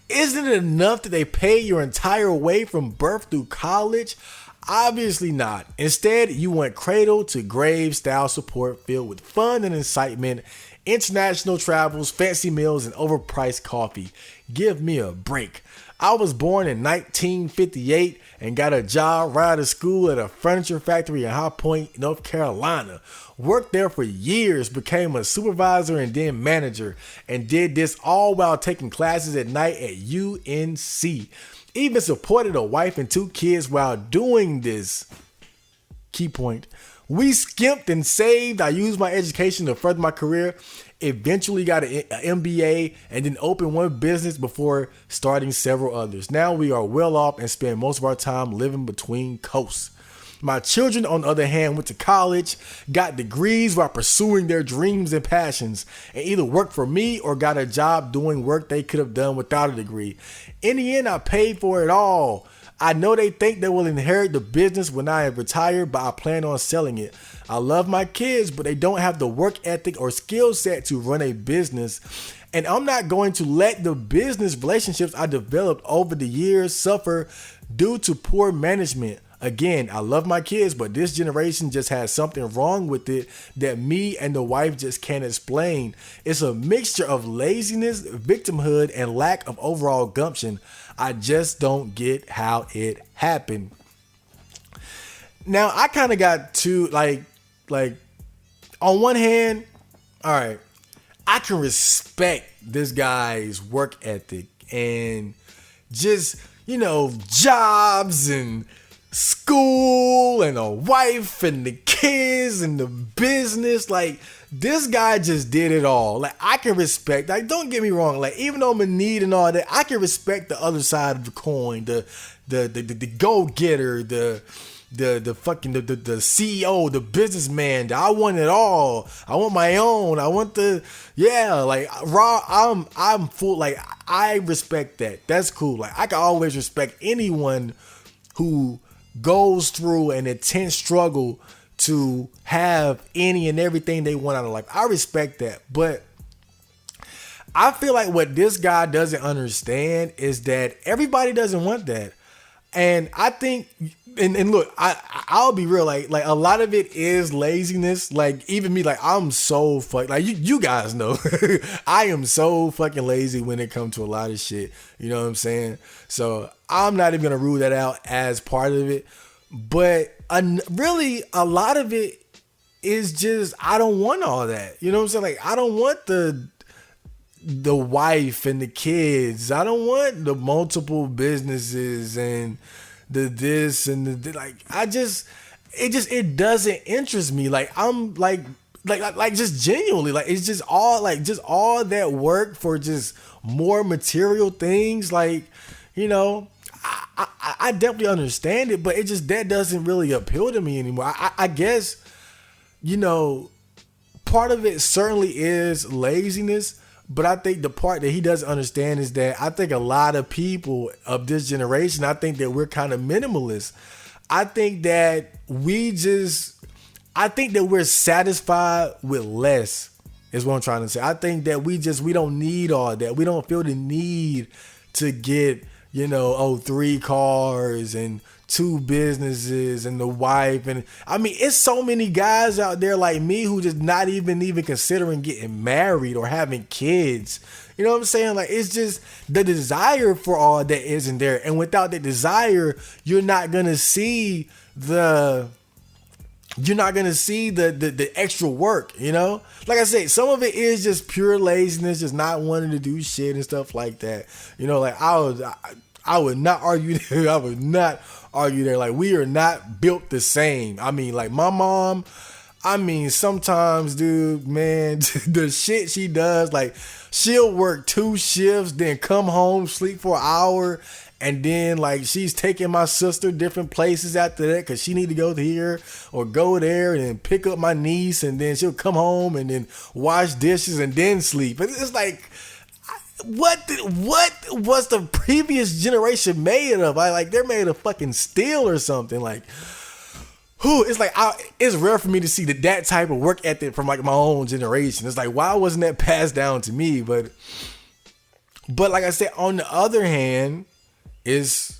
Isn't it enough that they pay your entire way from birth through college? Obviously not. Instead, you want cradle to grave style support filled with fun and excitement, international travels, fancy meals, and overpriced coffee. Give me a break. I was born in 1958 and got a job right out of school at a furniture factory in High Point, North Carolina. Worked there for years, became a supervisor and then manager, and did this all while taking classes at night at UNC. Even supported a wife and 2 kids while doing this. Key point. We skimped and saved. I used my education to further my career. Eventually got an MBA and then opened one business before starting several others. Now we are well off and spend most of our time living between coasts. My children, on the other hand, went to college, got degrees while pursuing their dreams and passions, and either worked for me or got a job doing work they could have done without a degree. In the end, I paid for it all. I know they think they will inherit the business when I have retired, but I plan on selling it. I love my kids, but they don't have the work ethic or skill set to run a business. And I'm not going to let the business relationships I developed over the years suffer due to poor management. Again, I love my kids, but this generation just has something wrong with it that me and the wife just can't explain. It's a mixture of laziness, victimhood, and lack of overall gumption. I just don't get how it happened. Now, I kind of got to like on one hand, all right, I can respect this guy's work ethic and just, jobs and school and a wife and the kids and the business. Like, this guy just did it all. Like, I can respect, like, don't get me wrong, like, even though I'm in need and all that, I can respect the other side of the coin, the go-getter, the fucking the CEO, the businessman. I want it all. I want my own. I want I'm full. Like, I respect that. That's cool. Like, I can always respect anyone who goes through an intense struggle to have any and everything they want out of life. I respect that. But I feel like what this guy doesn't understand is that everybody doesn't want that. And I think and look, I'll be real, like a lot of it is laziness. Like even me, like I'm so like you guys know, I am so fucking lazy when it comes to a lot of shit. You know what I'm saying? So I'm not even gonna rule that out as part of it. But really, a lot of it is just I don't want all that. You know what I'm saying? Like I don't want the wife and the kids. I don't want the multiple businesses and the this and the like. It doesn't interest me. Like I'm like just genuinely like it's just all that work for just more material things. Like, you know, I definitely understand it, but it just that doesn't really appeal to me anymore. I guess, you know, part of it certainly is laziness. But I think the part that he doesn't understand is that I think a lot of people of this generation, I think that we're kind of minimalist. I think that we're satisfied with less is what I'm trying to say. I think that we don't need all that. We don't feel the need to get, you know, 3 cars and 2 businesses and the wife. And I mean, it's so many guys out there like me who just not even considering getting married or having kids. You know what I'm saying? Like, it's just the desire for all that isn't there. And without the desire, you're not going to see the extra work, you know? Like I said, some of it is just pure laziness, just not wanting to do shit and stuff like that. You know, like I would not argue there. I would not argue there. Like, we are not built the same. I mean, like my mom, I mean, sometimes, dude, man, the shit she does, like she'll work 2 shifts, then come home, sleep for an hour, and then like she's taking my sister different places after that because she need to go here or go there and then pick up my niece, and then she'll come home and then wash dishes and then sleep. It's like, what was the previous generation made of? Like they're made of fucking steel or something. Like, it's like it's rare for me to see that type of work ethic from like my own generation. It's like, why wasn't that passed down to me? But like I said, on the other hand, is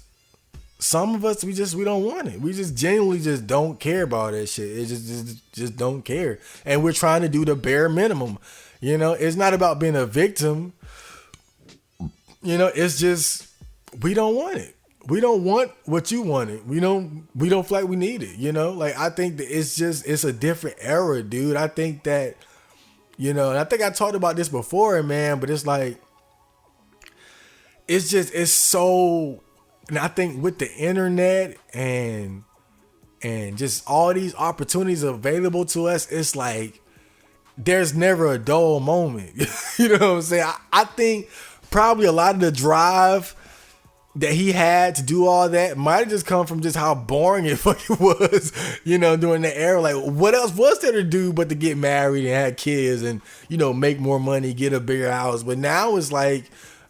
some of us we don't want it. We just genuinely just don't care about that shit. It just don't care, and we're trying to do the bare minimum. You know, it's not about being a victim. You know, it's just we don't want it. We don't want what you wanted. We don't feel like we need it. You know, like I think that it's a different era, dude. I think that, you know, and I think I talked about this before, man. But it's like it's so. And I think with the internet and just all these opportunities available to us, it's like there's never a dull moment. You know what I'm saying? I think probably a lot of the drive that he had to do all that might have just come from just how boring it fucking was, you know, during the era. Like, what else was there to do but to get married and have kids and, you know, make more money, get a bigger house? But now it's like,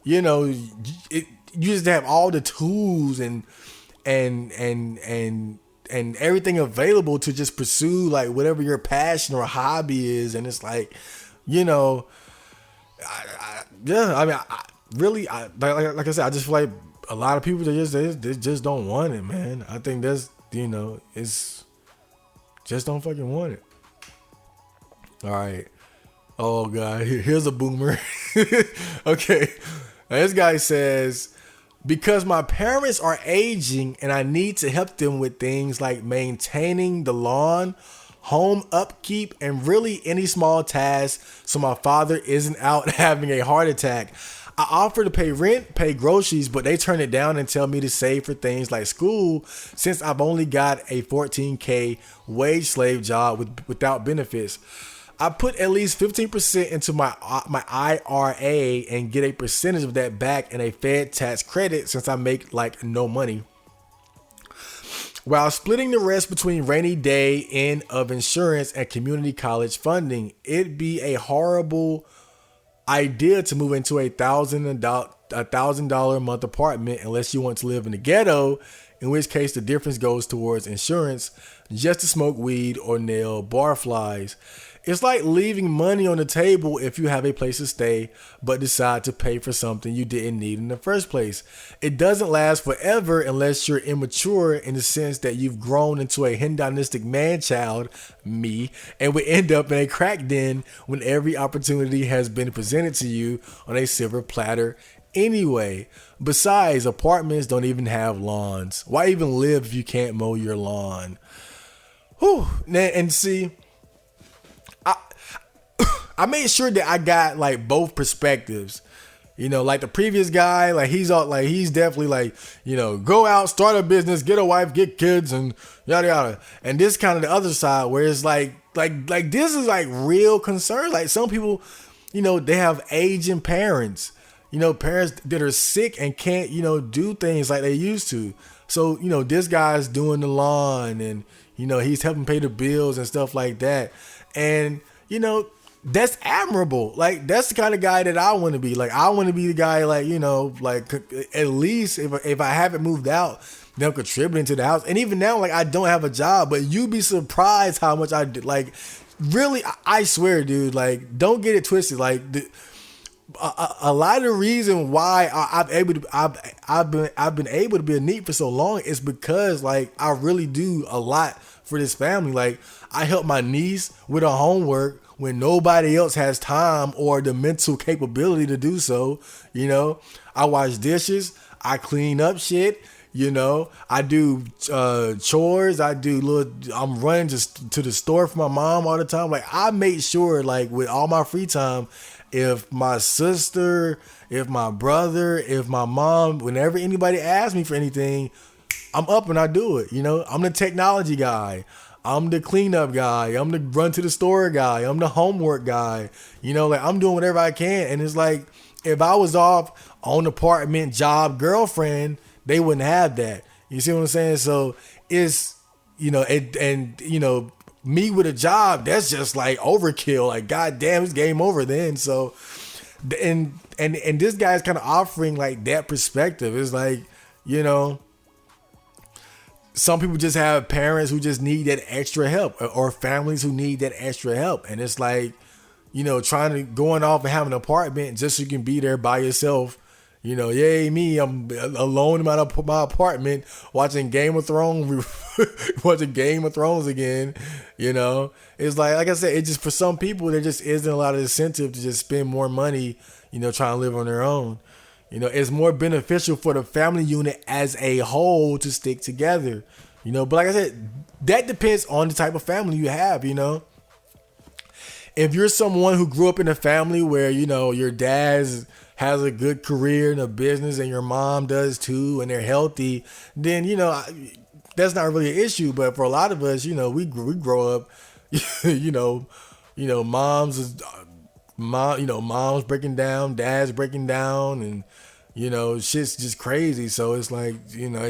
you know, you just have all the tools and everything available to just pursue like whatever your passion or hobby is. And it's like, you know, like I said, I just feel like a lot of people they just don't want it, man. I think that's, you know, it's just don't fucking want it. All right. Oh God, here's a boomer. Okay. Now, this guy says, because my parents are aging and I need to help them with things like maintaining the lawn, home upkeep, and really any small tasks so my father isn't out having a heart attack. I offer to pay rent, pay groceries, but they turn it down and tell me to save for things like school since I've only got a $14K wage slave job without benefits. I put at least 15% into my IRA and get a percentage of that back in a Fed tax credit since I make like no money, while splitting the rest between rainy day end of insurance and community college funding. It'd be a horrible idea to move into a $1,000 a month apartment unless you want to live in the ghetto, in which case the difference goes towards insurance just to smoke weed or nail barflies. It's like leaving money on the table if you have a place to stay, but decide to pay for something you didn't need in the first place. It doesn't last forever unless you're immature in the sense that you've grown into a hedonistic man-child, me, and would end up in a crack den when every opportunity has been presented to you on a silver platter anyway. Besides, apartments don't even have lawns. Why even live if you can't mow your lawn? Whew. And see, I made sure that I got like both perspectives. You know, like the previous guy, like he's definitely like, you know, go out, start a business, get a wife, get kids, and yada yada. And this kind of the other side where it's like this is like real concern. Like some people, you know, they have aging parents, you know, parents that are sick and can't, you know, do things like they used to. So, you know, this guy's doing the lawn and, you know, he's helping pay the bills and stuff like that. And, you know, that's admirable. Like, that's the kind of guy that I want to be. Like, I want to be the guy, like, you know, like, at least if I haven't moved out, them contributing to the house. And even now, like, I don't have a job, but you'd be surprised how much I do. Like, really, I swear, dude, like, don't get it twisted. Like, a lot of the reason why I've been able to be a NEET for so long is because, like, I really do a lot for this family. Like, I help my niece with her homework when nobody else has time or the mental capability to do so. You know, I wash dishes, I clean up shit, you know, I do chores, I'm running to the store for my mom all the time. Like, I make sure, like, with all my free time, if my sister, if my brother, if my mom, whenever anybody asks me for anything, I'm up and I do it. You know, I'm the technology guy. I'm the cleanup guy. I'm the run to the store guy. I'm the homework guy. You know, like, I'm doing whatever I can. And it's like, if I was off on apartment, job, girlfriend, they wouldn't have that. You see what I'm saying? So it's, you know, and you know, me with a job, that's just like overkill. Like, goddamn, it's game over then. So, and this guy's kind of offering like that perspective. It's like, you know, some people just have parents who just need that extra help, or families who need that extra help. And it's like, you know, going off and having an apartment just so you can be there by yourself. You know, yay me, I'm alone in my apartment watching Game of Thrones, watching Game of Thrones again. You know, it's like I said, it just, for some people, there just isn't a lot of incentive to just spend more money, you know, trying to live on their own. You know, it's more beneficial for the family unit as a whole to stick together, you know. But like I said, that depends on the type of family you have, you know. If you're someone who grew up in a family where, you know, your dad has a good career in a business and your mom does too, and they're healthy, then, you know, that's not really an issue. But for a lot of us, you know, we grow up, you know, mom's breaking down, dad's breaking down, and, you know, shit's just crazy. So it's like, you know,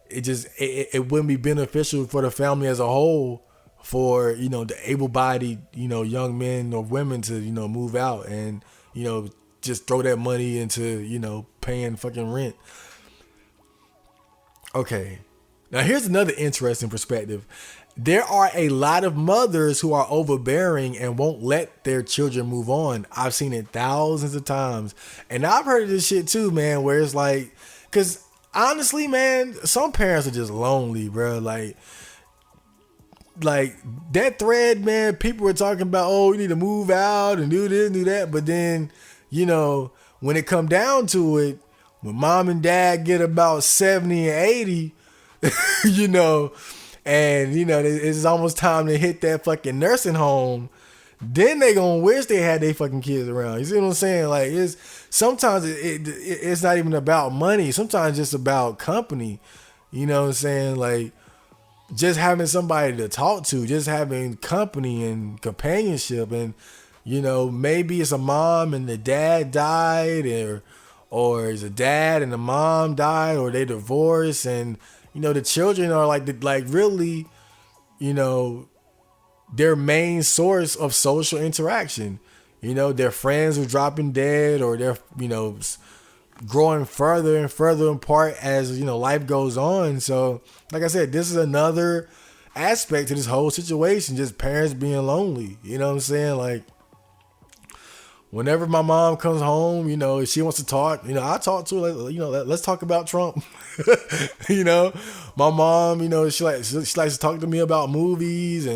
it wouldn't be beneficial for the family as a whole for, you know, the able-bodied, you know, young men or women to, you know, move out and, you know, just throw that money into, you know, paying fucking rent. Okay. Now here's another interesting perspective. There are a lot of mothers who are overbearing and won't let their children move on. I've seen it thousands of times. And I've heard of this shit too, man, where it's like, because honestly, man, some parents are just lonely, bro. Like that thread, man, people were talking about, oh, you need to move out and do this, do that. But then, you know, when it come down to it, when mom and dad get about 70 and 80, you know, and, you know, it's almost time to hit that fucking nursing home, then they gonna wish they had their fucking kids around. You see what I'm saying? Like, sometimes it's not even about money. Sometimes it's just about company. You know what I'm saying? Like, just having somebody to talk to, just having company and companionship. And, you know, maybe it's a mom and the dad died, or it's a dad and the mom died, or they divorced, and, you know, the children are like really, you know, their main source of social interaction. You know, their friends are dropping dead, or they're, you know, growing further and further apart as, you know, life goes on. So, like I said, this is another aspect to this whole situation, just parents being lonely. You know what I'm saying? Like, whenever my mom comes home, if she wants to talk, I talk to her, let's talk about Trump. My mom, she likes to talk to me about movies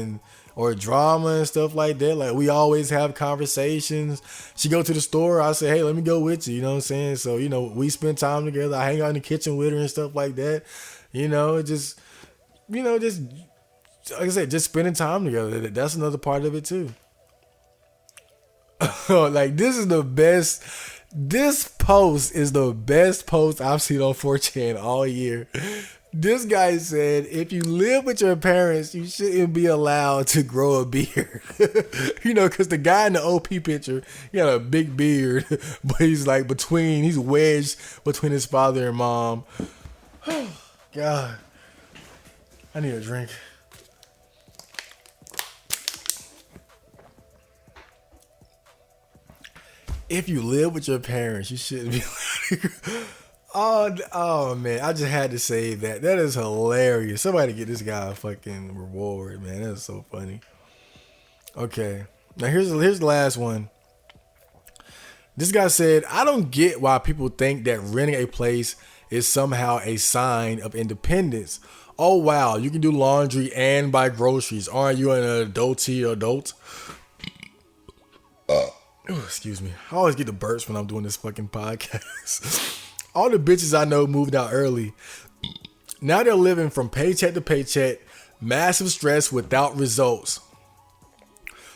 or drama and stuff like that. Like, we always have conversations. She go to the store, I say, hey, let me go with you. You know what I'm saying? So, we spend time together. I hang out in the kitchen with her and stuff like that. Just like I said, just spending time together. That's another part of it too. Like, this is the best. This post is the best post I've seen on 4chan all year. This guy said, if you live with your parents, you shouldn't be allowed to grow a beard. Because the guy in the OP picture, he got a big beard, but he's like he's wedged between his father and mom. God, I need a drink. If you live with your parents, you shouldn't be like, oh man, I just had to say that. That is hilarious. Somebody get this guy a fucking reward, man. That is so funny. Okay, now here's the last one. This guy said, I don't get why people think that renting a place is somehow a sign of independence. Oh wow, you can do laundry and buy groceries. Aren't you an adult? Oh, excuse me. I always get the burps when I'm doing this fucking podcast. All the bitches I know moved out early. Now they're living from paycheck to paycheck, massive stress without results.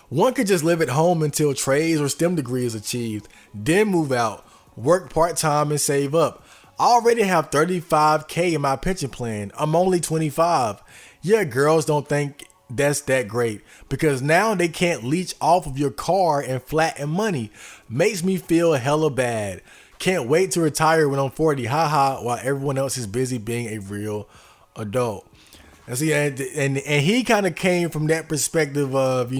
One could just live at home until trades or STEM degree is achieved, then move out, work part-time and save up. I already have $35K in my pension plan. I'm only 25. Yeah, girls don't think that's that great because now they can't leech off of your car and flatten money. Makes me feel hella bad. Can't wait to retire when I'm 40. Haha, while everyone else is busy being a real adult. And see, and he kind of came from that perspective of,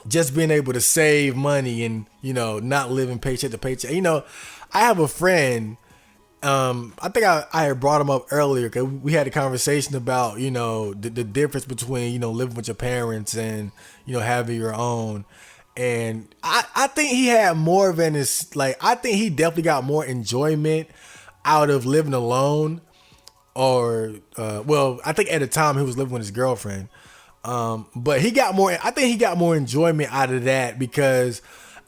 just being able to save money and, not living paycheck to paycheck. I have a friend. I think I had brought him up earlier because we had a conversation about, the difference between, living with your parents and, having your own. And I think he had more of I think he definitely got more enjoyment out of living alone I think at the time he was living with his girlfriend. But I think he got more enjoyment out of that because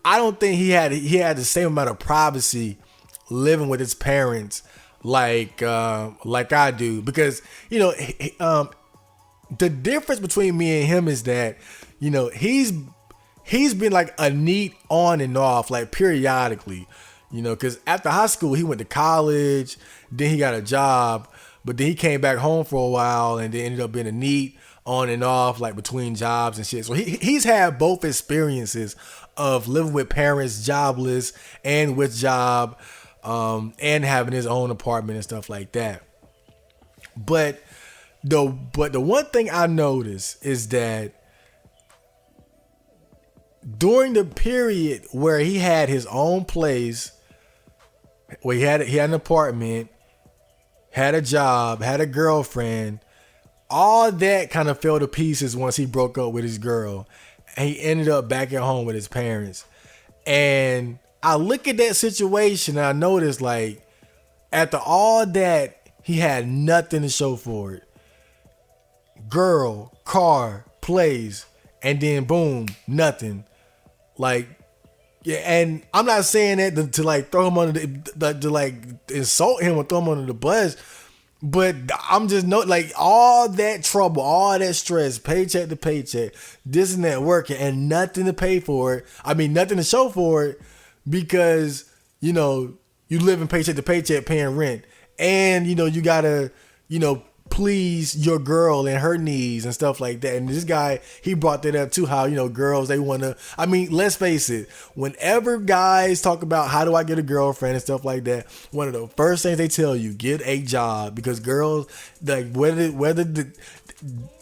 I don't think he had the same amount of privacy living with his parents like I do, because the difference between me and him is that he's been like a neat on and off, like periodically, because after high school he went to college, then he got a job, but then he came back home for a while and then ended up being a neat on and off, like between jobs and shit. So he's had both experiences of living with parents jobless and with job, and having his own apartment and stuff like that. But the one thing I noticed is that during the period where he had his own place, where he had an apartment, had a job, had a girlfriend, all that kind of fell to pieces once he broke up with his girl and he ended up back at home with his parents. And I look at that situation and I notice, like, after all that, he had nothing to show for it. Girl, car, place, and then boom, nothing. Like, yeah, and I'm not saying that to like throw him under to like insult him or throw him under the bus, but I'm just like all that trouble, all that stress, paycheck to paycheck, this and that, working and nothing to pay for it. I mean, nothing to show for it because you live in paycheck to paycheck paying rent, and you gotta please your girl and her needs and stuff like that. And this guy, he brought that up too, how girls, they want to, I mean, let's face it, whenever guys talk about how do I get a girlfriend and stuff like that, one of the first things they tell you, get a job, because girls, like,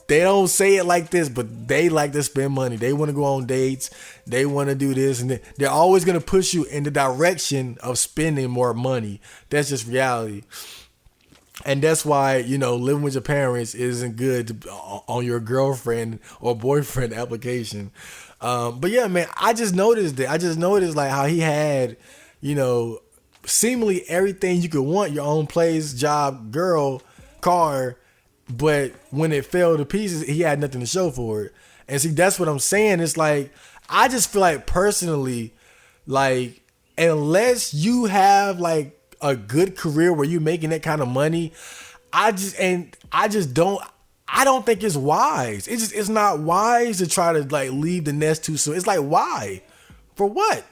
they don't say it like this, but they like to spend money. They want to go on dates. They want to do this, and they're always going to push you in the direction of spending more money. That's just reality. And that's why, living with your parents isn't good on your girlfriend or boyfriend application. But yeah, man, I just noticed that. I just noticed like how he had, you know, seemingly everything you could want: your own place, job, girl, car. But when it fell to pieces, he had nothing to show for it. And see, that's what I'm saying. It's like, I just feel like personally, like, unless you have like a good career where you're making that kind of money, I don't think it's wise. It's not wise to try to like leave the nest too soon. It's like, why? For what?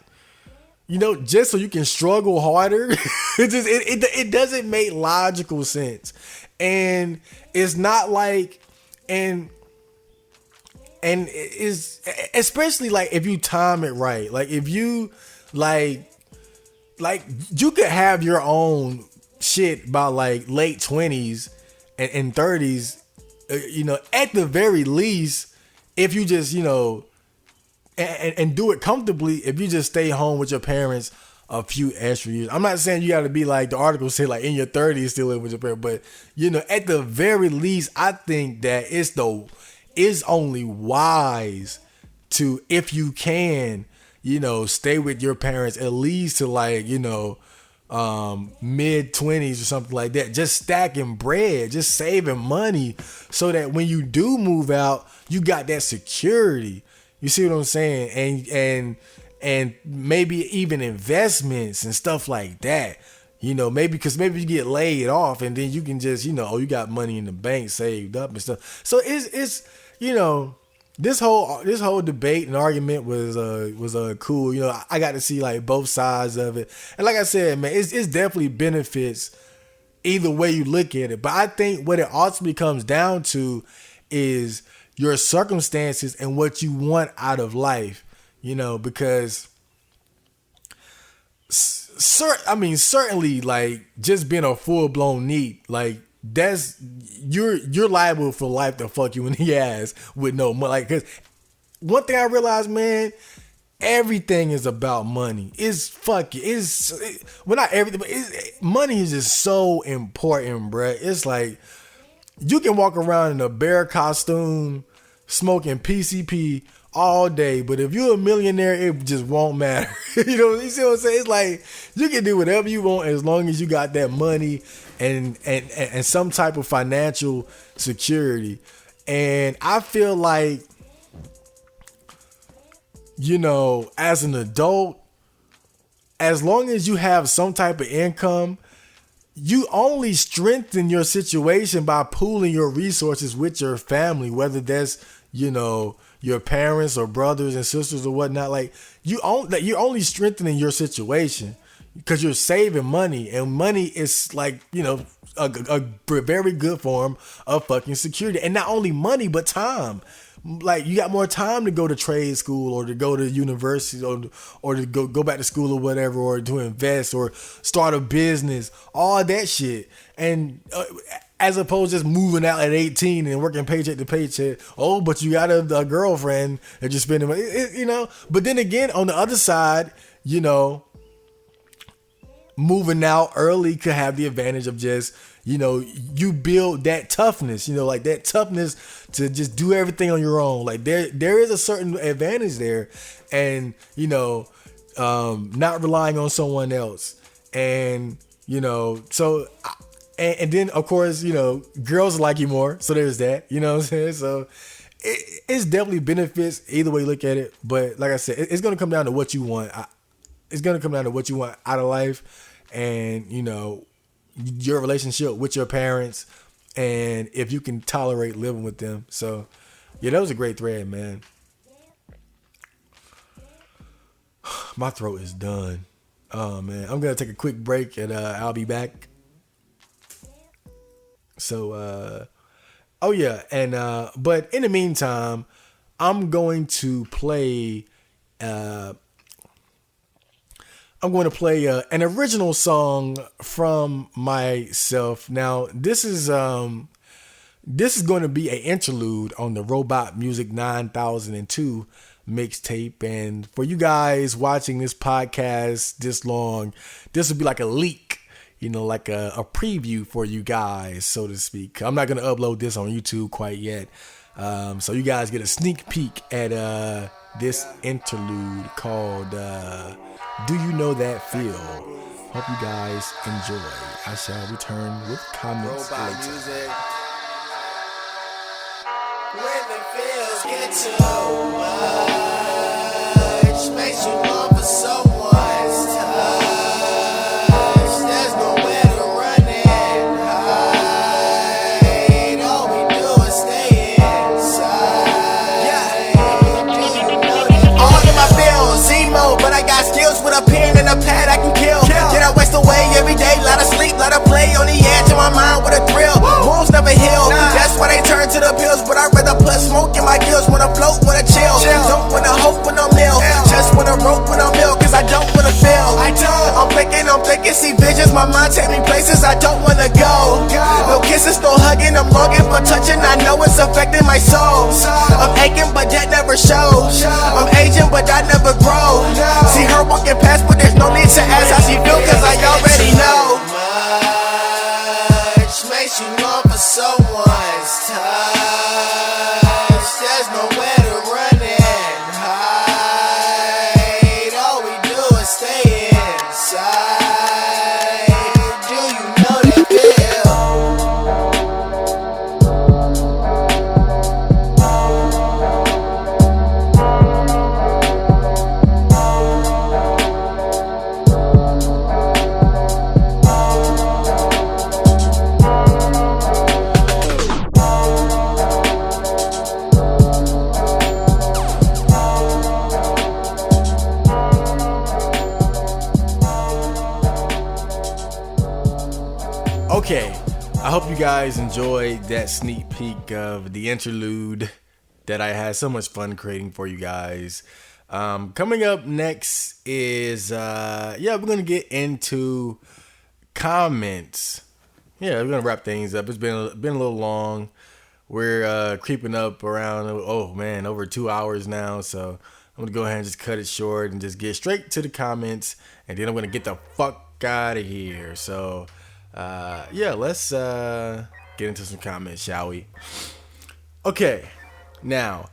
Just so you can struggle harder. It doesn't make logical sense. And it's not like, and it's especially like if you time it right. Like if you like you could have your own shit by like late 20s and 30s, at the very least, if you just, and do it comfortably, if you just stay home with your parents a few extra years. I'm not saying you got to be like the article said, like in your 30s still living with your parents, but at the very least, I think that it's only wise to, if you can, stay with your parents at least to like, mid 20s or something like that. Just stacking bread, just saving money so that when you do move out, you got that security. You see what I'm saying? And maybe even investments and stuff like that. Maybe because maybe you get laid off and then you can just, you got money in the bank saved up and stuff. So it's this whole debate and argument was cool. I got to see like both sides of it. And like I said, man, it's definitely benefits either way you look at it. But I think what it ultimately comes down to is your circumstances and what you want out of life. Because certainly like just being a full blown NEET, like you're liable for life to fuck you in the ass with no money. Like, cause one thing I realized, man, everything is about money. Well, not everything, but money is just so important, bruh. It's like you can walk around in a bear costume, smoking PCP all day, but if you're a millionaire, it just won't matter. You see what I'm saying? It's like you can do whatever you want as long as you got that money and some type of financial security. And I feel like, as an adult, as long as you have some type of income, you only strengthen your situation by pooling your resources with your family, whether that's, your parents or brothers and sisters or whatnot. Like you're only strengthening your situation because you're saving money, and money is like, a very good form of fucking security. And not only money, but time. Like you got more time to go to trade school or to go to university or to go back to school or whatever, or to invest or start a business, all that shit. And as opposed to just moving out at 18 and working paycheck to paycheck. Oh, but you got a girlfriend that you're spending money, But then again, on the other side, moving out early could have the advantage of just, you build that toughness, like that toughness to just do everything on your own. Like there is a certain advantage there, and, not relying on someone else. And, so and then of course, girls like you more. So there's that, you know what I'm saying? So it's definitely benefits either way you look at it. But like I said, it's going to come down to what you want. It's going to come down to what you want out of life, and, your relationship with your parents, and if you can tolerate living with them. So yeah, that was a great thread, man. My throat is done. Oh man, I'm going to take a quick break and I'll be back. So, oh yeah. And, but in the meantime, I'm going to play, an original song from myself. Now, this is going to be an interlude on the Robot Music 9002 mixtape. And for you guys watching this podcast this long, this will be like a leak. like a preview for you guys, so to speak. I'm not gonna upload this on YouTube quite yet, so you guys get a sneak peek at this interlude called "Do You Know That Feel?" Hope you guys enjoy. I shall return with comments later. Music. When the feels get too much, makes you long for someone's touch. There's nowhere to run and hide. All we do is stay inside. All of my bills, emo, but I got skills with a pen and a pad I can kill. Get I waste away every day, lot of sleep, lot of play on the edge of my mind with a thrill. Wounds never heal, that's why they turn to the pills. But I'd rather put smoke in my gills when I float, when I chill. Don't wanna hope when I'm ill, just wanna rope when I'm ill, cause I don't wanna feel. I'm thinking, see visions, my mind take me places I don't wanna go. No kisses, no hugging, I'm longing for touching, I know it's affecting my soul. I'm aching, but that never shows. I'm aging, but I never grow. See her walking past, but there's no need to ask how she feel, cause I already know. Much makes you long for someone's touch. There's nowhere to run and hide. All we do is stay inside. Do you know that feel? Okay, I hope you guys enjoyed that sneak peek of the interlude that I had so much fun creating for you guys. Coming up next is, we're going to get into comments. Yeah, we're going to wrap things up. It's been a little long. We're creeping up around, over 2 hours now. So I'm going to go ahead and just cut it short and just get straight to the comments. And then I'm going to get the fuck out of here. So... let's get into some comments, shall we? Okay, now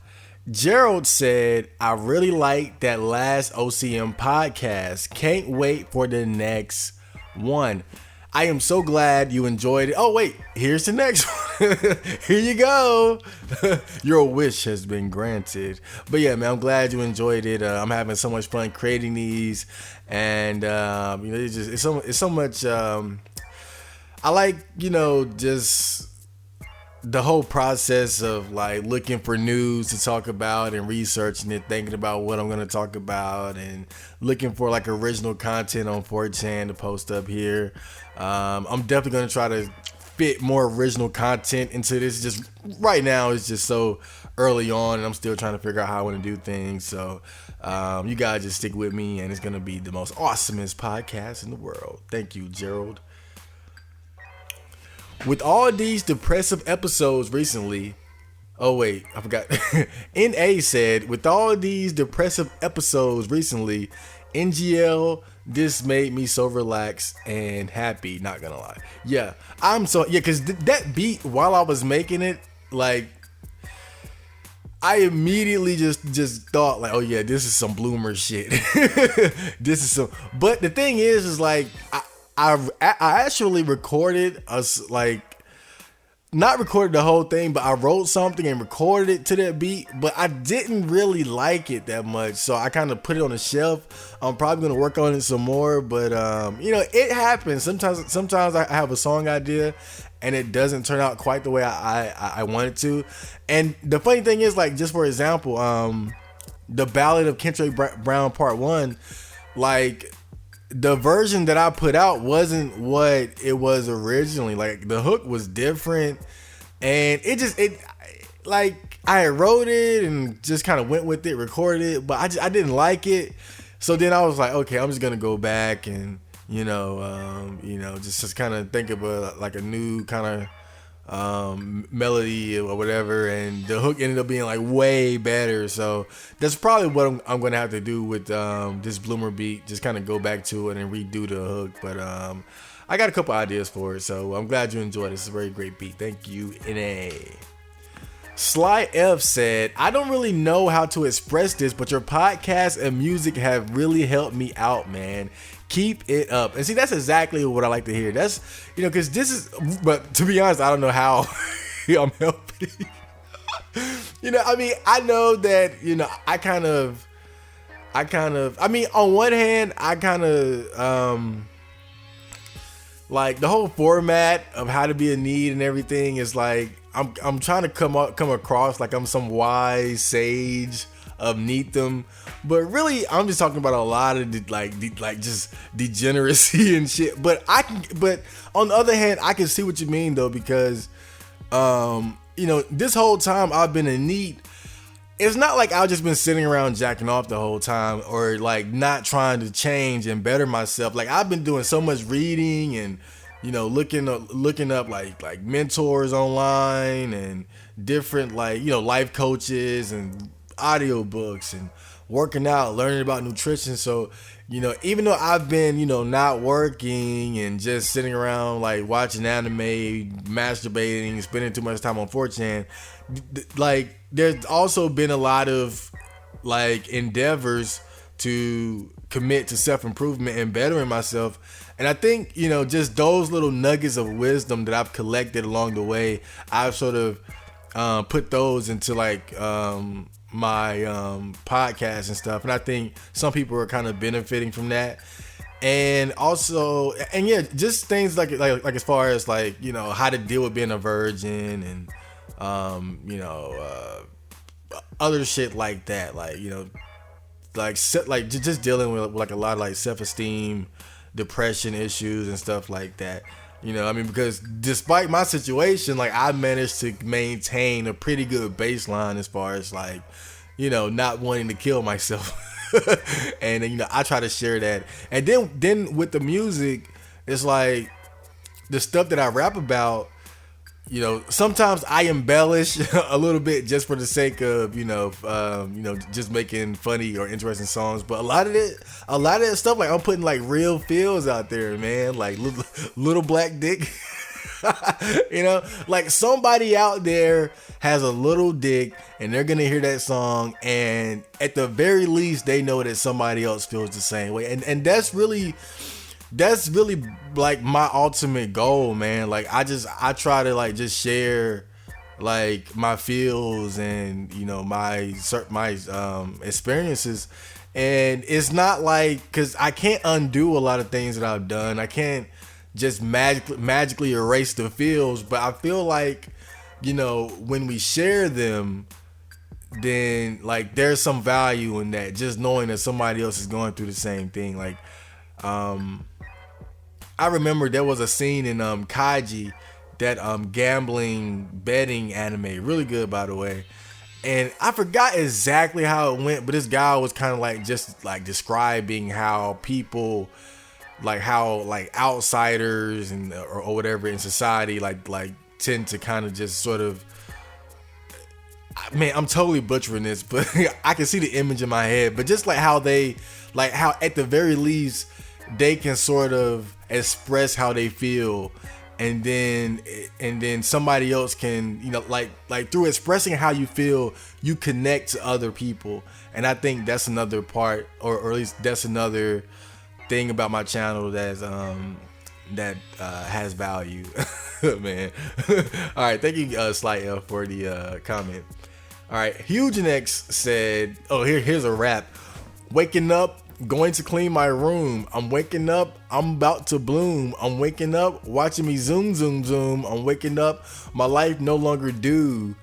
Gerald said, I really liked that last OCM podcast. Can't wait for the next one. I am so glad you enjoyed it. Oh wait, here's the next one. Here you go. Your wish has been granted. But yeah, man, I'm glad you enjoyed it. I'm having so much fun creating these, and it's so much. I like, just the whole process of like looking for news to talk about and researching it, thinking about what I'm going to talk about and looking for like original content on 4chan to post up here. I'm definitely going to try to fit more original content into this. Just right now, it's just so early on and I'm still trying to figure out how I want to do things. So you guys just stick with me and it's going to be the most awesomest podcast in the world. Thank you, Gerald. With all these depressive episodes recently, I forgot. NA said, with all these depressive episodes recently, NGL, this made me so relaxed and happy, not gonna lie. Yeah, because that beat, while I was making it, like, I immediately just thought, like, oh yeah, this is some bloomer shit. But the thing is like, I actually recorded us, like, not recorded the whole thing, but I wrote something and recorded it to that beat, but I didn't really like it that much, so I kind of put it on the shelf. I'm probably gonna work on it some more, but it happens. Sometimes I have a song idea and it doesn't turn out quite the way I want it to. And the funny thing is, like, just for example, the Ballad of Kendrick Brown Part 1, like, the version that I put out wasn't what it was originally. Like, the hook was different, and I wrote it and just kind of went with it, recorded it, but I didn't like it. So then I was like, okay, I'm just gonna go back and just kind of think of a new kind of melody or whatever, and the hook ended up being like way better. So that's probably what I'm gonna have to do with this Bloomer beat, just kind of go back to it and redo the hook. But I got a couple ideas for it, so I'm glad you enjoyed it. It's a very great beat. Thank you, NA. Sly F said, I don't really know how to express this, but your podcast and music have really helped me out, man. Keep it up. And see, that's exactly what I like to hear. That's, because this is, but to be honest, I don't know how I'm helping. I know that, on one hand, I kind of, like the whole format of how to be a need and everything is like, I'm trying to come across like I'm some wise sage of Neatham, but really I'm just talking about a lot of just degeneracy and shit. But on the other hand, I can see what you mean though, because this whole time I've been a neat. It's not like I've just been sitting around jacking off the whole time or like not trying to change and better myself. Like I've been doing so much reading and looking up like mentors online and different life coaches and audiobooks and working out, learning about nutrition. So, even though I've been, not working and just sitting around like watching anime, masturbating, spending too much time on 4chan, like there's also been a lot of like endeavors to commit to self-improvement and bettering myself. And I think, just those little nuggets of wisdom that I've collected along the way, I've sort of put those into like my podcast and stuff. And I think some people are kind of benefiting from that. And also, just things like as far as like, how to deal with being a virgin and, other shit like that. Like, just dealing with like a lot of like self-esteem, depression issues and stuff like that. Because despite my situation, like I managed to maintain a pretty good baseline as far as like, not wanting to kill myself. And I try to share that. And then with the music, it's like the stuff that I rap about, sometimes I embellish a little bit just for the sake of, just making funny or interesting songs. But a lot of that stuff, like I'm putting like real feels out there, man. Like little black dick, like somebody out there has a little dick and they're going to hear that song. And at the very least, they know that somebody else feels the same way. And that's really like my ultimate goal, man. Like I try to like just share like my feels and my experiences. And it's not like, because I can't undo a lot of things that I've done. I can't just magically erase the feels, but I feel like when we share them, then like there's some value in that, just knowing that somebody else is going through the same thing. Like I remember there was a scene in Kaiji, that gambling betting anime, really good by the way, and I forgot exactly how it went, but this guy was kind of like just like describing how people, like how like outsiders and or whatever in society like tend to kind of just sort of, man, I'm totally butchering this, but I can see the image in my head, but just like how they, like how at the very least they can sort of express how they feel, and then somebody else can, like through expressing how you feel, you connect to other people. And I think that's another part, or at least that's another thing about my channel that has value. Man. All right, thank you Slight L for the comment. All right, Huge Next said, here's a rap. Waking up, going to clean my room. I'm waking up, I'm about to bloom. I'm waking up, watching me zoom, zoom, zoom. I'm waking up, my life no longer due.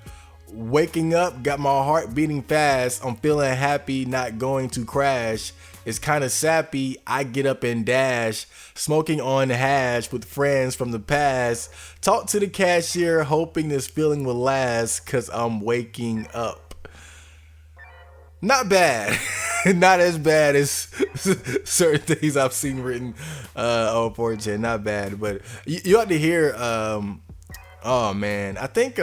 Waking up, got my heart beating fast. I'm feeling happy, not going to crash. It's kind of sappy, I get up and dash. Smoking on hash with friends from the past. Talk to the cashier, hoping this feeling will last, cause I'm waking up. Not bad. Not as bad as certain things I've seen written on 4chan. Not bad, but you have to hear. Oh man, I think.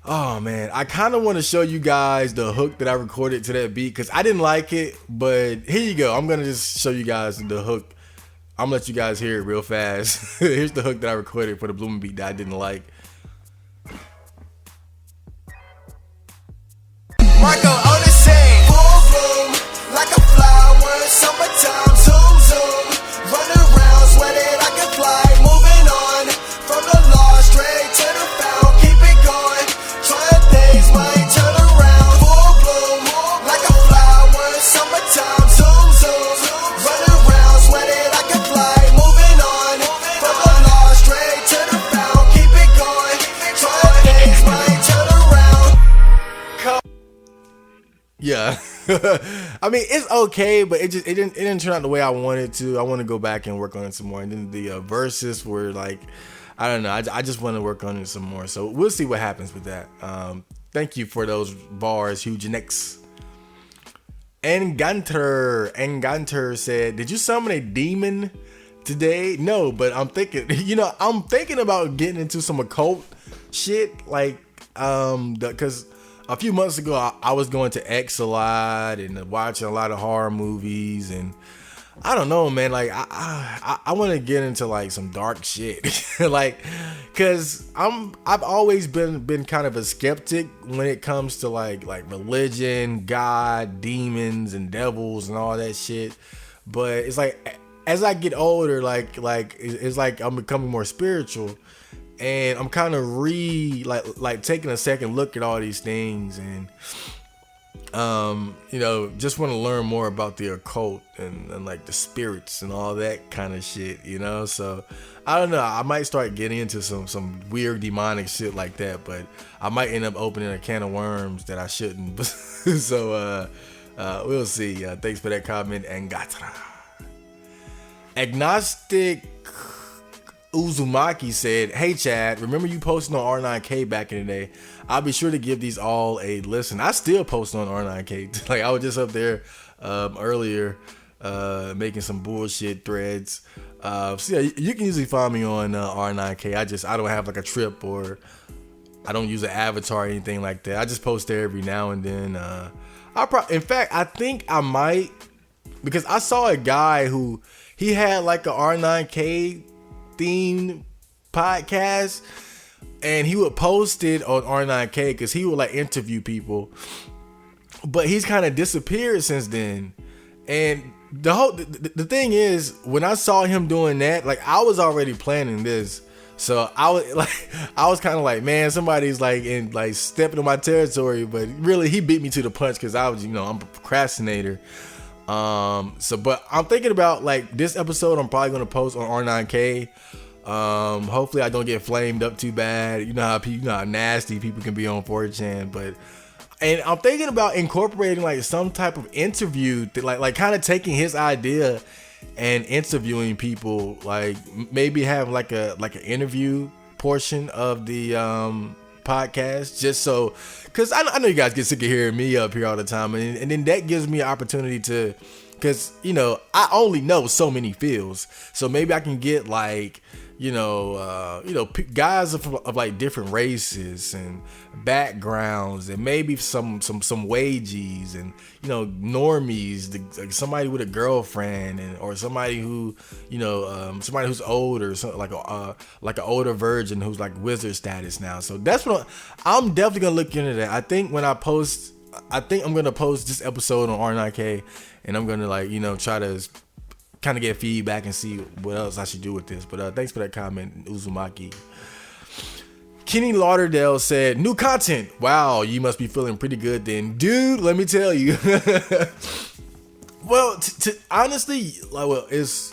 Oh man, I kind of want to show you guys the hook that I recorded to that beat because I didn't like it, but here you go. I'm gonna just show you guys the hook I'm gonna let you guys hear it real fast. Here's the hook that I recorded for the Blooming beat that I didn't like. Marco on the scene, full bloom, like a flower, summertime, zoom, zoom. Run around, sweating, I can fly, moving on. From the law, straight to the found, keep it going. Trying things, might turn around. Full bloom, like a flower, summertime, zoom, zoom. Run around, sweating, I can fly, moving on. From the law, straight to the found, keep it going. Trying things, might turn around. Yeah. I mean, it's okay, but it didn't turn out the way I wanted to. I want to go back and work on it some more. And then the verses were like, I don't know. I just want to work on it some more. So we'll see what happens with that. Thank you for those bars, Huge Nicks. And Ganter said, "Did you summon a demon today?" No, but I'm thinking, I'm thinking about getting into some occult shit, like, because a few months ago, I was going to X a lot and watching a lot of horror movies, and I don't know, man. Like, I want to get into like some dark shit, like, cause I've always been kind of a skeptic when it comes to like religion, God, demons, and devils and all that shit. But it's like as I get older, like it's like I'm becoming more spiritual. And I'm kind of like taking a second look at all these things, and just want to learn more about the occult and like the spirits and all that kind of shit, So I don't know. I might start getting into some weird demonic shit like that, but I might end up opening a can of worms that I shouldn't. So we'll see. Thanks for that comment, Angatra. Agnostic Uzumaki said, "Hey Chad, remember you posted on R9K back in the day? I'll be sure to give these all a listen." I still post on R9K. Like I was just up there earlier making some bullshit threads. So yeah, you can usually find me on R9K. I don't have like a trip, or I don't use an avatar or anything like that. I just post there every now and then. In fact, I think I might, because I saw a guy who he had like a R9K themed podcast, and he would post it on R9K because he would like interview people, but he's kind of disappeared since then. And the thing is, when I saw him doing that, like I was already planning this, so I was kind of like, man, somebody's like stepping on my territory. But really, he beat me to the punch because I was, I'm a procrastinator. But I'm thinking about like this episode I'm probably gonna post on R9K. Hopefully I don't get flamed up too bad. You know how nasty people can be on 4chan, and I'm thinking about incorporating like some type of interview, like kind of taking his idea and interviewing people, like maybe have like an interview portion of the podcast, just so, because I know you guys get sick of hearing me up here all the time, and then that gives me an opportunity to, because I only know so many fields, so maybe I can get like guys of like different races and backgrounds, and maybe some wages, and normies, like somebody with a girlfriend, or somebody who somebody who's older, so like an older virgin who's like wizard status now. So that's what I'm definitely gonna look into that. I think I'm gonna post this episode on R9K, and I'm gonna try to kind of get feedback and see what else I should do with this. But thanks for that comment, Uzumaki. Kenny Lauderdale said, "New content. Wow, you must be feeling pretty good then, dude. Let me tell you." Well, honestly, it's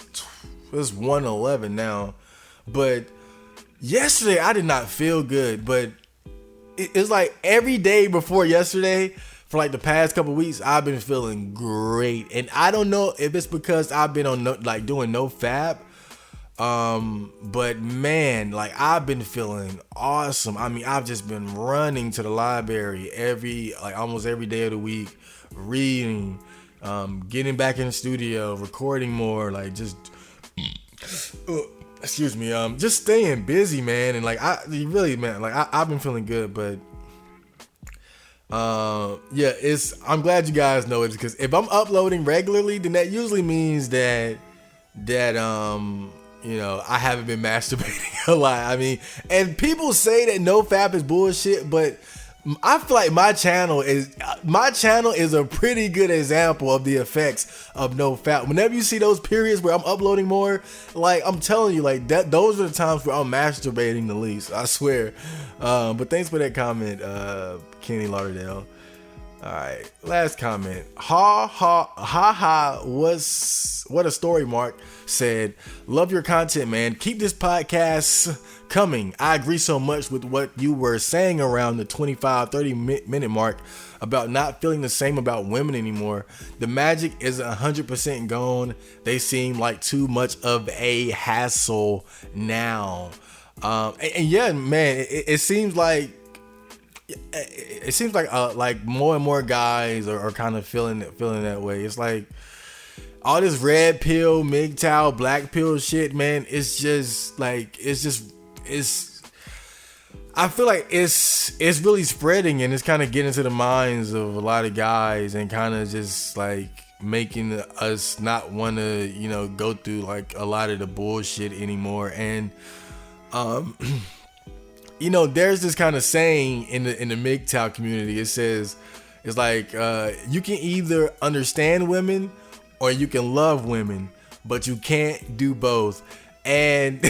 1:11 now, but yesterday I did not feel good. But it's like every day before yesterday, for like the past couple weeks, I've been feeling great, and I don't know if it's because I've been on doing no fab, but man, like I've been feeling awesome. I mean, I've just been running to the library almost every day of the week, reading, getting back in the studio, recording more, like just excuse me, just staying busy, man. And like I've been feeling good, but I'm glad you guys know it, because if I'm uploading regularly, then that usually means that that I haven't been masturbating a lot. I mean, and people say that NoFap is bullshit, but I feel like my channel is a pretty good example of the effects of NoFap. Whenever you see those periods where I'm uploading more, like I'm telling you, like that, those are the times where I'm masturbating the least. I swear. But thanks for that comment, Kenny Lauderdale. All right, last comment. What a story, Mark said. Love your content, man. Keep this podcast coming. I agree so much with what you were saying around the 25-30 minute mark about not feeling the same about women anymore. The magic is 100% gone. They seem like too much of a hassle now. And yeah, man, it seems like more and more guys are kind of feeling that way. It's like all this red pill, MGTOW, black pill shit, man. I feel like it's really spreading, and it's kind of getting into the minds of a lot of guys and kind of just like making us not want to, go through like a lot of the bullshit anymore. And there's this kind of saying in the MGTOW community. It says, it's like, you can either understand women or you can love women, but you can't do both. And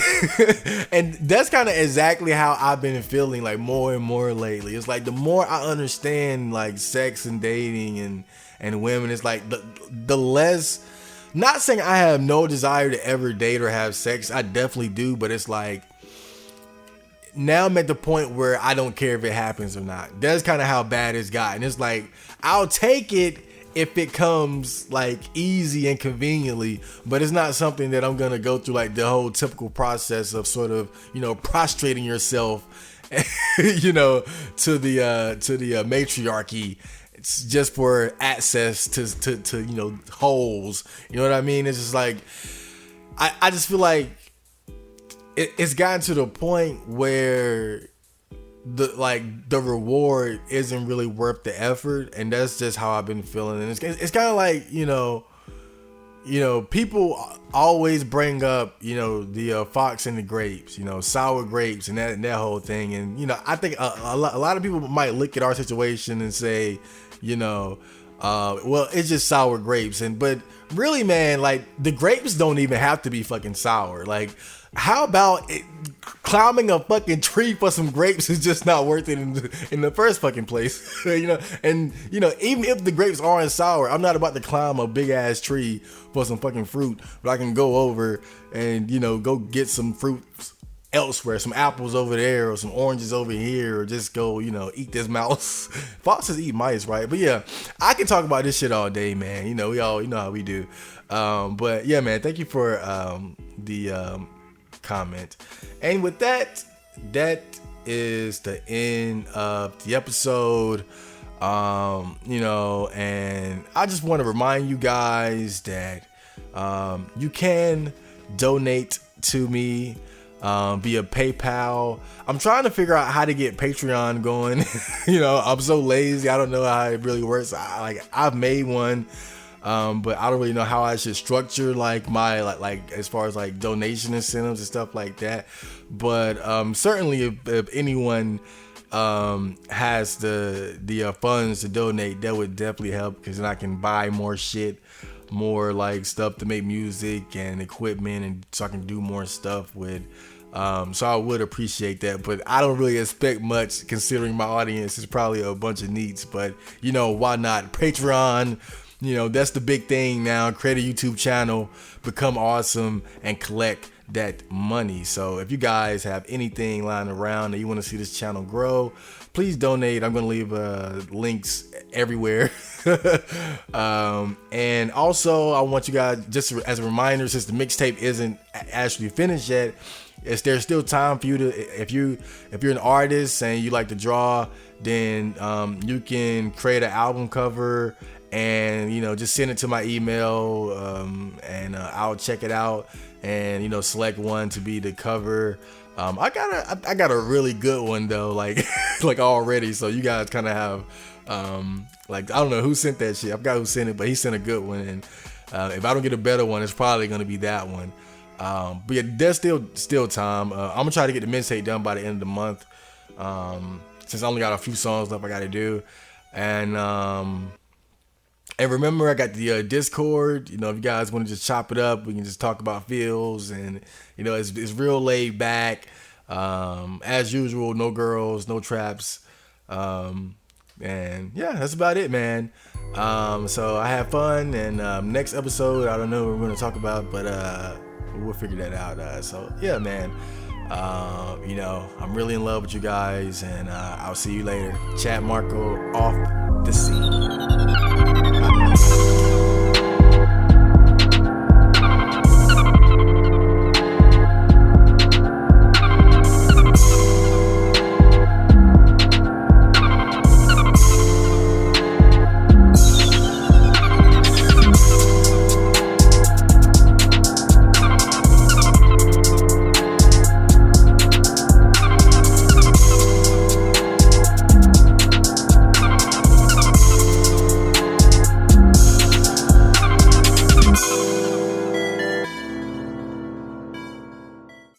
and that's kind of exactly how I've been feeling like more and more lately. It's like the more I understand like sex and dating and women, it's like the less, not saying I have no desire to ever date or have sex. I definitely do, but it's like, now I'm at the point where I don't care if it happens or not. That's kind of how bad it's gotten. It's like, I'll take it if it comes like easy and conveniently, but it's not something that I'm going to go through like the whole typical process of sort of, prostrating yourself, to the matriarchy. It's just for access to holes. You know what I mean? It's just like, I just feel like it's gotten to the point where the reward isn't really worth the effort, and that's just how I've been feeling. And it's kind of like people always bring up the fox and the grapes, sour grapes and that whole thing. And I think a lot of people might look at our situation and say, well, it's just sour grapes. But really, man, like the grapes don't even have to be fucking sour. Like, how about climbing a fucking tree for some grapes is just not worth it in the first fucking place. And even if the grapes aren't sour, I'm not about to climb a big ass tree for some fucking fruit, but I can go over and go get some fruits elsewhere, some apples over there or some oranges over here, or just go eat this mouse. Foxes eat mice, right? But yeah, I can talk about this shit all day, man. We all how we do. But yeah, man, thank you for the comment. And with that is the end of the episode. And I just want to remind you guys that you can donate to me via PayPal. I'm trying to figure out how to get Patreon going. I'm so lazy. I don't know how it really works. I've made one. But I don't really know how I should structure like my like as far as like donation incentives and stuff like that. But certainly if anyone has the funds to donate, that would definitely help, because then I can buy more shit, more like stuff to make music and equipment, and so I can do more stuff with. So I would appreciate that, but I don't really expect much considering my audience is probably a bunch of neats. But why not? Patreon. That's the big thing now. Create a YouTube channel, become awesome, and collect that money. So if you guys have anything lying around that you want to see this channel grow, please donate. I'm going to leave links everywhere. And also, I want you guys, just as a reminder, since the mixtape isn't actually finished yet, there's still time for you to, if you're an artist and you like to draw, then you can create an album cover and just send it to my email, and I'll check it out and select one to be the cover. I got a really good one though, like already, so you guys kind of have I don't know who sent that shit. I forgot who sent it, but he sent a good one. And If I don't get a better one, it's probably gonna be that one. But yeah, there's still time. I'm gonna try to get the mixtape done by the end of the month. Since I only got a few songs left I gotta do. And remember, I got the Discord. You know, if you guys want to just chop it up, we can just talk about feels, and you know, it's real laid back. As usual, no girls, no traps. And yeah, that's about it, man. So I had fun, and next episode, I don't know what we're gonna talk about, but we'll figure that out. So yeah, man. You know, I'm really in love with you guys, and I'll see you later. Chat Marco off the scene.